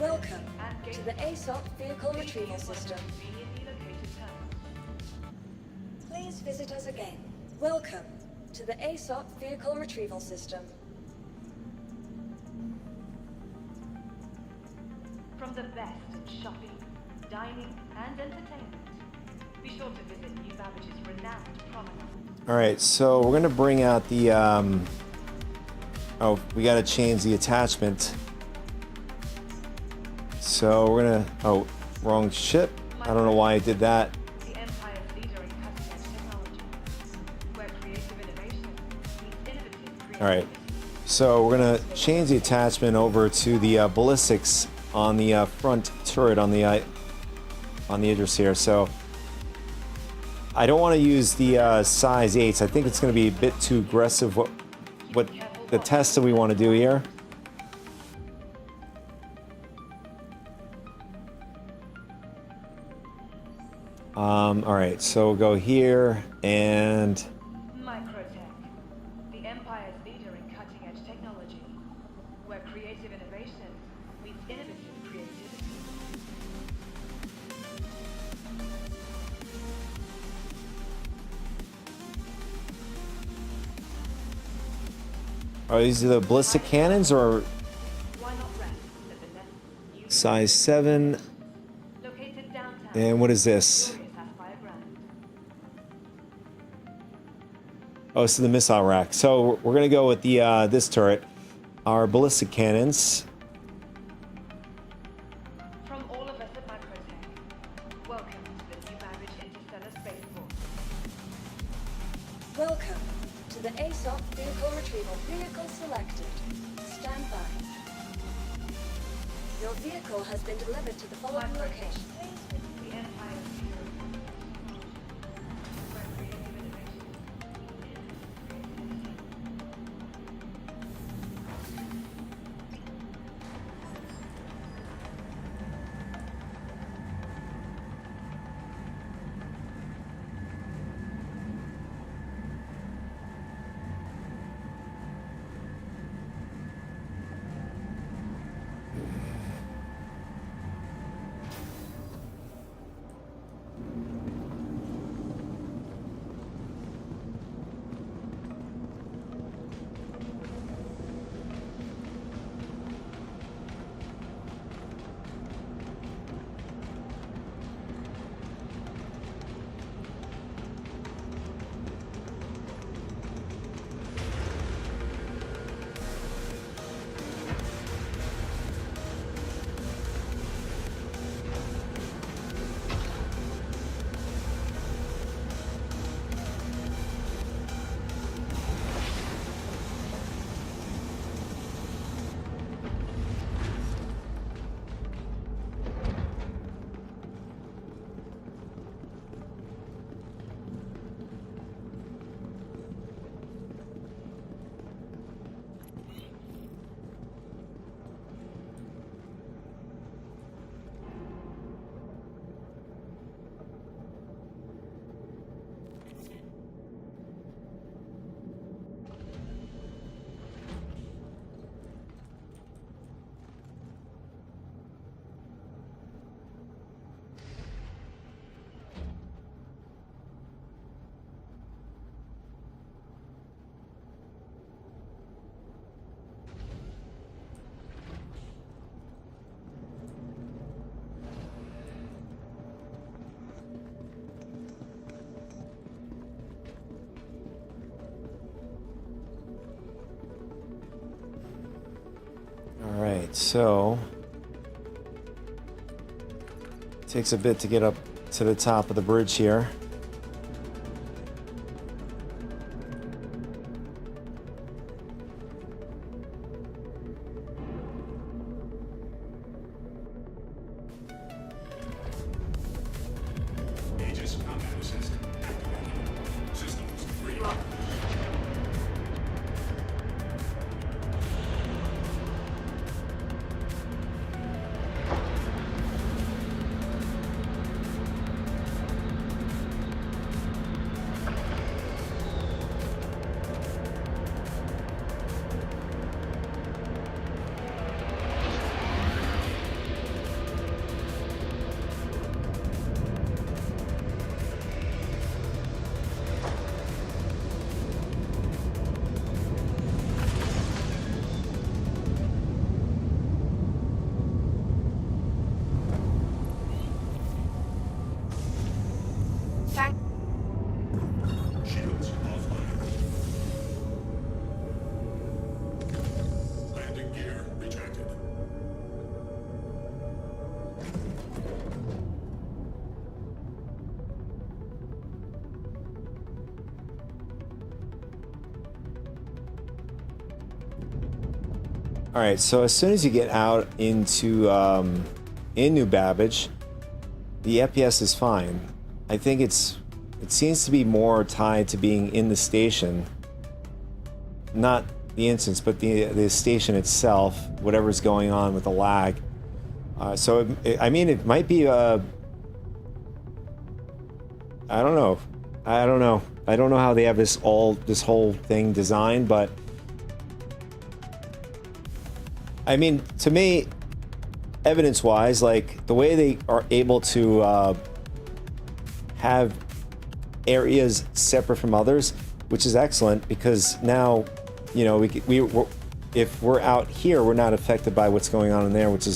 J: Welcome to the ASOP Vehicle Retrieval System.
H: Conveniently located terminals.
J: Please visit us again. Welcome to the ASOP Vehicle Retrieval System.
H: From the best in shopping, dining, and entertainment, be sure to visit New Babbage's renowned promenade.
A: All right, so we're gonna bring out the. Oh, we gotta change the attachment. So we're gonna. Oh, wrong ship. I don't know why I did that.
H: The Empire's leader in cutting-edge technology, where creative innovation meets innovative creativity.
A: All right, so we're gonna change the attachment over to the ballistics on the front turret on the Idris here. So I don't want to use the size 8s. I think it's going to be a bit too aggressive. What the test that we want to do here. All right, so we'll go here and.
H: Microtech, the Empire's leader in cutting-edge technology, where creative innovation meets innovative creativity.
A: Are these the ballistic cannons or
H: Why not rest at the next new
A: size 7?
H: located downtown?
A: And what is this?
H: Glorious Sapphire Grand.
A: Oh, this is the missile rack. So we're gonna go with the this turret, our ballistic cannons.
H: From all of us at Microtech, welcome to the New Babbage Interstellar Spaceport.
J: Welcome to the ASOP Vehicle Retrieval. Vehicle selected. Stand by. Your vehicle has been delivered to the following location.
H: The Empire's leader in technology, where creative innovation
A: All right, so it takes a bit to get up to the top of the bridge here. All right, so as soon as you get out into in New Babbage, the FPS is fine. I think it seems to be more tied to being in the station, not the instance, but the station itself, whatever's going on with the lag. So I mean, it might be I don't know. I don't know how they have this whole thing designed, but I mean, to me, evidence-wise, like the way they are able to have areas separate from others, which is excellent, because now, you know, if we're out here, we're not affected by what's going on in there, which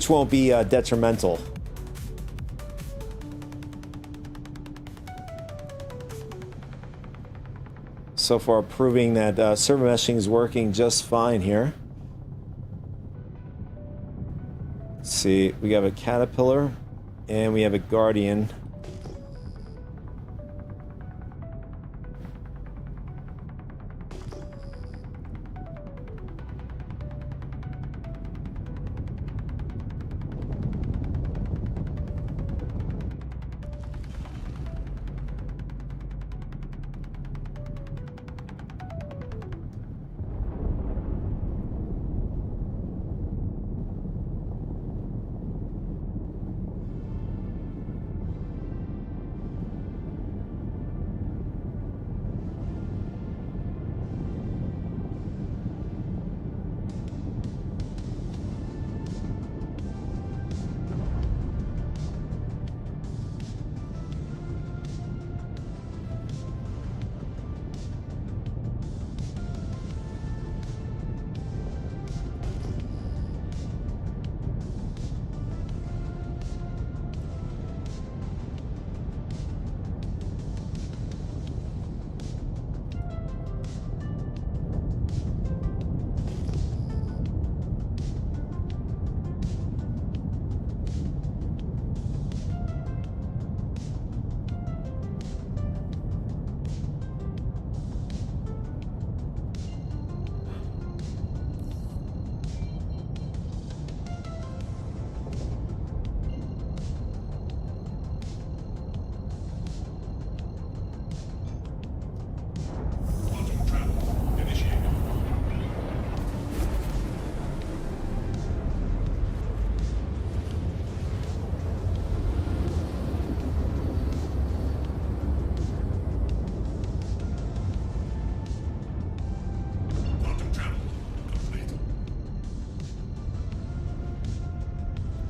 A: won't be detrimental. So far, proving that server meshing is working just fine here. Let's see, we have a caterpillar and we have a guardian.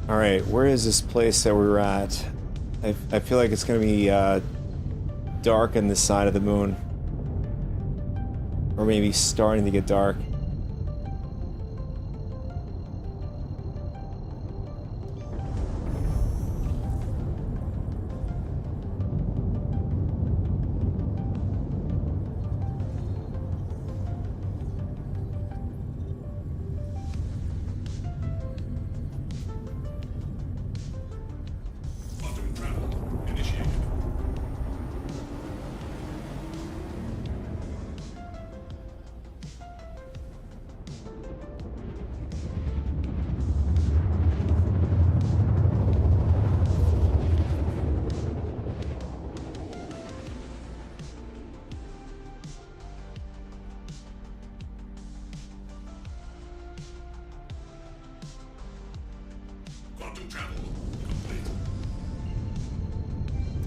A: Alright, where is this place that we were at? I feel like it's going to be dark on this side of the moon. Or maybe starting to get dark.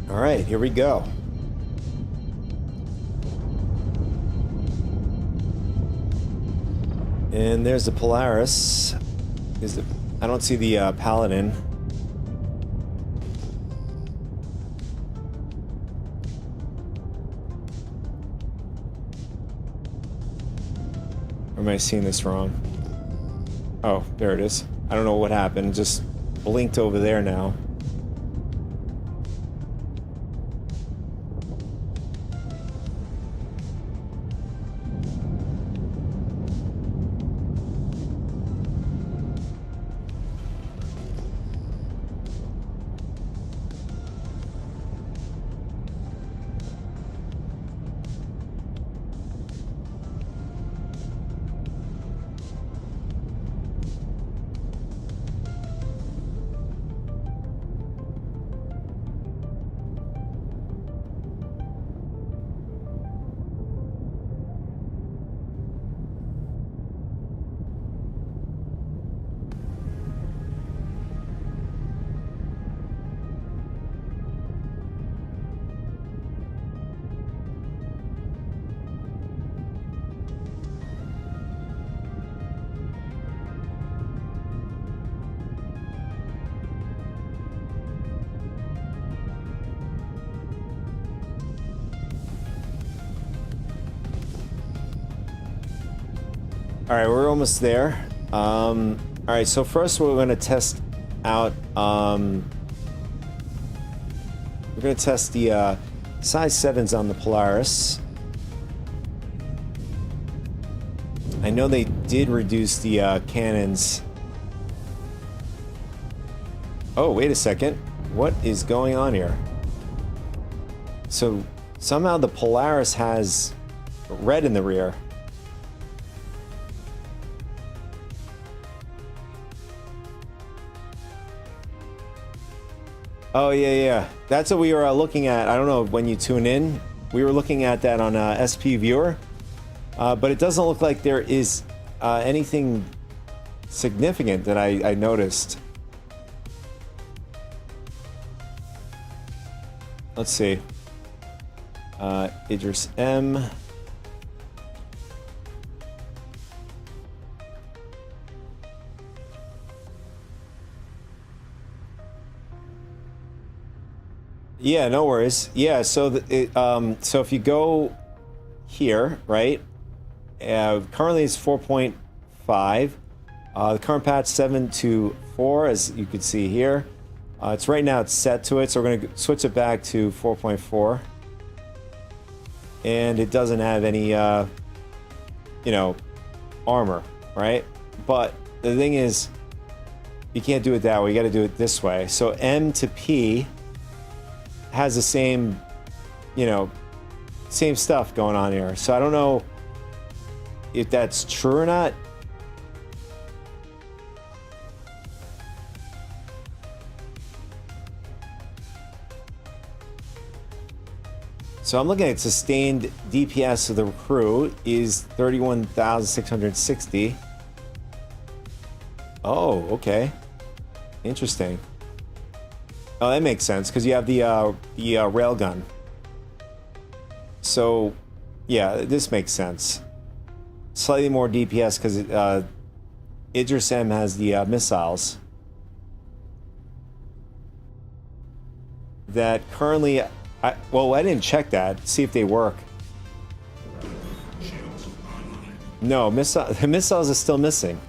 A: Alright, here we go. And there's the Polaris. I don't see the Paladin. Or am I seeing this wrong? Oh, there it is. I don't know what happened. It just blinked over there now. All right, we're almost there. All right, so first we're going to test out. We're going to test the size 7s on the Polaris. I know they did reduce the cannons. Oh, wait a second. What is going on here? So somehow the Polaris has red in the rear. Oh, yeah. That's what we were looking at. I don't know when you tune in. We were looking at that on SP Viewer. But it doesn't look like there is anything significant that I noticed. Let's see. Idris M. Yeah, no worries. Yeah, so so if you go here, right? Currently it's 4.5. The current patch 7.4, as you can see here. It's right now it's set to it, so we're going to switch it back to 4.4. And it doesn't have any, you know, armor, right? But the thing is, you can't do it that way. You got to do it this way. So M to P has the same, you know, same stuff going on here. So I don't know if that's true or not. So I'm looking at sustained DPS of the crew is 31,660. Oh, okay. Interesting. Oh, that makes sense because you have the railgun. So, yeah, this makes sense. Slightly more DPS because Idris M has the missiles that currently. Well, I didn't check that. See if they work. No, the missiles are still missing.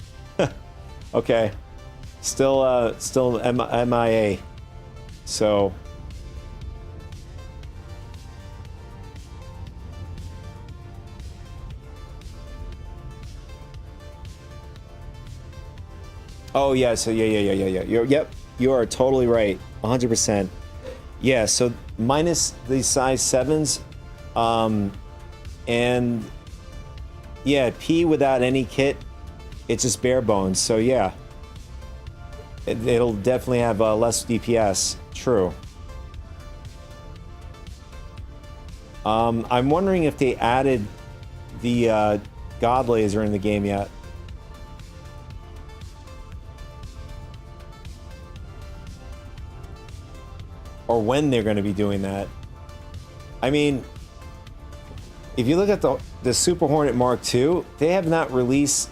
A: Okay, still MIA. So. Oh yeah, so yeah. Yep, you are totally right, 100%. Yeah, so minus the size 7s, and yeah, P without any kit, it's just bare bones. So yeah, it'll definitely have less DPS. True. I'm wondering if they added the God Laser in the game yet. Or when they're going to be doing that. I mean, if you look at the Super Hornet Mark II, they have not released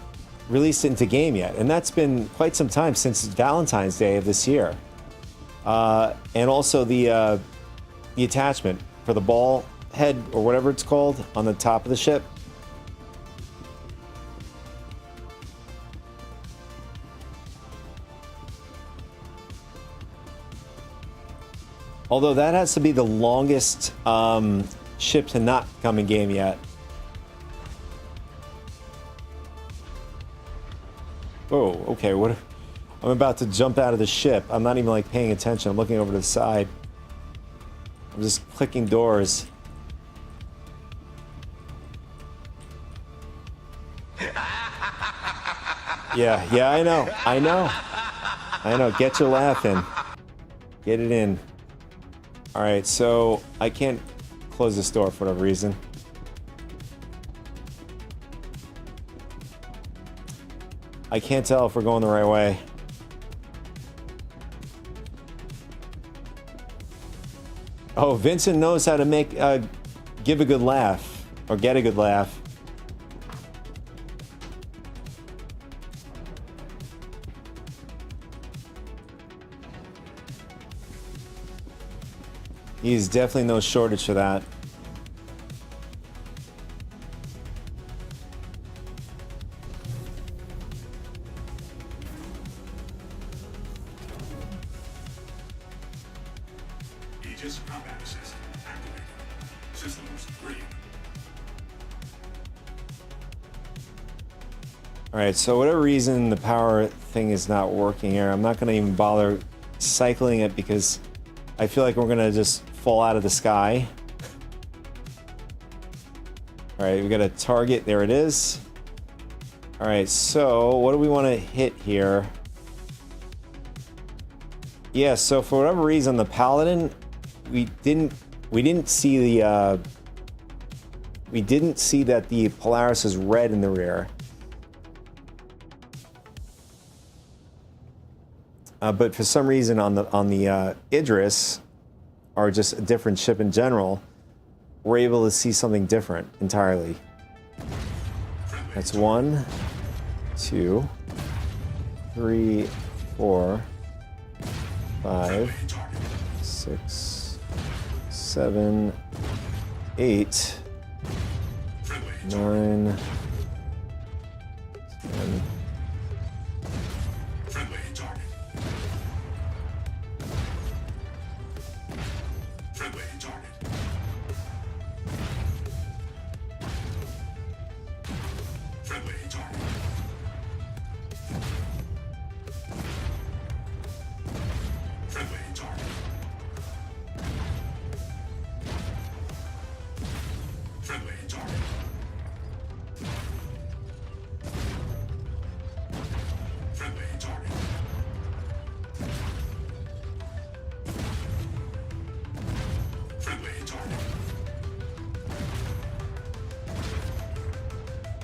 A: it into game yet, and that's been quite some time since Valentine's Day of this year. And also the attachment for the ball head or whatever it's called on the top of the ship. Although that has to be the longest ship to not come in game yet. Oh, okay. What? I'm about to jump out of the ship. I'm not even like paying attention. I'm looking over to the side. I'm just clicking doors. Yeah, I know. Get your laugh in. Get it in. Alright, so I can't close this door for whatever reason. I can't tell if we're going the right way. Oh, Vincent knows how to make give a good laugh or get a good laugh. He's definitely no shortage for that.
K: This combat system activated. Systems green.
A: Alright, so whatever reason the power thing is not working here, I'm not going to even bother cycling it because I feel like we're going to just fall out of the sky. Alright, we got a target. There it is. Alright, so what do we want to hit here? Yeah, so for whatever reason, the Paladin, we didn't see the we didn't see that the Polaris is red in the rear. But for some reason on the Idris, or just a different ship in general, we're able to see something different entirely. That's 1, 2, 3, 4, 5, 6, 7, 8, 9, 10.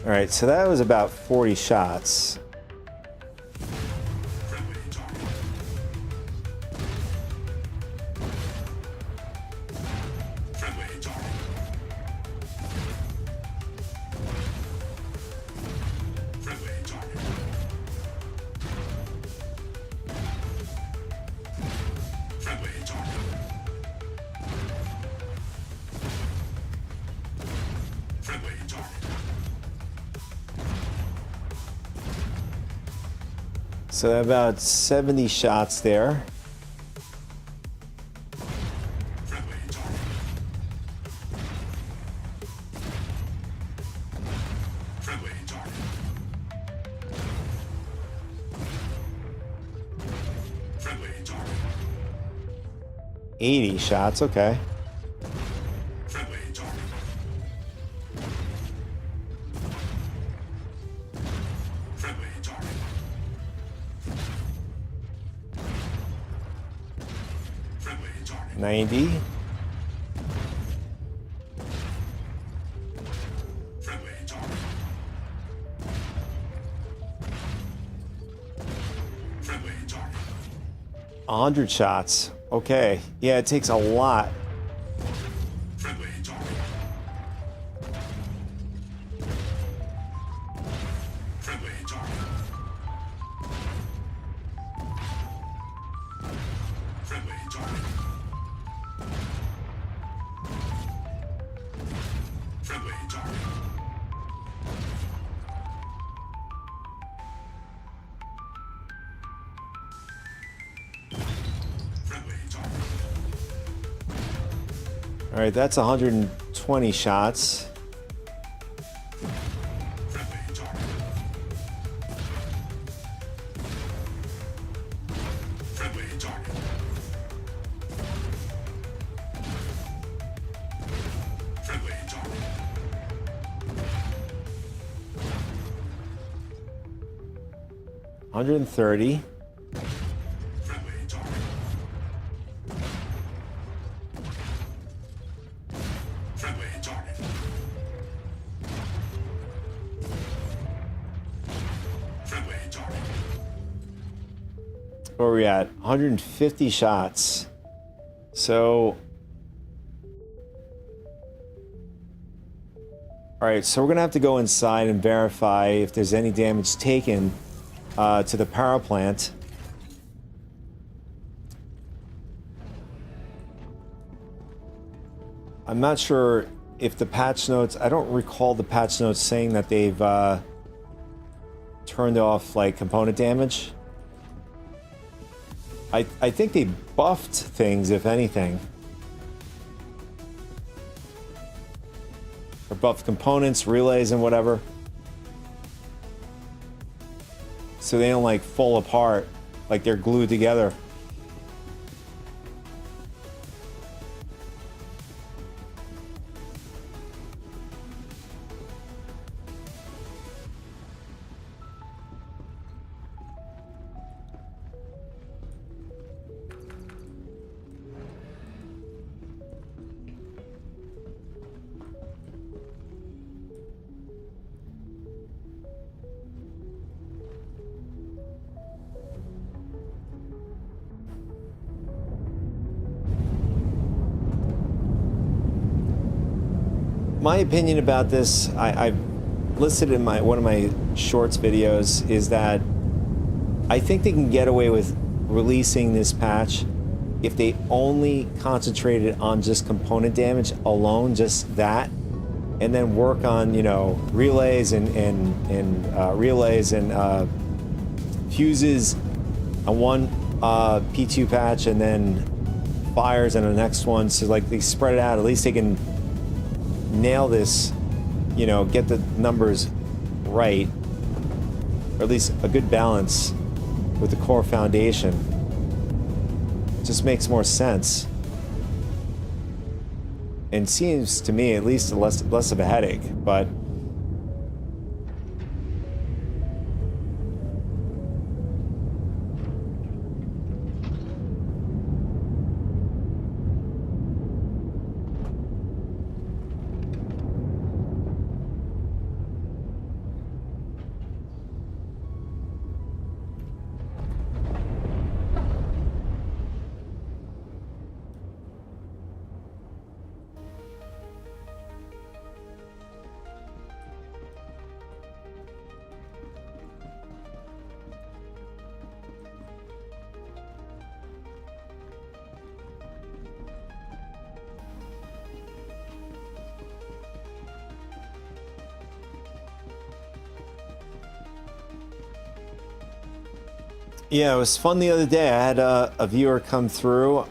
A: Alright, so that was about 40 shots. So about 70 shots there. $80 shots, okay. $90. $100 shots. Okay. Yeah, it takes a lot. All right, that's 120 shots. $130. Where are we at? 150 shots. So, alright, so we're gonna have to go inside and verify if there's any damage taken to the power plant. I'm not sure if the patch notes, I don't recall the patch notes saying that they've turned off like component damage. I think they buffed things, if anything. or buffed components, relays, and whatever. So they don't like fall apart, like they're glued together. My opinion about this, I've listed in one of my shorts videos, is that I think they can get away with releasing this patch if they only concentrated on just component damage alone, just that, and then work on, you know, relays and fuses on one P2 patch, and then fires on the next one. So like they spread it out. At least they can nail this, you know, get the numbers right, or at least a good balance with the core foundation. It just makes more sense, and seems to me at least less of a headache. But yeah, it was fun the other day. I had a viewer come through.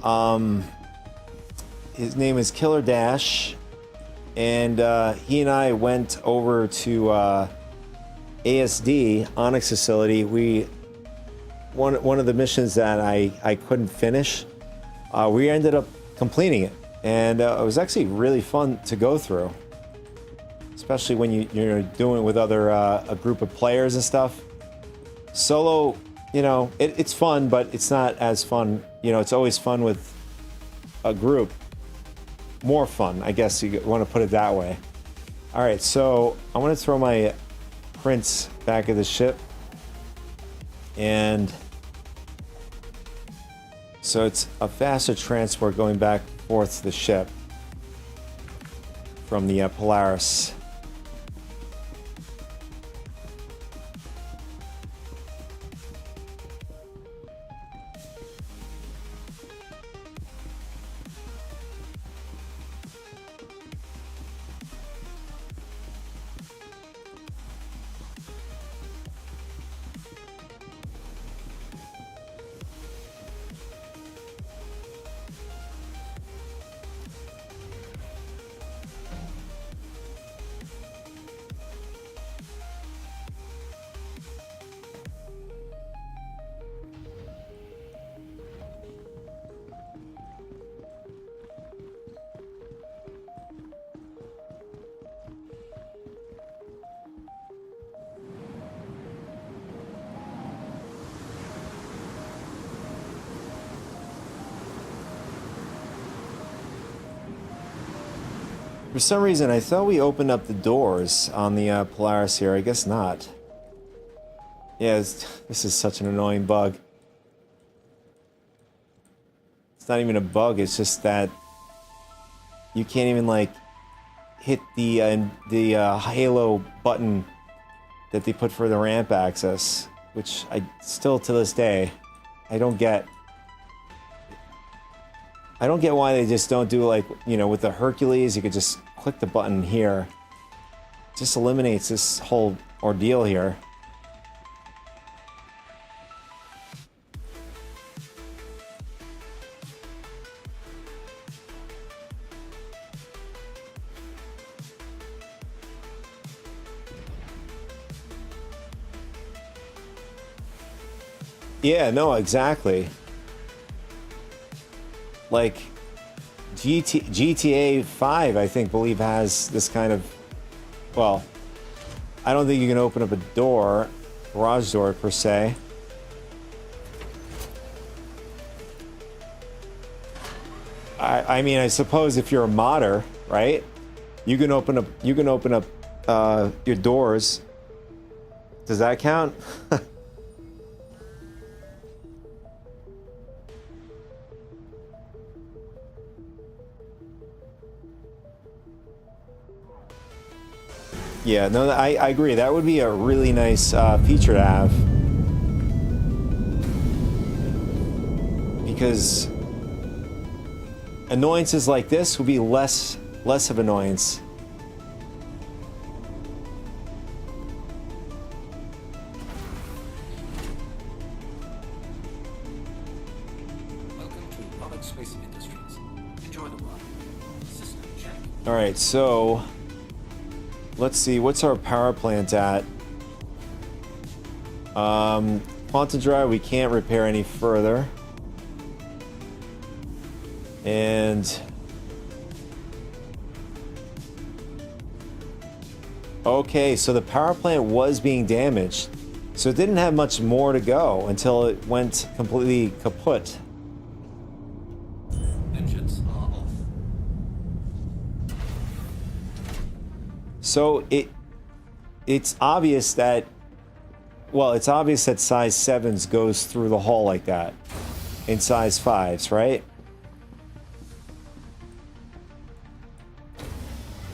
A: His name is Killer Dash, and he and I went over to ASD Onyx facility. One of the missions that I couldn't finish, we ended up completing it, and it was actually really fun to go through, especially when you're doing it with other a group of players and stuff. Solo, you know, it's fun, but it's not as fun. You know, it's always fun with a group. More fun, I guess you want to put it that way. All right, so I want to throw my prints back of the ship, and so it's a faster transport going back and forth to the ship from the Polaris. For some reason, I thought we opened up the doors on the Polaris here. I guess not. Yeah, this is such an annoying bug. It's not even a bug. It's just that you can't even like hit the halo button that they put for the ramp access, which I still to this day I don't get. I don't get why they just don't do, like, you know, with the Hercules, you could just click the button here. It just eliminates this whole ordeal here. Yeah, no, exactly. Like GTA 5, I believe has this kind of, well, I don't think you can open up a door, garage door per se. I mean, I suppose if you're a modder, right? You can open up your doors. Does that count? Yeah, no, I agree. That would be a really nice feature to have. Because annoyances like this would be less of annoyance.
D: Welcome to Armored Space Industries. Enjoy the world. System check.
A: All right, so let's see, what's our power plant at? Quantum drive, we can't repair any further. And okay, so the power plant was being damaged. So it didn't have much more to go until it went completely kaput.
D: Engines are off.
A: So it's obvious that, well, it's obvious that size 7s goes through the hull like that in size 5s, right?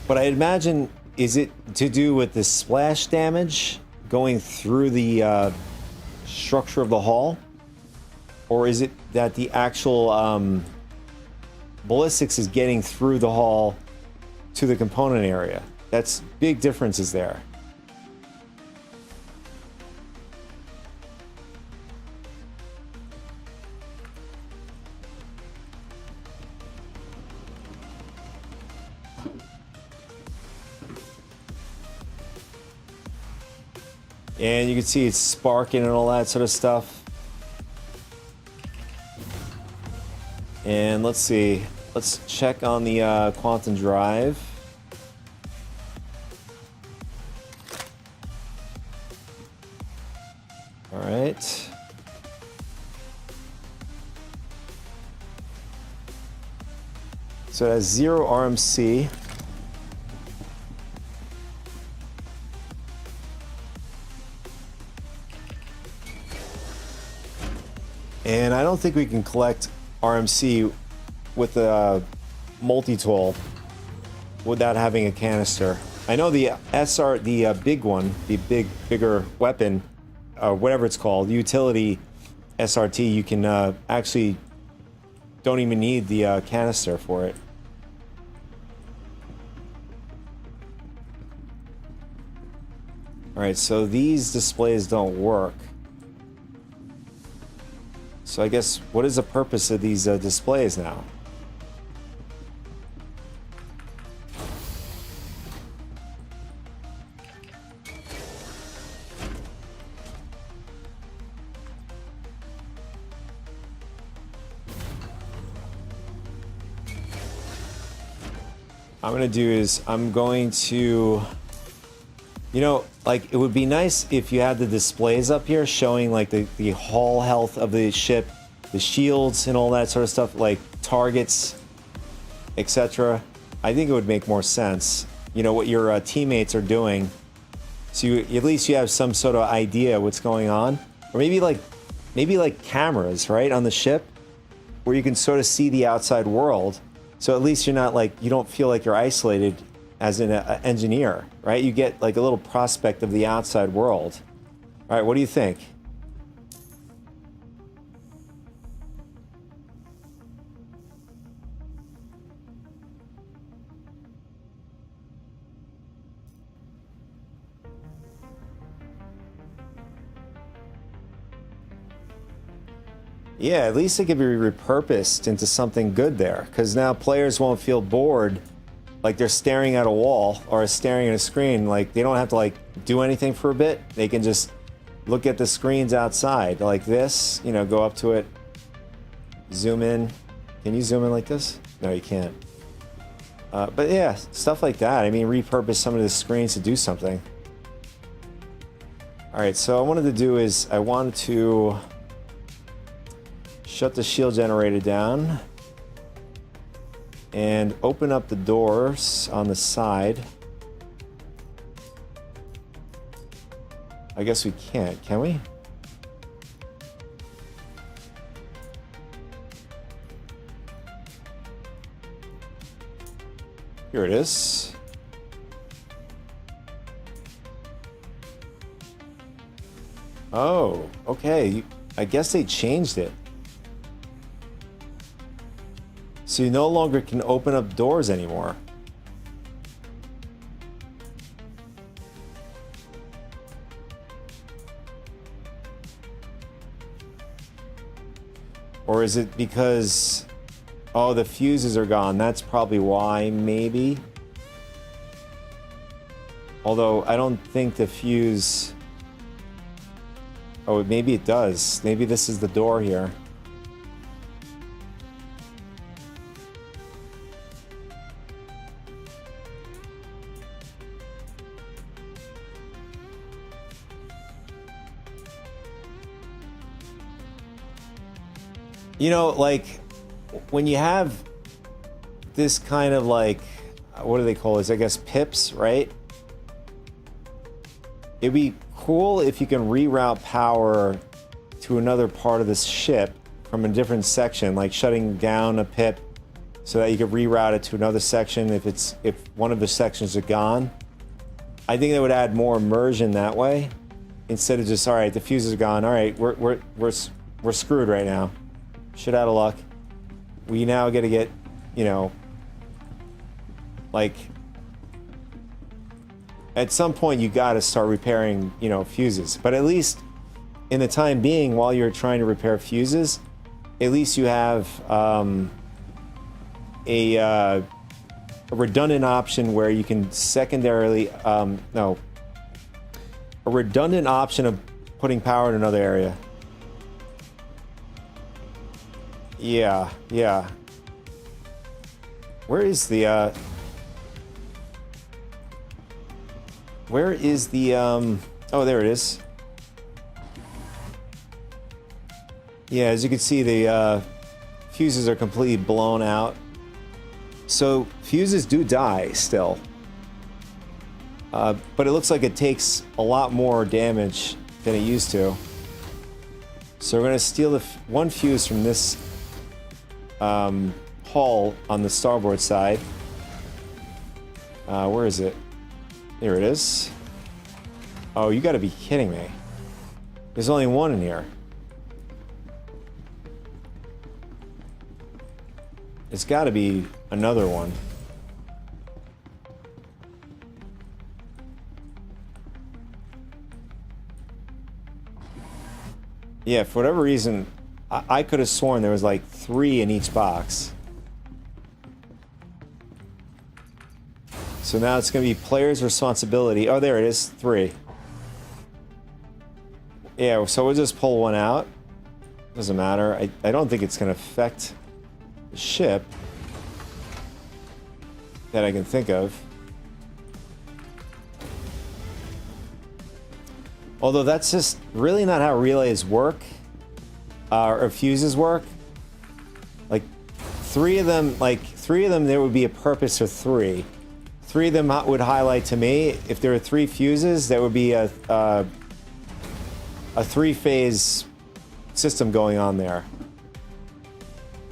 A: But I imagine, is it to do with the splash damage going through the structure of the hull? Or is it that the actual ballistics is getting through the hull to the component area? That's big differences there. And you can see it's sparking and all that sort of stuff. And let's see. Let's check on the quantum drive. All right. So it has 0 RMC. And I don't think we can collect RMC with a multi-tool without having a canister. I know the SR, the big one, the bigger weapon, whatever it's called, utility SRT, you can actually don't even need the canister for it. All right, so these displays don't work. So I guess, what is the purpose of these displays now? I'm going to do is, I'm going to, you know, like, it would be nice if you had the displays up here showing like the hull health of the ship, the shields and all that sort of stuff, like targets, etc. I think it would make more sense. You know, what your teammates are doing. So at least you have some sort of idea what's going on. Or maybe like cameras, right, on the ship, where you can sort of see the outside world. So at least you're not like, you don't feel like you're isolated as an engineer, right? You get like a little prospect of the outside world. All right, what do you think? Yeah, at least it could be repurposed into something good there, because now players won't feel bored like they're staring at a wall or staring at a screen. Like, they don't have to like do anything for a bit. They can just look at the screens outside like this, you know, go up to it, zoom in. Can you zoom in like this? No, you can't. But yeah, stuff like that. I mean, repurpose some of the screens to do something. All right, so what I wanted to do is I wanted to shut the shield generator down and open up the doors on the side. I guess we can't, can we? Here it is. Oh, okay. I guess they changed it. So you no longer can open up doors anymore. Or is it because, oh, the fuses are gone? That's probably why, maybe. Although I don't think the fuse... Oh, maybe it does. Maybe this is the door here. You know, like, when you have this kind of, like, what do they call this? I guess pips, right? It'd be cool if you can reroute power to another part of this ship from a different section, like shutting down a pip so that you could reroute it to another section if one of the sections are gone. I think that would add more immersion that way, instead of just, all right, the fuses are gone. All right, we're screwed right now. Shit out of luck. We now got to get, you know, like, at some point you got to start repairing, you know, fuses. But at least in the time being, while you're trying to repair fuses, at least you have a redundant option where you can secondarily, a redundant option of putting power in another area. Yeah. Where is the oh, there it is. Yeah, as you can see, the fuses are completely blown out. So fuses do die still. But it looks like it takes a lot more damage than it used to. So we're going to steal the one fuse from this hull on the starboard side. Where is it? There it is. Oh, you gotta be kidding me. There's only one in here. It's gotta be another one. Yeah, for whatever reason, I could have sworn there was like 3 in each box. So now it's going to be player's responsibility. Oh, there it is. 3. Yeah, so we'll just pull one out. Doesn't matter. I don't think it's going to affect the ship that I can think of. Although that's just really not how relays work. Or fuses work. Like, 3 of them, there would be a purpose for 3. 3 of them would highlight to me. If there were 3 fuses, there would be a 3-phase system going on there.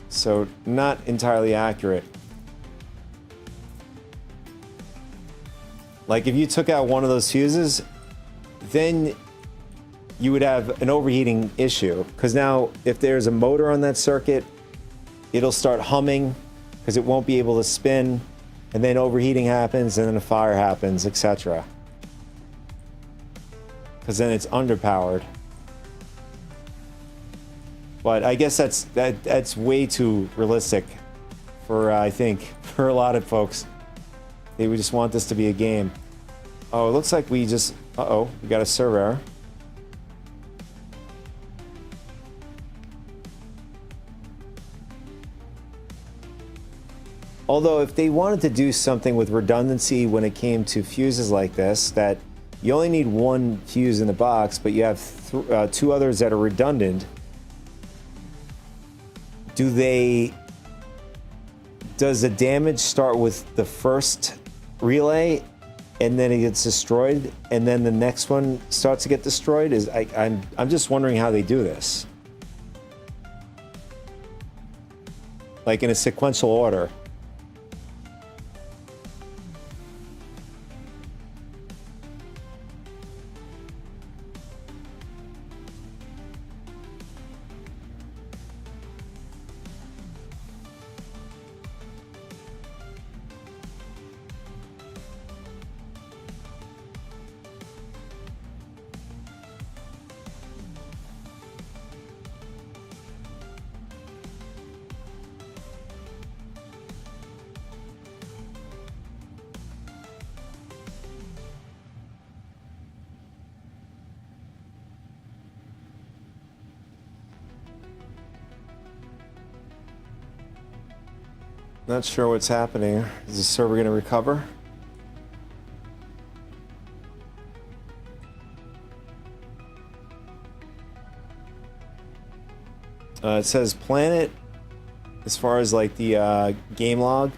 A: So, not entirely accurate. Like, if you took out one of those fuses, then you would have an overheating issue. Because now, if there's a motor on that circuit, it'll start humming because it won't be able to spin. And then overheating happens, and then a fire happens, etc. Because then it's underpowered. But I guess that's way too realistic for, I think, for a lot of folks. They would just want this to be a game. Oh, it looks like we just... Uh-oh, we got a server error. Although if they wanted to do something with redundancy when it came to fuses like this, that you only need one fuse in the box, but you have two others that are redundant, does the damage start with the first relay and then it gets destroyed and then the next one starts to get destroyed? I'm just wondering how they do this. Like in a sequential order. Not sure what's happening. Is the server going to recover? It says planet, as far as like the game log,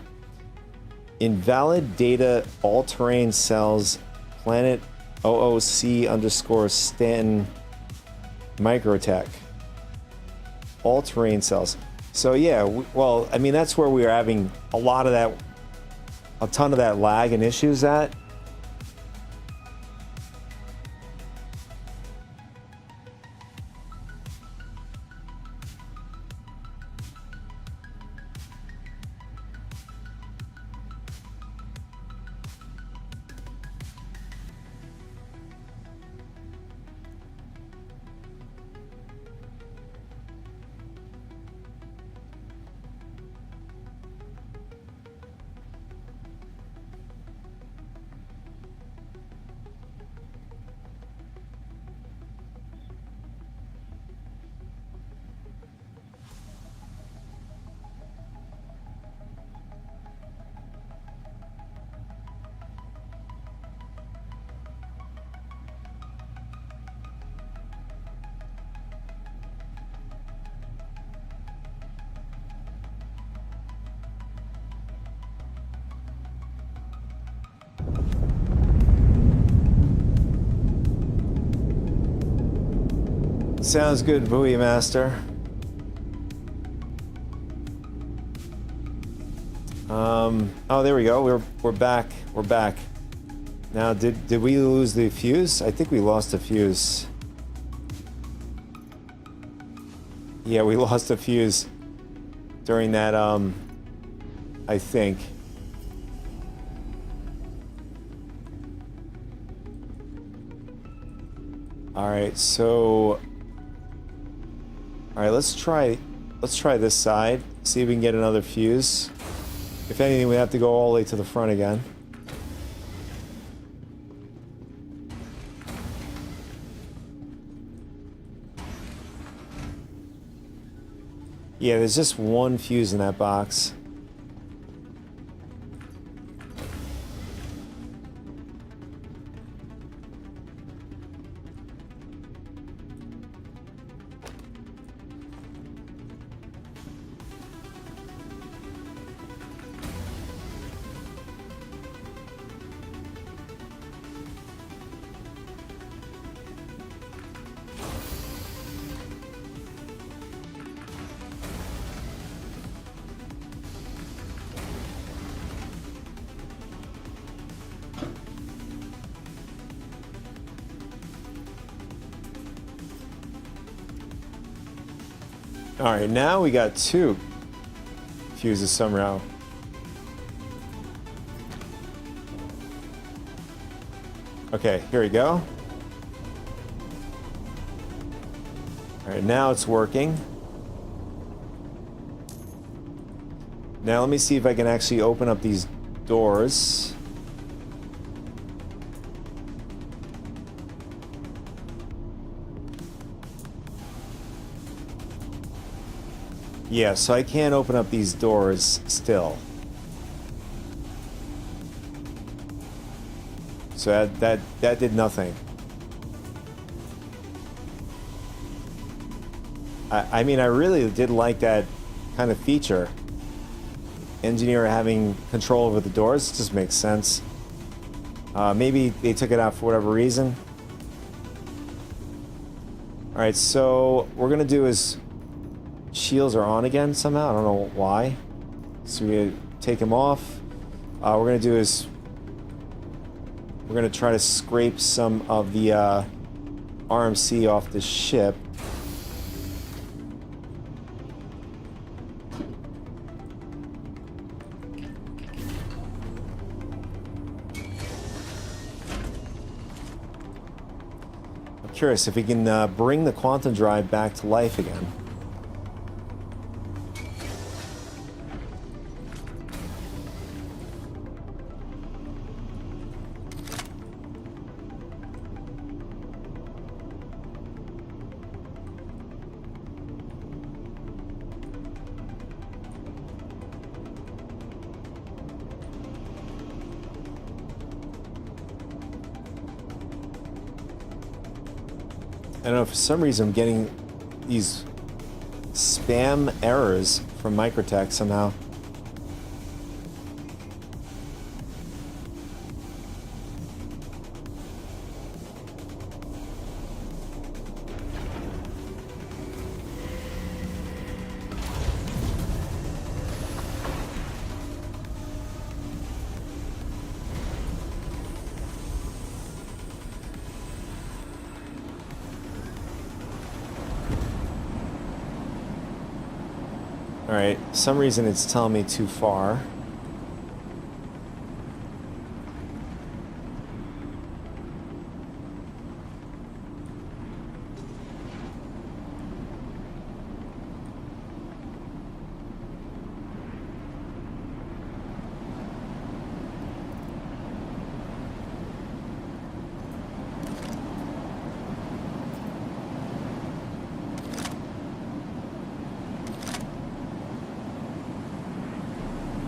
A: invalid data, all terrain cells, planet OOC _ Stanton Microtech. All terrain cells. So yeah, well, I mean, that's where we are having a ton of that lag and issues at. Sounds good, Bowie Master. Oh, there we go. We're back. We're back. Now, did we lose the fuse? I think we lost the fuse. Yeah, we lost the fuse during that. I think. All right, so. All right, let's try this side. See if we can get another fuse. If anything, we have to go all the way to the front again. Yeah, there's just one fuse in that box. All right, now we got two fuses somehow. Okay, here we go. All right, now it's working. Now let me see if I can actually open up these doors. Yeah, so I can't open up these doors still. So that did nothing. I mean, I really did like that kind of feature. Engineer having control over the doors just makes sense. Maybe they took it out for whatever reason. Alright, so what we're gonna do is shields are on again somehow. I don't know why. So we take them off. What we're gonna do is we're gonna try to scrape some of the RMC off the ship. Curious if we can bring the quantum drive back to life again. I don't know, for some reason I'm getting these spam errors from Microtech somehow. Alright, for some reason it's telling me too far.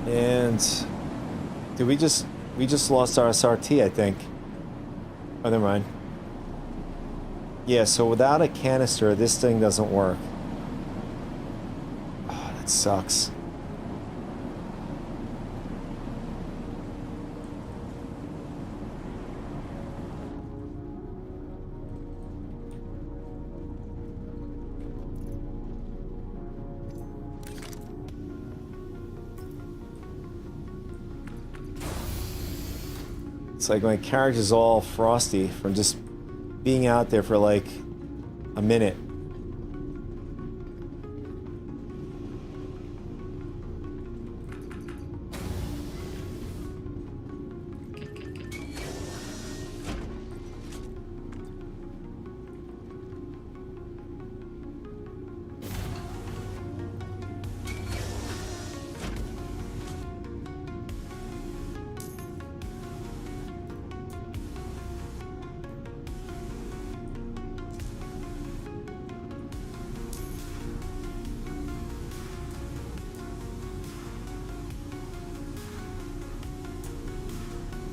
A: And did we just lost our SRT, I think. Oh, never mind. Yeah, so without a canister, this thing doesn't work. Oh, that sucks. It's like my carriage is all frosty from just being out there for like a minute.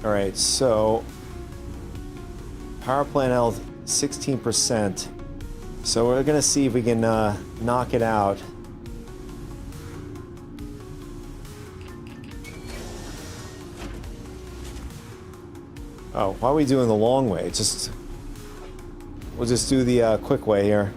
A: Alright, so power plant health 16%. So we're gonna see if we can knock it out. Oh, why are we doing the long way? We'll just do the quick way here.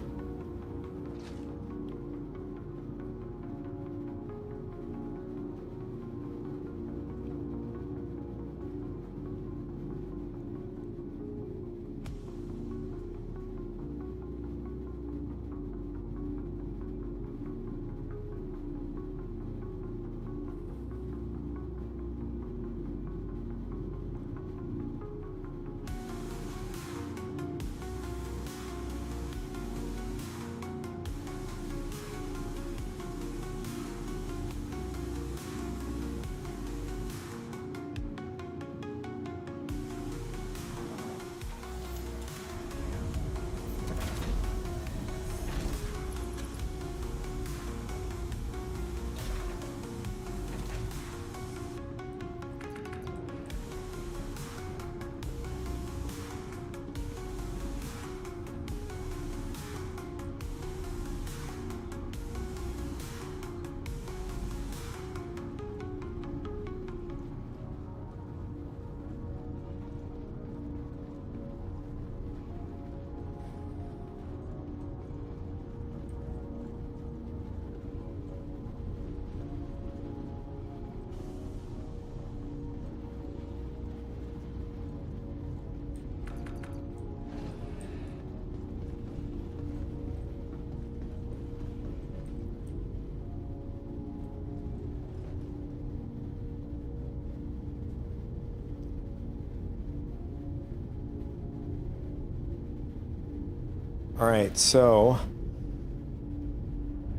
A: Alright, so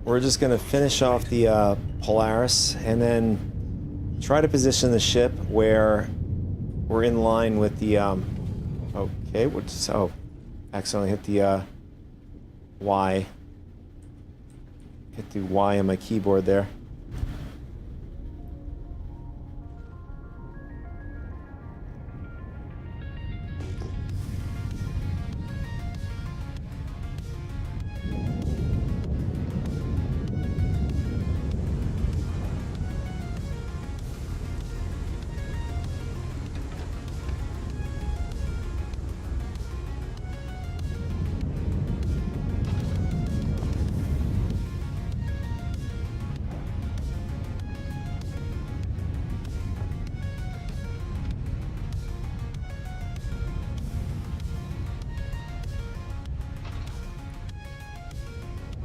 A: we're just going to finish off the Polaris and then try to position the ship where we're in line with the... okay, oh, accidentally hit the Y. Hit the Y on my keyboard there.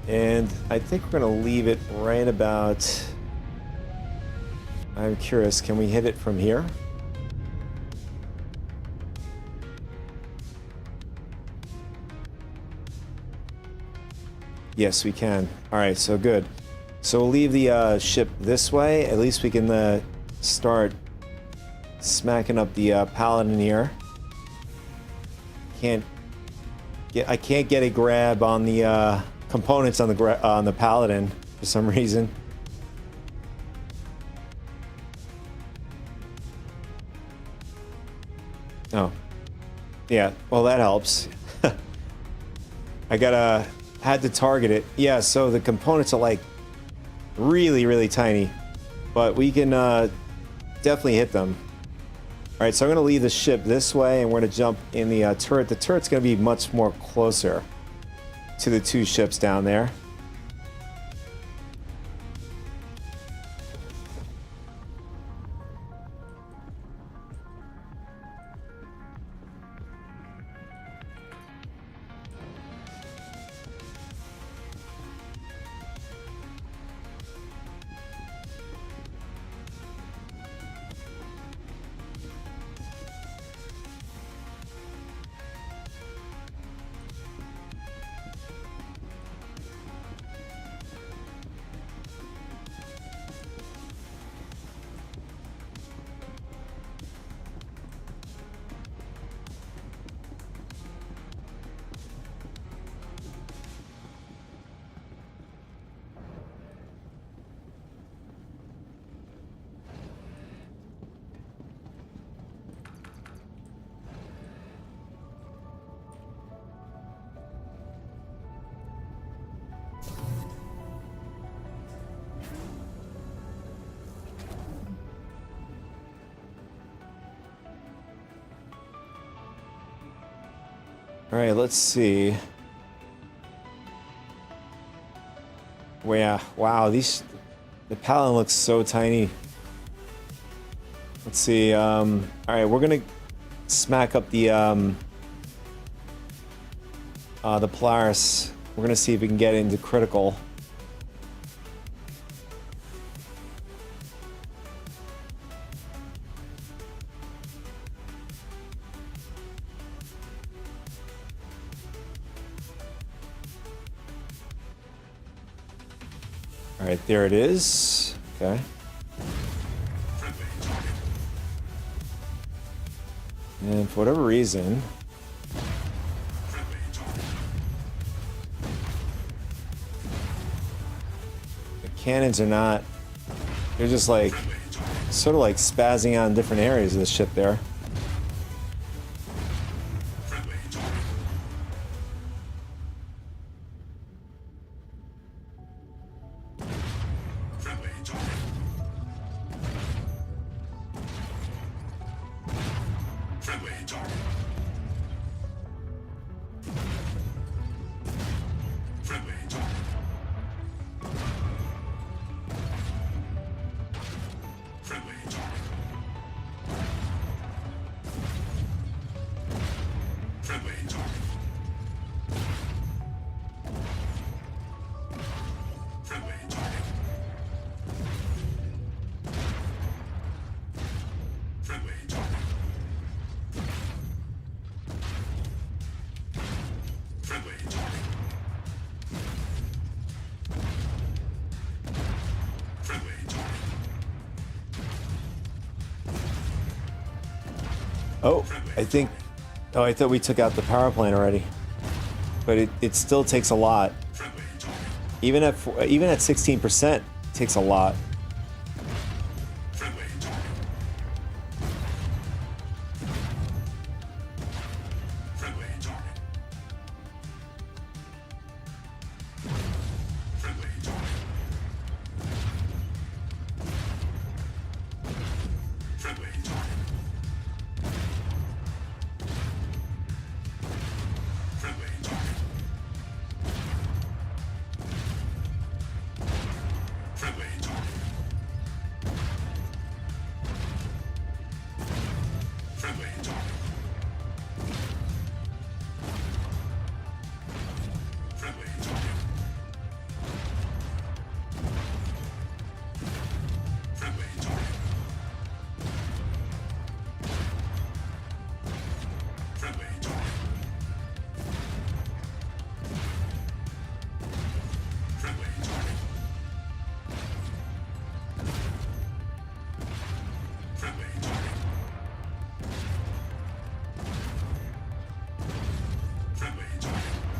A: And I think we're going to leave it right about... I'm curious, can we hit it from here? Yes, we can. Alright, so good. So we'll leave the ship this way. At least we can start smacking up the Paladin here. I can't get a grab on the... components on the Paladin for some reason. Oh, yeah. Well, that helps. I had to target it. Yeah. So the components are like really, really tiny, but we can definitely hit them. All right. So I'm gonna leave the ship this way, and we're gonna jump in the turret. The turret's gonna be much more closer to the two ships down there. All right, let's see. Well, yeah, wow, the Paladin looks so tiny. Let's see. All right, we're gonna smack up the Polaris. We're gonna see if we can get into critical. All right, there it is. Okay. And for whatever reason, the cannons are not, they're just like, sort of like spazzing out in different areas of the ship there. Oh, I think... Oh, I thought we took out the power plant already. But it still takes a lot. Even at 16%, it takes a lot.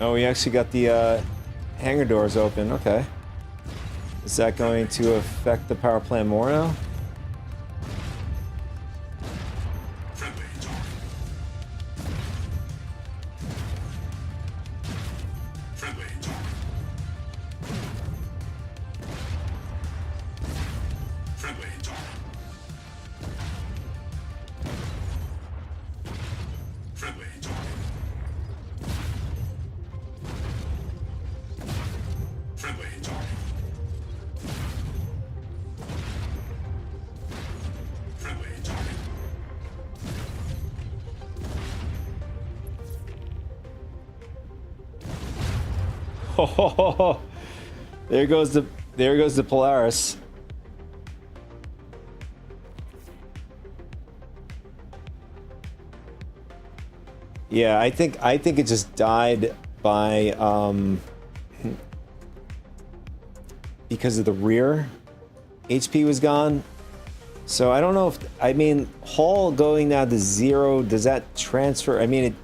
A: Oh, we actually got the hangar doors open. Okay. Is that going to affect the power plant more now? Oh, there goes the Polaris. Yeah, I think it just died by because of the rear HP was gone. So I don't know if, I mean, hull going down to 0, does that transfer? I mean,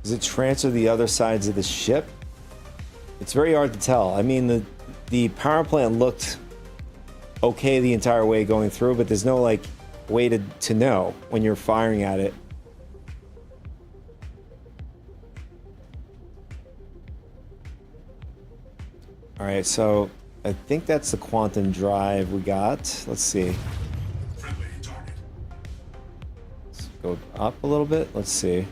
A: does it transfer the other sides of the ship? It's very hard to tell. I mean, the power plant looked okay the entire way going through, but there's no like way to know when you're firing at it. All right, so I think that's the quantum drive we got. Let's see. Let's go up a little bit. Let's see.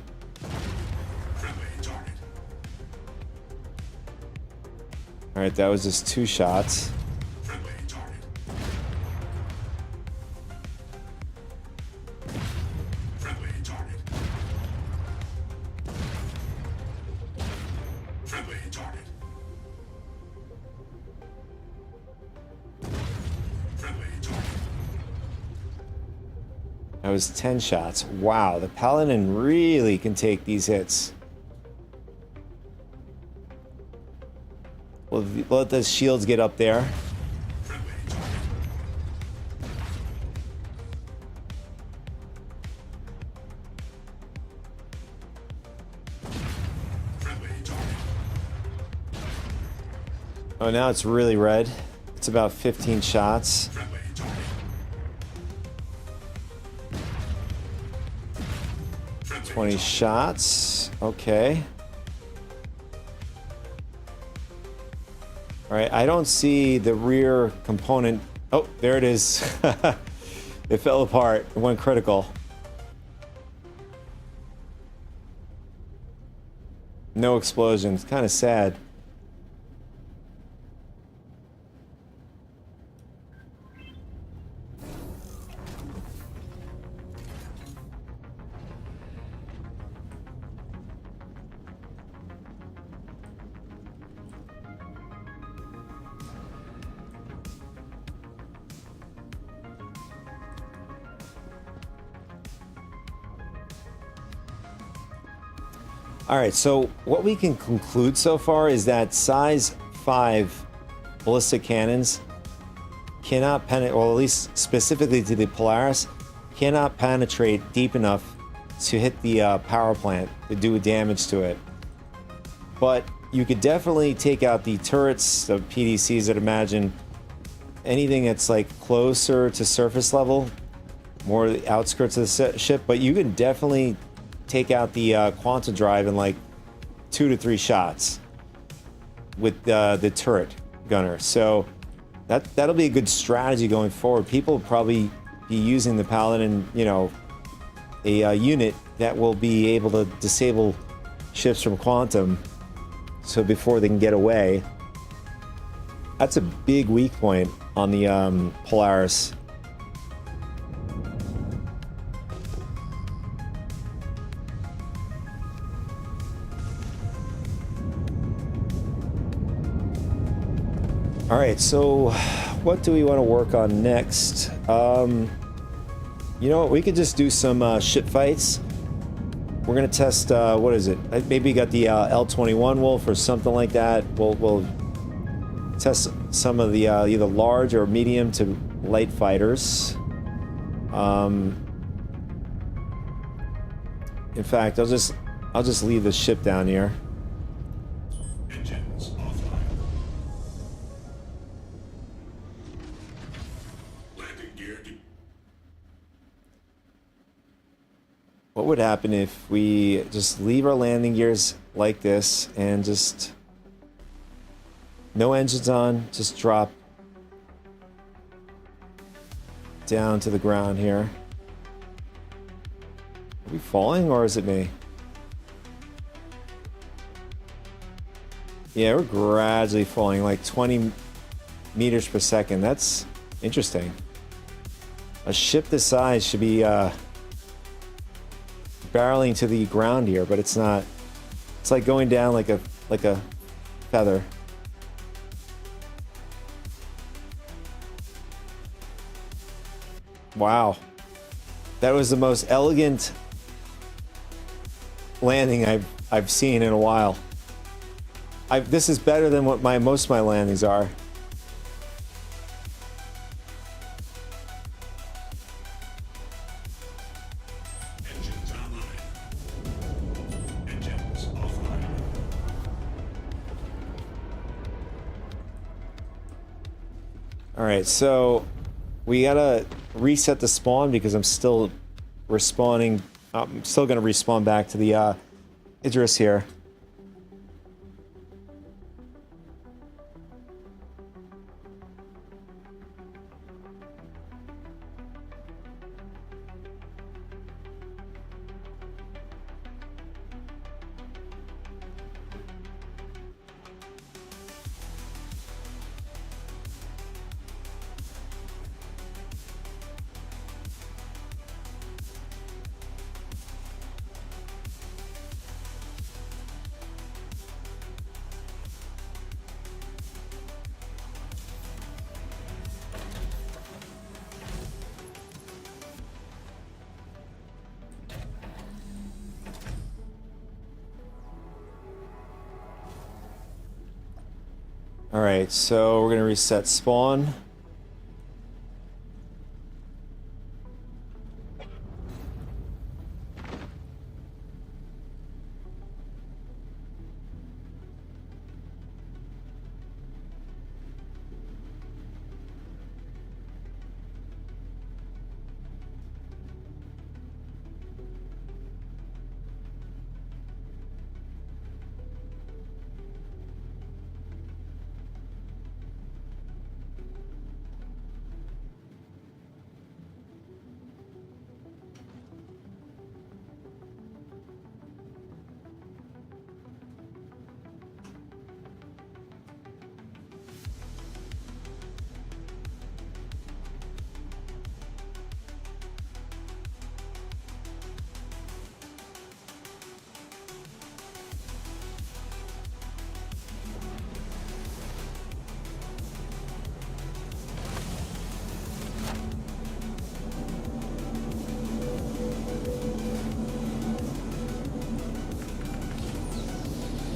A: All right, that was just 2 shots. That was 10 shots. Wow, the Paladin really can take these hits. We'll let the shields get up there. Oh, now it's really red. It's about 15 shots. $20 shots. Okay. All right, I don't see the rear component. Oh, there it is. It fell apart. It went critical. No explosions. Kind of sad. All right, so what we can conclude so far is that size 5 ballistic cannons cannot penetrate, or at least specifically to the Polaris, cannot penetrate deep enough to hit the power plant to do damage to it. But you could definitely take out the turrets, the PDCs, I'd imagine. Anything that's like closer to surface level, more the outskirts of the ship. But you can definitely take out the quantum drive in like 2 to 3 shots with the turret gunner. So that'll be a good strategy going forward. People will probably be using the Paladin, you know, a unit that will be able to disable ships from quantum, so before they can get away. That's a big weak point on the Polaris. All right, so what do we want to work on next? You know what? We could just do some ship fights. We're gonna test. What is it? Maybe got the L-21 Wolf or something like that. We'll test some of the either large or medium to light fighters. In fact, I'll just leave the ship down here.
K: Engines offline. Landing gear.
A: What would happen if we just leave our landing gears like this and just no engines on, just drop down to the ground here? Are we falling or is it me? Yeah, we're gradually falling, like 20 meters per second. That's interesting. A ship this size should be barreling to the ground here, but it's not. It's like going down like a feather. Wow. That was the most elegant landing I've seen in a while. This is better than what most of my landings are.
K: Engines online. Engines offline.
A: Alright, so we gotta reset the spawn because I'm still respawning. I'm still gonna respawn back to the Idris here. Alright, so we're gonna reset spawn.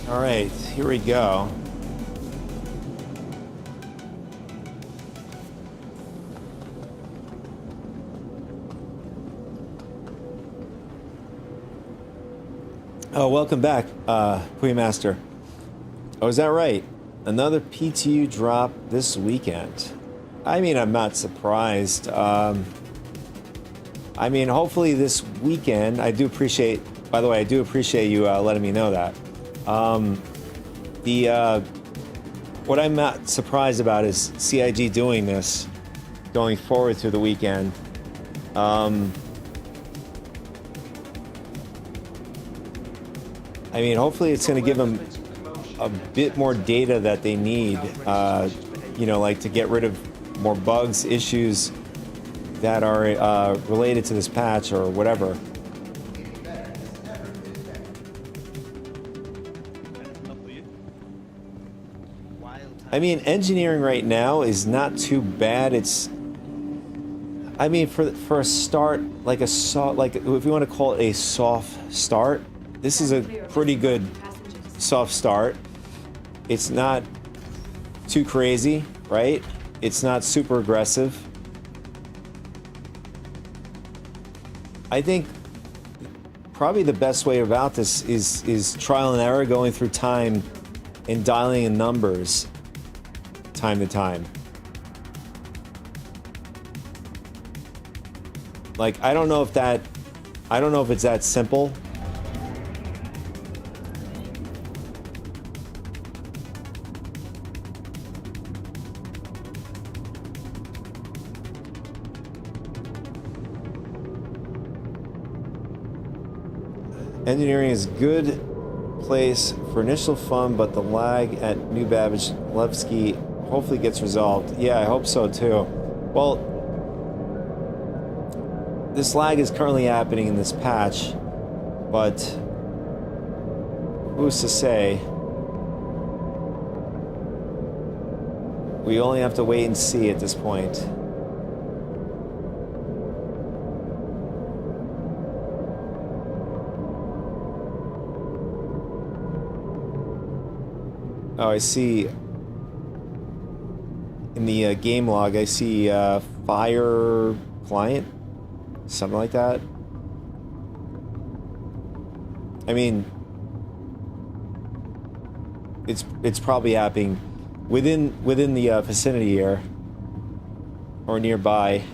A: All right, here we go. Oh, welcome back, Queen-Master. Oh, is that right? Another PTU drop this weekend. I mean, I'm not surprised. I mean, hopefully this weekend, I do appreciate, by the way, I do appreciate you letting me know that. What I'm not surprised about is CIG doing this going forward through the weekend. I mean, hopefully it's going to give them a bit more data that they need, you know, like to get rid of more bugs, issues that are related to this patch or whatever. I mean, engineering right now is not too bad. It's, I mean, for a start, like a soft, like if you want to call it a soft start, this is a pretty good soft start. It's not too crazy, right? It's not super aggressive. I think probably the best way about this is trial and error, going through time and dialing in numbers time to time. Like, I don't know if it's that simple. Engineering is good place for initial fun, but the lag at New Babbage Levski hopefully gets resolved. Yeah, I hope so too. Well, this lag is currently happening in this patch, but who's to say? We only have to wait and see at this point. Oh, I see. In the game log, I see fire client, something like that. I mean, it's probably happening within the vicinity here or nearby.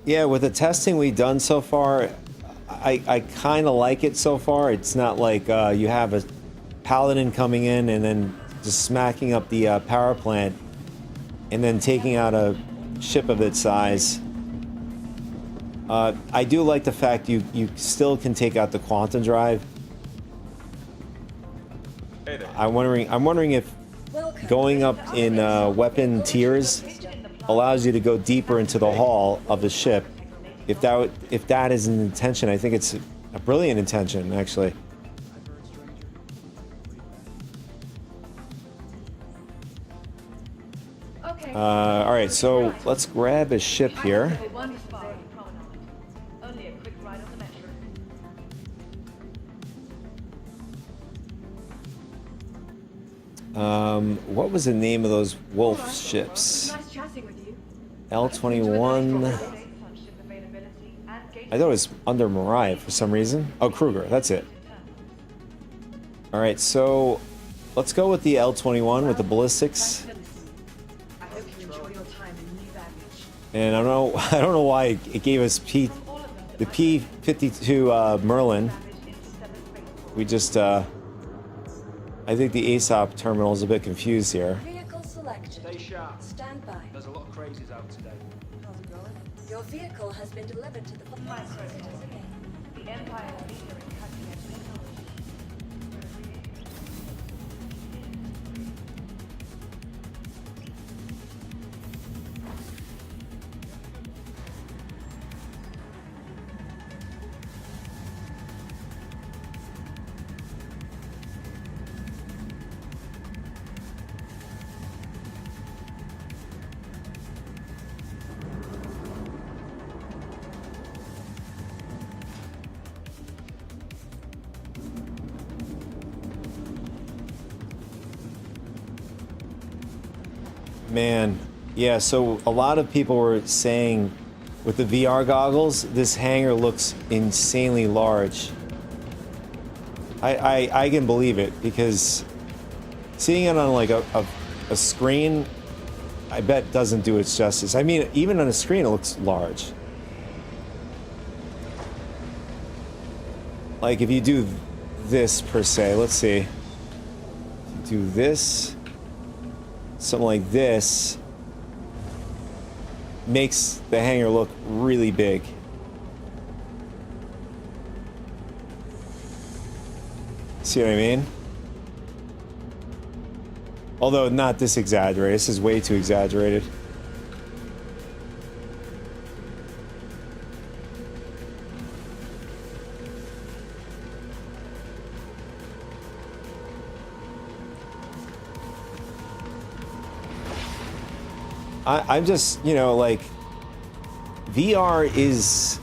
A: Yeah, with the testing we've done so far, I kind of like it so far. It's not like you have a paladin coming in and then just smacking up the power plant and then taking out a ship of its size. I do like the fact you still can take out the quantum drive. I'm wondering if going up in weapon tiers allows you to go deeper into the hull of the ship. If that is an intention, I think it's a brilliant intention, actually. All right, so let's grab a ship here. What was the name of those wolf ships? L-21. I thought it was under Mariah for some reason. Oh, Kruger, that's it. All right, so let's go with the L-21 with the ballistics. And I don't know why it gave us the P-52 Merlin. We just I think the ASOP terminal is a bit confused here.
J: Vehicle selected.
G: Stay sharp.
J: Stand by.
G: There's a lot of crazies out today.
J: Your vehicle has been delivered to the
H: The Empire is leader in cutting-edge technology.
A: Man, yeah, so a lot of people were saying with the VR goggles, this hangar looks insanely large. I can believe it, because seeing it on like a screen, I bet doesn't do its justice. I mean, even on a screen, it looks large. Like if you do this per se, let's see. If you do this, something like this, makes the hangar look really big. See what I mean? Although not this exaggerated. This is way too exaggerated. I'm just, you know, like, VR is,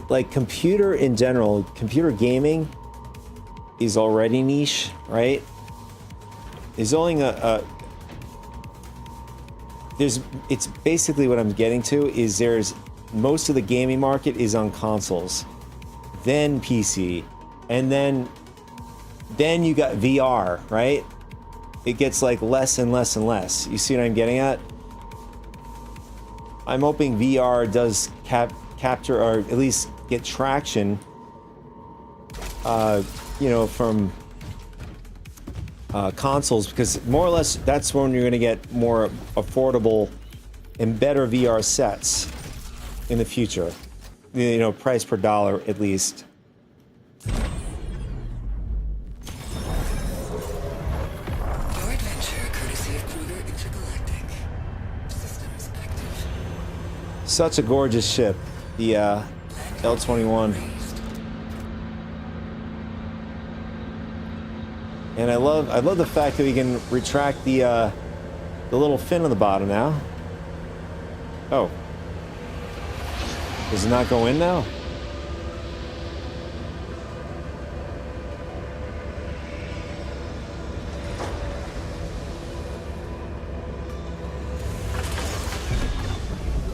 A: like, computer in general, computer gaming is already niche, right? There's only it's basically what I'm getting to is there's, most of the gaming market is on consoles, then PC, and then you got VR, right? It gets like less and less and less. You see what I'm getting at? I'm hoping VR does capture, or at least get traction, you know, from consoles, because more or less that's when you're going to get more affordable and better VR sets in the future. You know, price per dollar at least. Such a gorgeous ship, the L-21. And I love the fact that we can retract the little fin on the bottom now. Oh. Does it not go in now?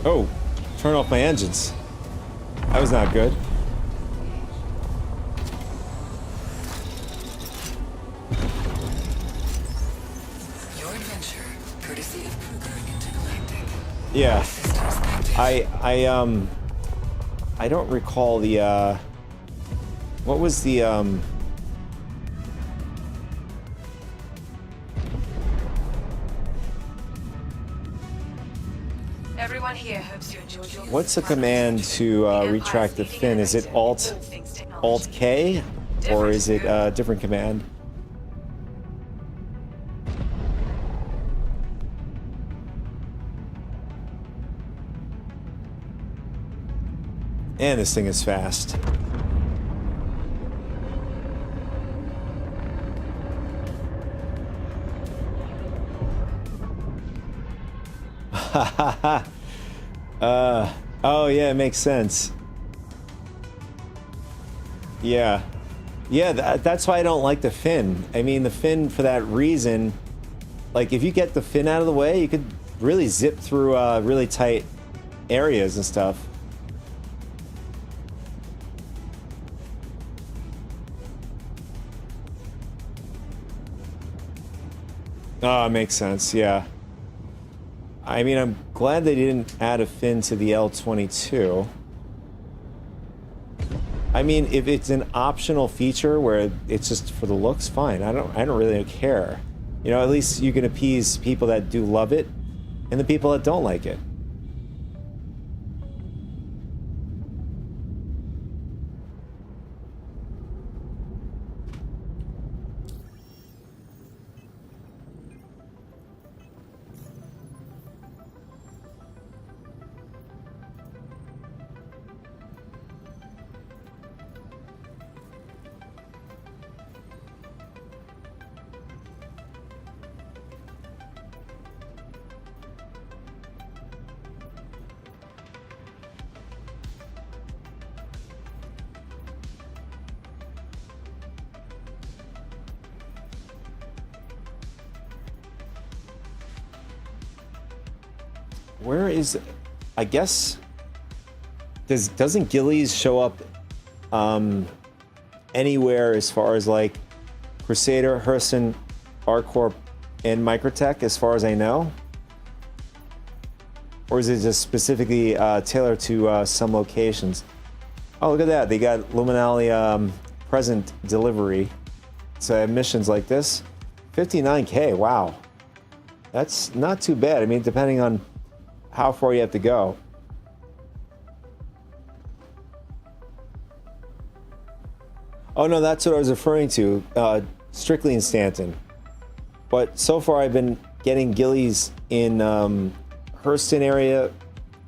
A: Oh. Turn off my engines. That was not good.
B: Your adventure, courtesy of Kruger Intergalactic.
A: Yeah. I don't recall the what was the
H: Everyone here hopes you enjoyed your
A: what's the command to retract the fin? Is it Alt K, or is it a different command? And this thing is fast. Oh yeah, it makes sense. Yeah. Yeah, that's why I don't like the fin. I mean, the fin, for that reason, like, if you get the fin out of the way, you could really zip through really tight areas and stuff. Oh, it makes sense, yeah. I mean, I'm glad they didn't add a fin to the L-22. I mean, if it's an optional feature where it's just for the looks, fine. I don't really care. You know, at least you can appease people that do love it and the people that don't like it. where is, I guess, doesn't Gillies show up anywhere as far as like Crusader, Hurston, ArcCorp, and Microtech, as far as I know? Or is it just specifically tailored to some locations? Oh, look at that. They got Luminalia present delivery. So I have missions like this. 59K, wow. That's not too bad. I mean, depending on how far you have to go. Oh no, that's what I was referring to. Strictly in Stanton. But so far I've been getting Gillies in Hurston area,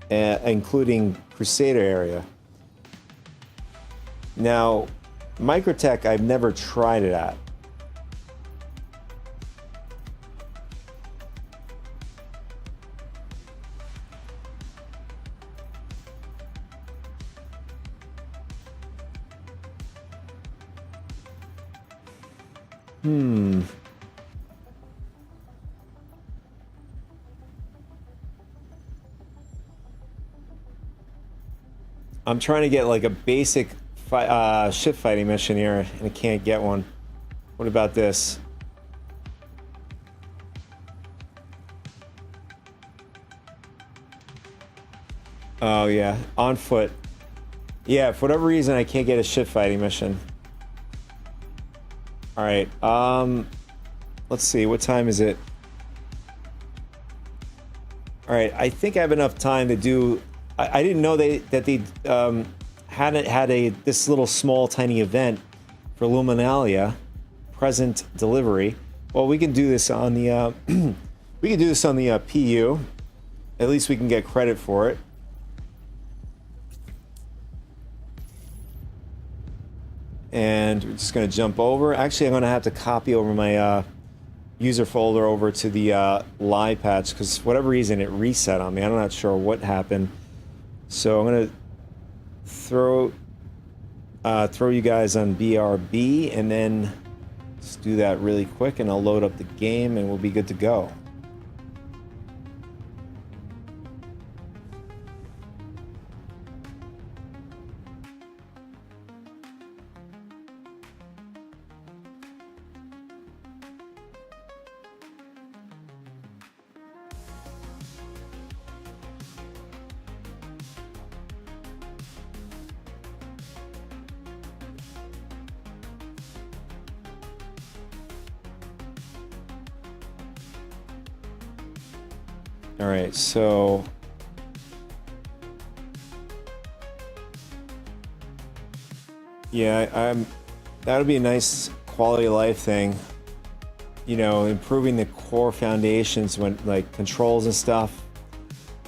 A: including Crusader area. Now, Microtech I've never tried it at. I'm trying to get like a basic ship fighting mission here, and I can't get one. What about this? Oh yeah, on foot. Yeah, for whatever reason I can't get a ship fighting mission. All right. Let's see. What time is it? All right. I think I have enough time to do. I didn't know that they hadn't had this little small tiny event for Luminalia present delivery. Well, we can do this on the we can do this on the PU. At least we can get credit for it. And we're just going to jump over. Actually, I'm going to have to copy over my user folder over to the live patch because for whatever reason it reset on me. I'm not sure what happened. So I'm going to throw you guys on BRB and then just do that really quick and I'll load up the game and we'll be good to go. All right, so yeah, that'll be a nice quality of life thing. You know, improving the core foundations when like controls and stuff.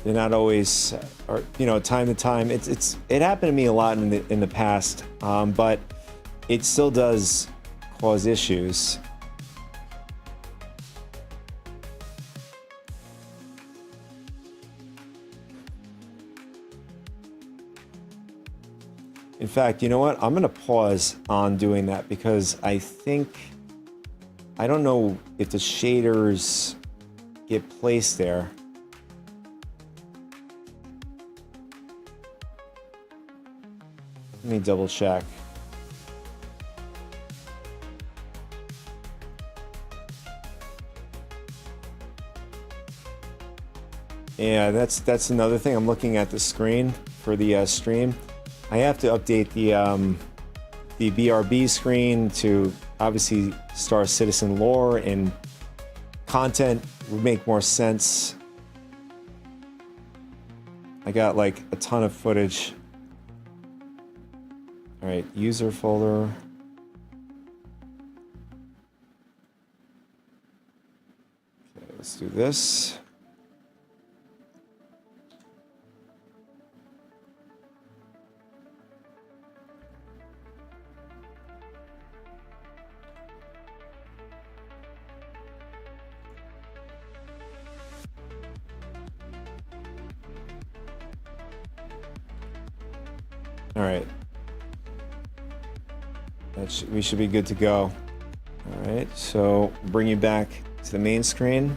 A: They're not always, or you know, time to time. It happened to me a lot in the past, but it still does cause issues. In fact, you know what? I'm going to pause on doing that because I don't know if the shaders get placed there. Let me double check. Yeah, that's another thing. I'm looking at the screen for the stream. I have to update the BRB screen to obviously Star Citizen lore and content would make more sense. I got like a ton of footage. All right, user folder. Okay, let's do this. All right. We should be good to go. All right, so bring you back to the main screen.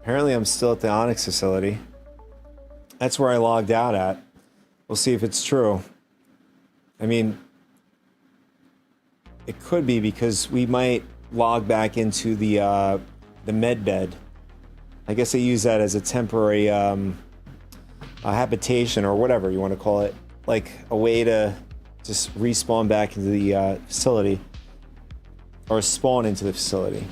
A: Apparently I'm still at the Onyx facility. That's where I logged out at. We'll see if it's true. I mean, it could be because we might log back into the med bed. I guess they use that as a temporary habitation or whatever you want to call it. Like a way to just respawn back into the facility. Or spawn into the facility.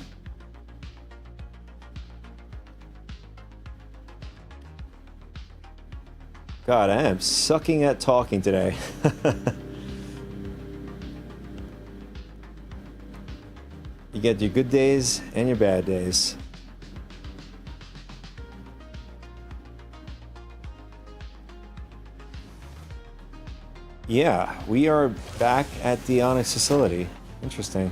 A: God, I am sucking at talking today. You get your good days and your bad days. Yeah, we are back at the Onyx facility. Interesting.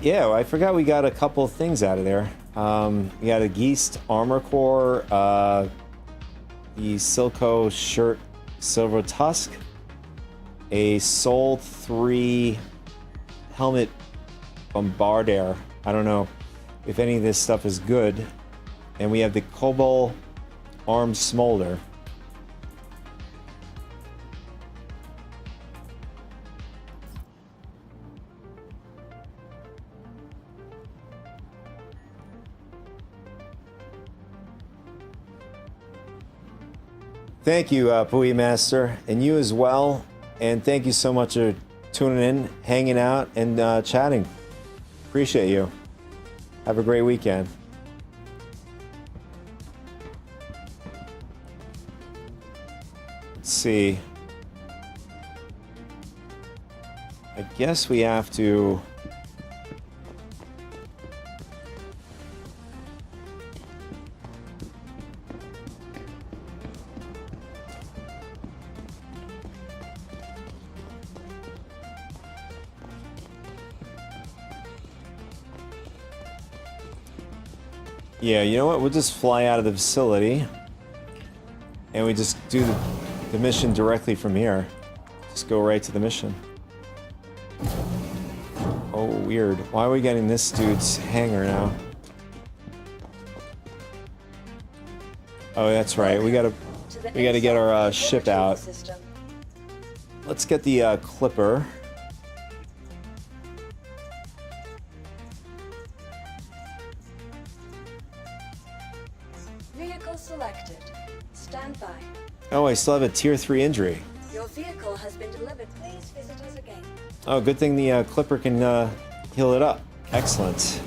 A: Yeah, I forgot we got a couple things out of there. We got a Geist Armor Core, the Silco Shirt Silver Tusk, a Soul 3 Helmet Bombardier. I don't know if any of this stuff is good. And we have the Cobalt Arm Smolder. Thank you, Pui Master, and you as well. And thank you so much for tuning in, hanging out, and chatting. Appreciate you. Have a great weekend. Let's see. I guess we have to... Yeah, you know what? We'll just fly out of the facility. And we just do the mission directly from here. Just go right to the mission. Oh, weird. Why are we getting this dude's hangar now? Oh, that's right. We gotta get our ship out. Let's get the Clipper.
J: Vehicle selected. Stand by.
A: Oh, I still have a tier 3 injury.
J: Your vehicle has been delivered. Please visit us again.
A: Oh, good thing the Clipper can heal it up. Excellent.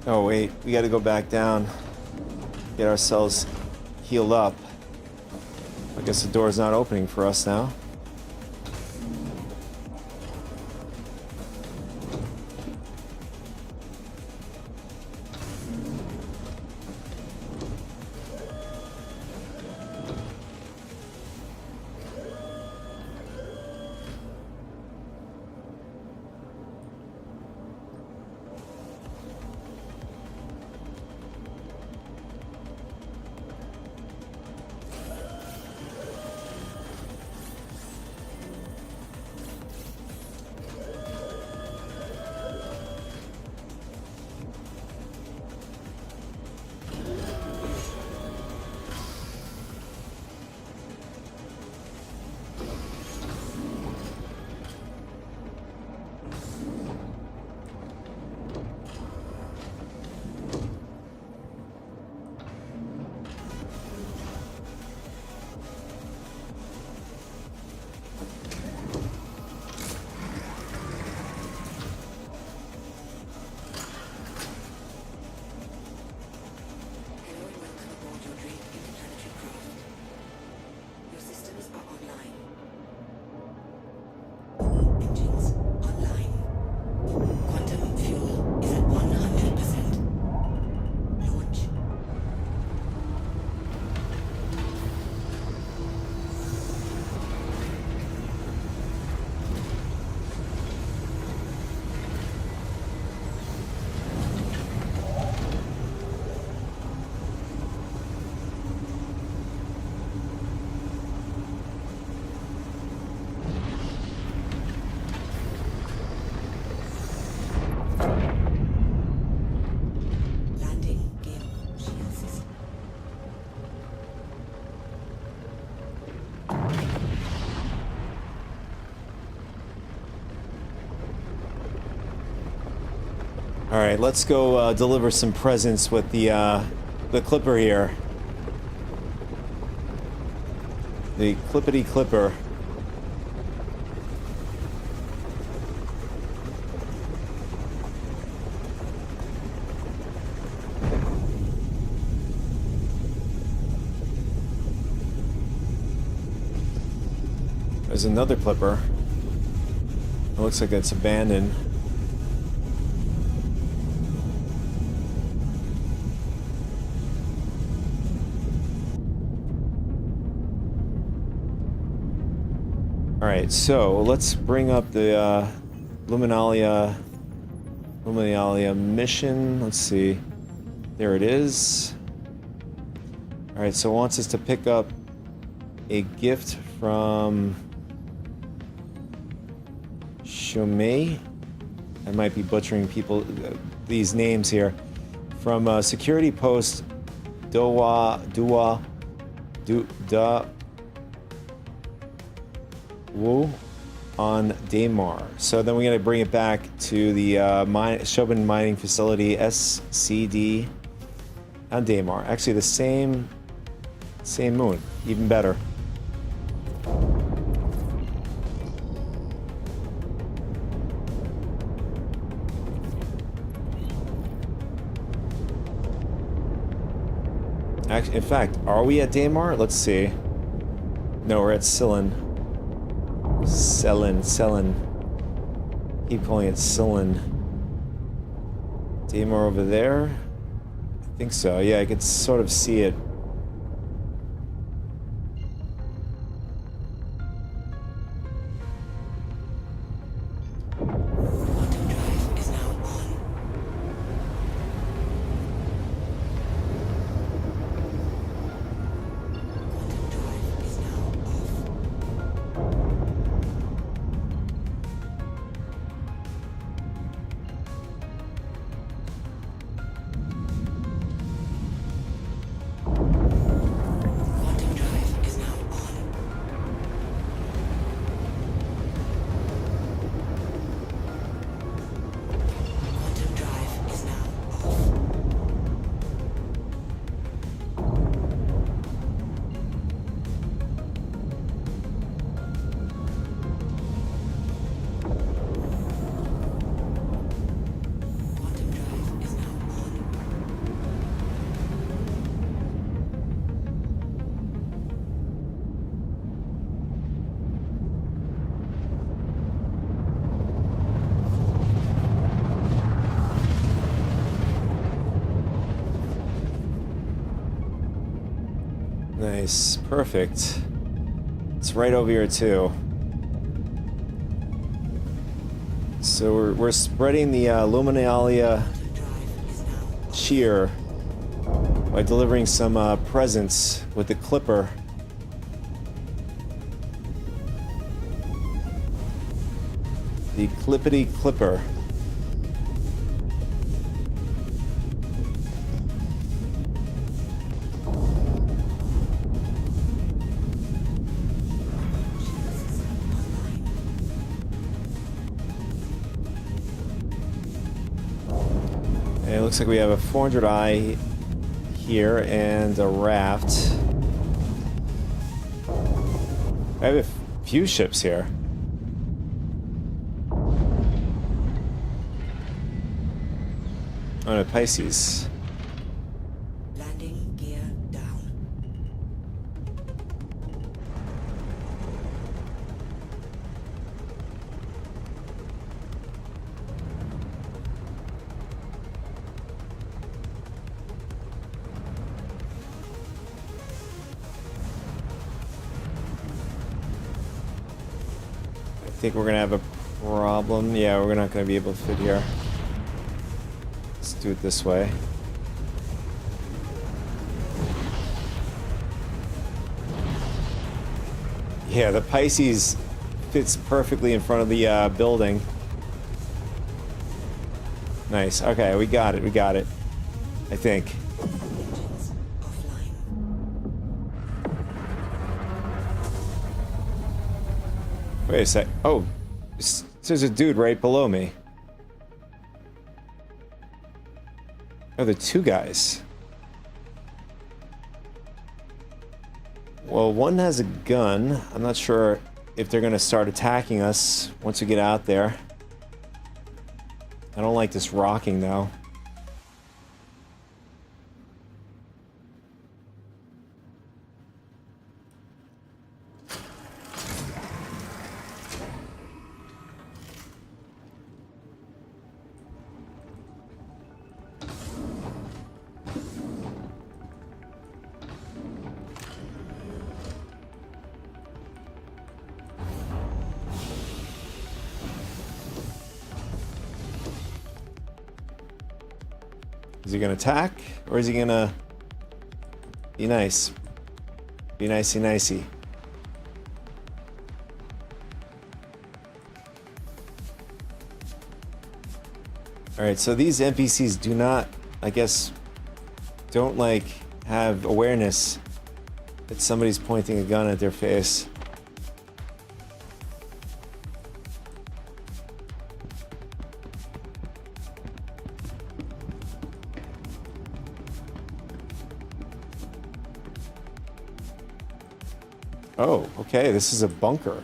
A: Oh wait, we gotta go back down. Get ourselves healed up. I guess the door's not opening for us now. All right, let's go deliver some presents with the clipper here. The clippity clipper. There's another clipper. It looks like it's abandoned. Alright, so let's bring up the Luminalia mission. Let's see. There it is. Alright, so it wants us to pick up a gift from Chomei. I might be butchering these names here. From security post Da Wu on Daymar. So then we gotta bring it back to the Shobin mining facility SCD on Daymar. Actually, the same moon, even better. In fact, are we at Daymar? Let's see. No, we're at Sillin. Keep calling it Sillin. Daymar over there? I think so. Yeah, I can sort of see it. Nice, perfect. It's right over here too. So we're spreading the Luminalia cheer by delivering some presents with the clipper. The clippity clipper. It looks like we have a 400i here and a raft. I have a few ships here. Oh no, Pisces.
L: Landing gear down.
A: I think we're gonna have a problem. Yeah, we're not gonna be able to fit here. Let's do it this way. Yeah, the Pisces fits perfectly in front of the building. Nice. Okay, we got it. We got it. I think. Wait a sec. Oh, there's a dude right below me. Oh, the two guys. Well, one has a gun. I'm not sure if they're going to start attacking us once we get out there. I don't like this rocking, though. Is he gonna attack, or is he gonna be nice? Be nicey nicey. Alright, so these NPCs do not, I guess, don't like have awareness that somebody's pointing a gun at their face. Oh, okay, this is a bunker.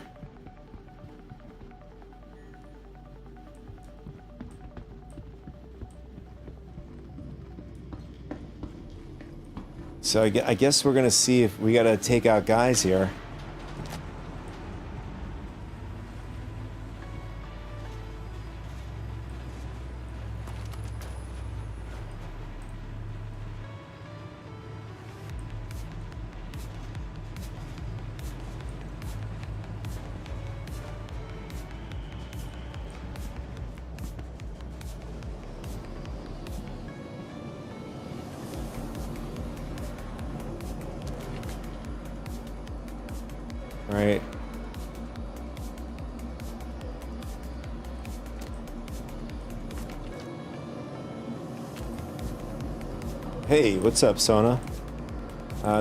A: So I guess we're gonna see if we gotta take out guys here. Right. Hey, what's up, Sona?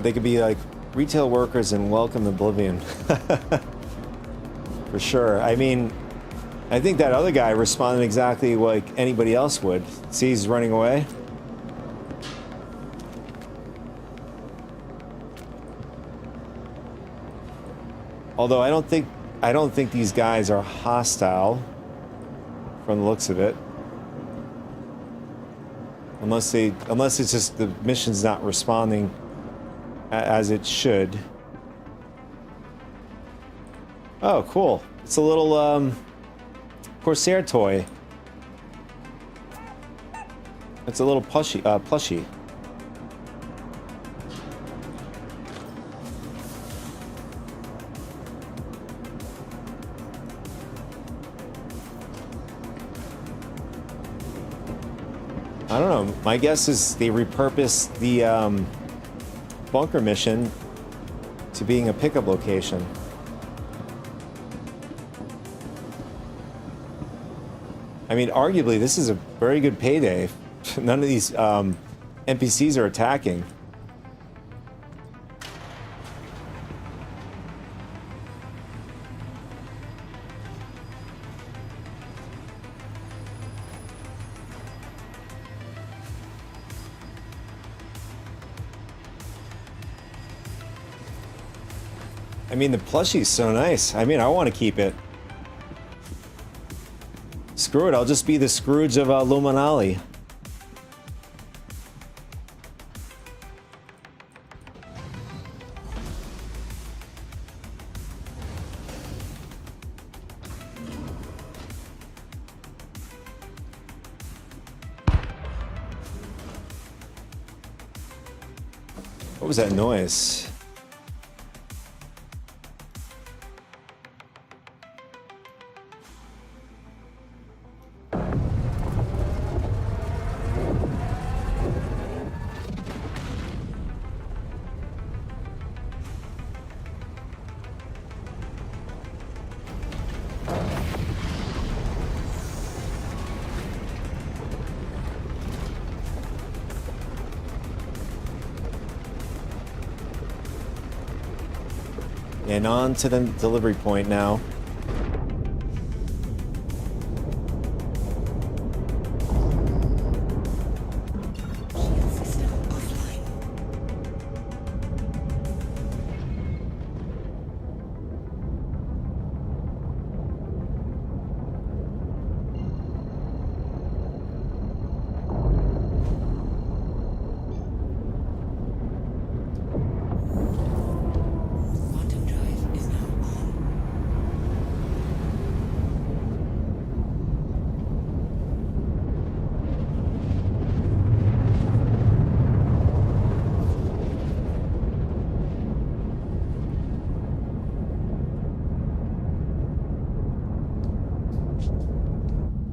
A: They could be like retail workers in Welcome Oblivion. For sure. I mean, I think that other guy responded exactly like anybody else would. See, he's running away. Although I don't think these guys are hostile from the looks of it. Unless it's just the mission's not responding as it should. Oh, cool. It's a little Corsair toy. It's a little plushie. I don't know. My guess is they repurposed the bunker mission to being a pickup location. I mean, arguably, this is a very good payday. None of these NPCs are attacking. I mean, the plushie's so nice. I mean, I want to keep it. Screw it, I'll just be the Scrooge of Luminali. What was that noise? And on to the delivery point now.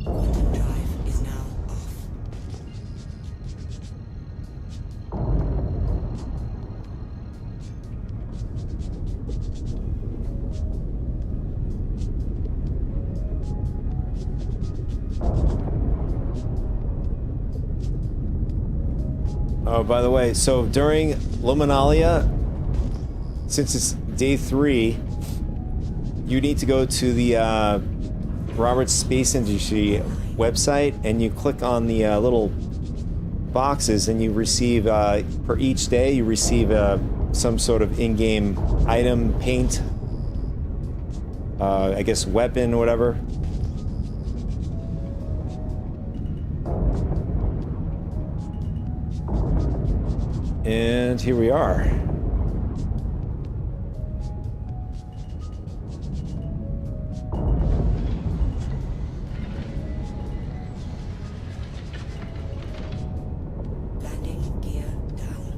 L: Quantum drive is now off.
A: Oh, by the way, so during Luminalia, since it's day 3, you need to go to the Roberts Space Industry website, and you click on the little boxes, and you receive, for each day, you receive some sort of in-game item, paint, I guess weapon, whatever. And here we are.
L: Landing gear down.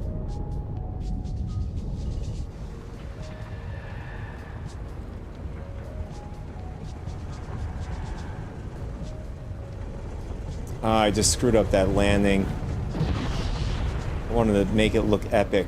A: I just screwed up that landing. I wanted to make it look epic.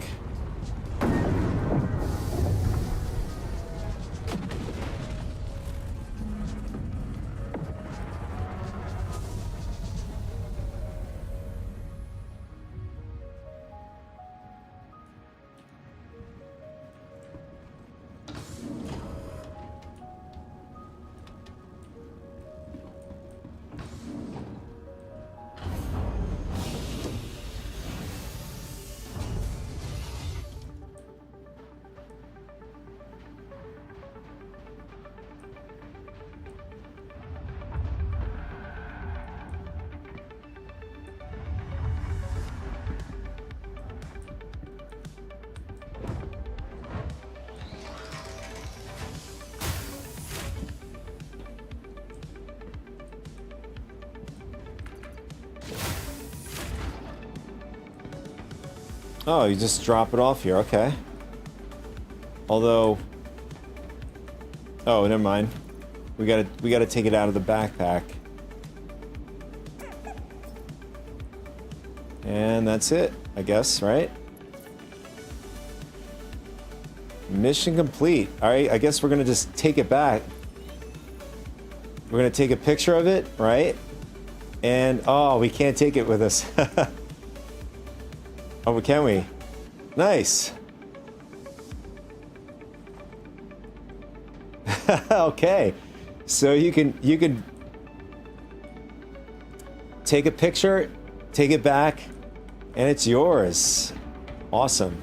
A: Oh, you just drop it off here, okay. Although, oh, never mind. We gotta take it out of the backpack. And that's it, I guess, right? Mission complete. Alright, I guess we're gonna just take it back. We're gonna take a picture of it, right? And, oh, we can't take it with us. Oh, can we? Nice. Okay. So you can take a picture, take it back, and it's yours. Awesome.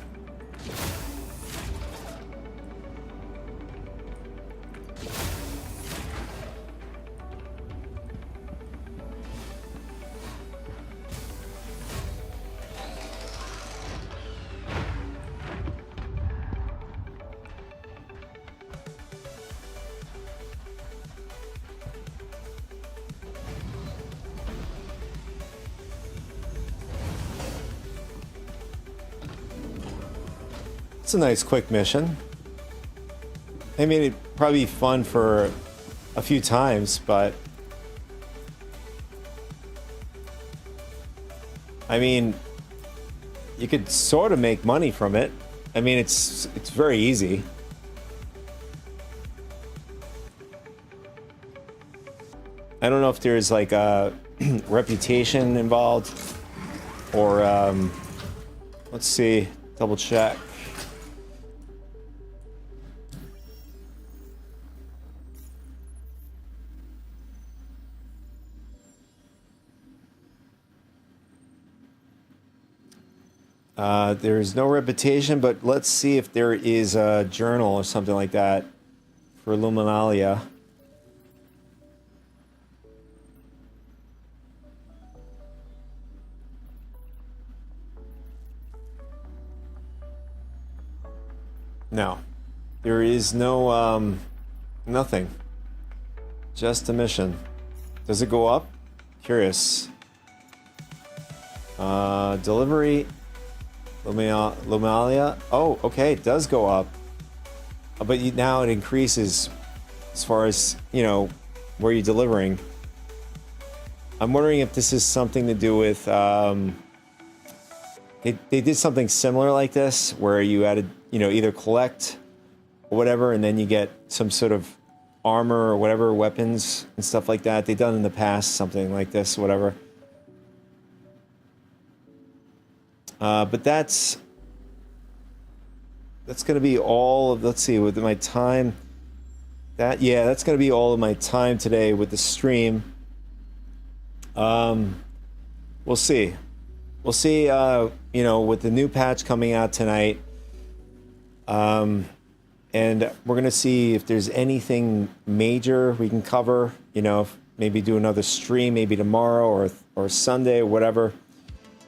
A: It's a nice quick mission. I mean, it'd probably be fun for a few times, but I mean, you could sort of make money from it. I mean, it's very easy. I don't know if there's like a reputation involved, or let's see, double check. There's no reputation, but let's see if there is a journal or something like that for Luminalia. No, there is no, nothing. Just a mission. Does it go up? Curious. Delivery. Luminalia. Oh, okay, it does go up. But now it increases as far as, you know, where you're delivering. I'm wondering if this is something to do with they did something similar like this where you added, you know, either collect or whatever, and then you get some sort of armor or whatever, weapons and stuff like that. They've done in the past something like this, whatever. But that's going to be all of, let's see, with my time. That's going to be all of my time today with the stream. We'll see. We'll see, you know, with the new patch coming out tonight. And we're going to see if there's anything major we can cover, you know, maybe do another stream, maybe tomorrow or Sunday or whatever.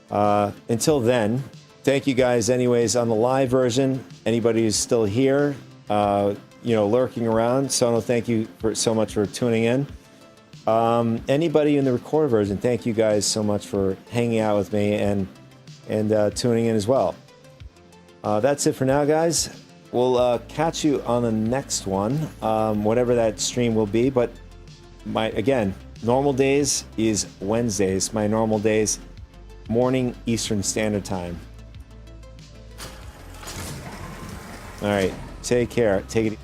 A: Until then, thank you guys anyways on the live version. Anybody who's still here, you know, lurking around. Sono, thank you so much for tuning in. Anybody in the recorded version, thank you guys so much for hanging out with me and tuning in as well. That's it for now, guys. We'll catch you on the next one, whatever that stream will be. But again, normal days is Wednesdays. My normal days, morning Eastern Standard Time. All right, take care. Take it.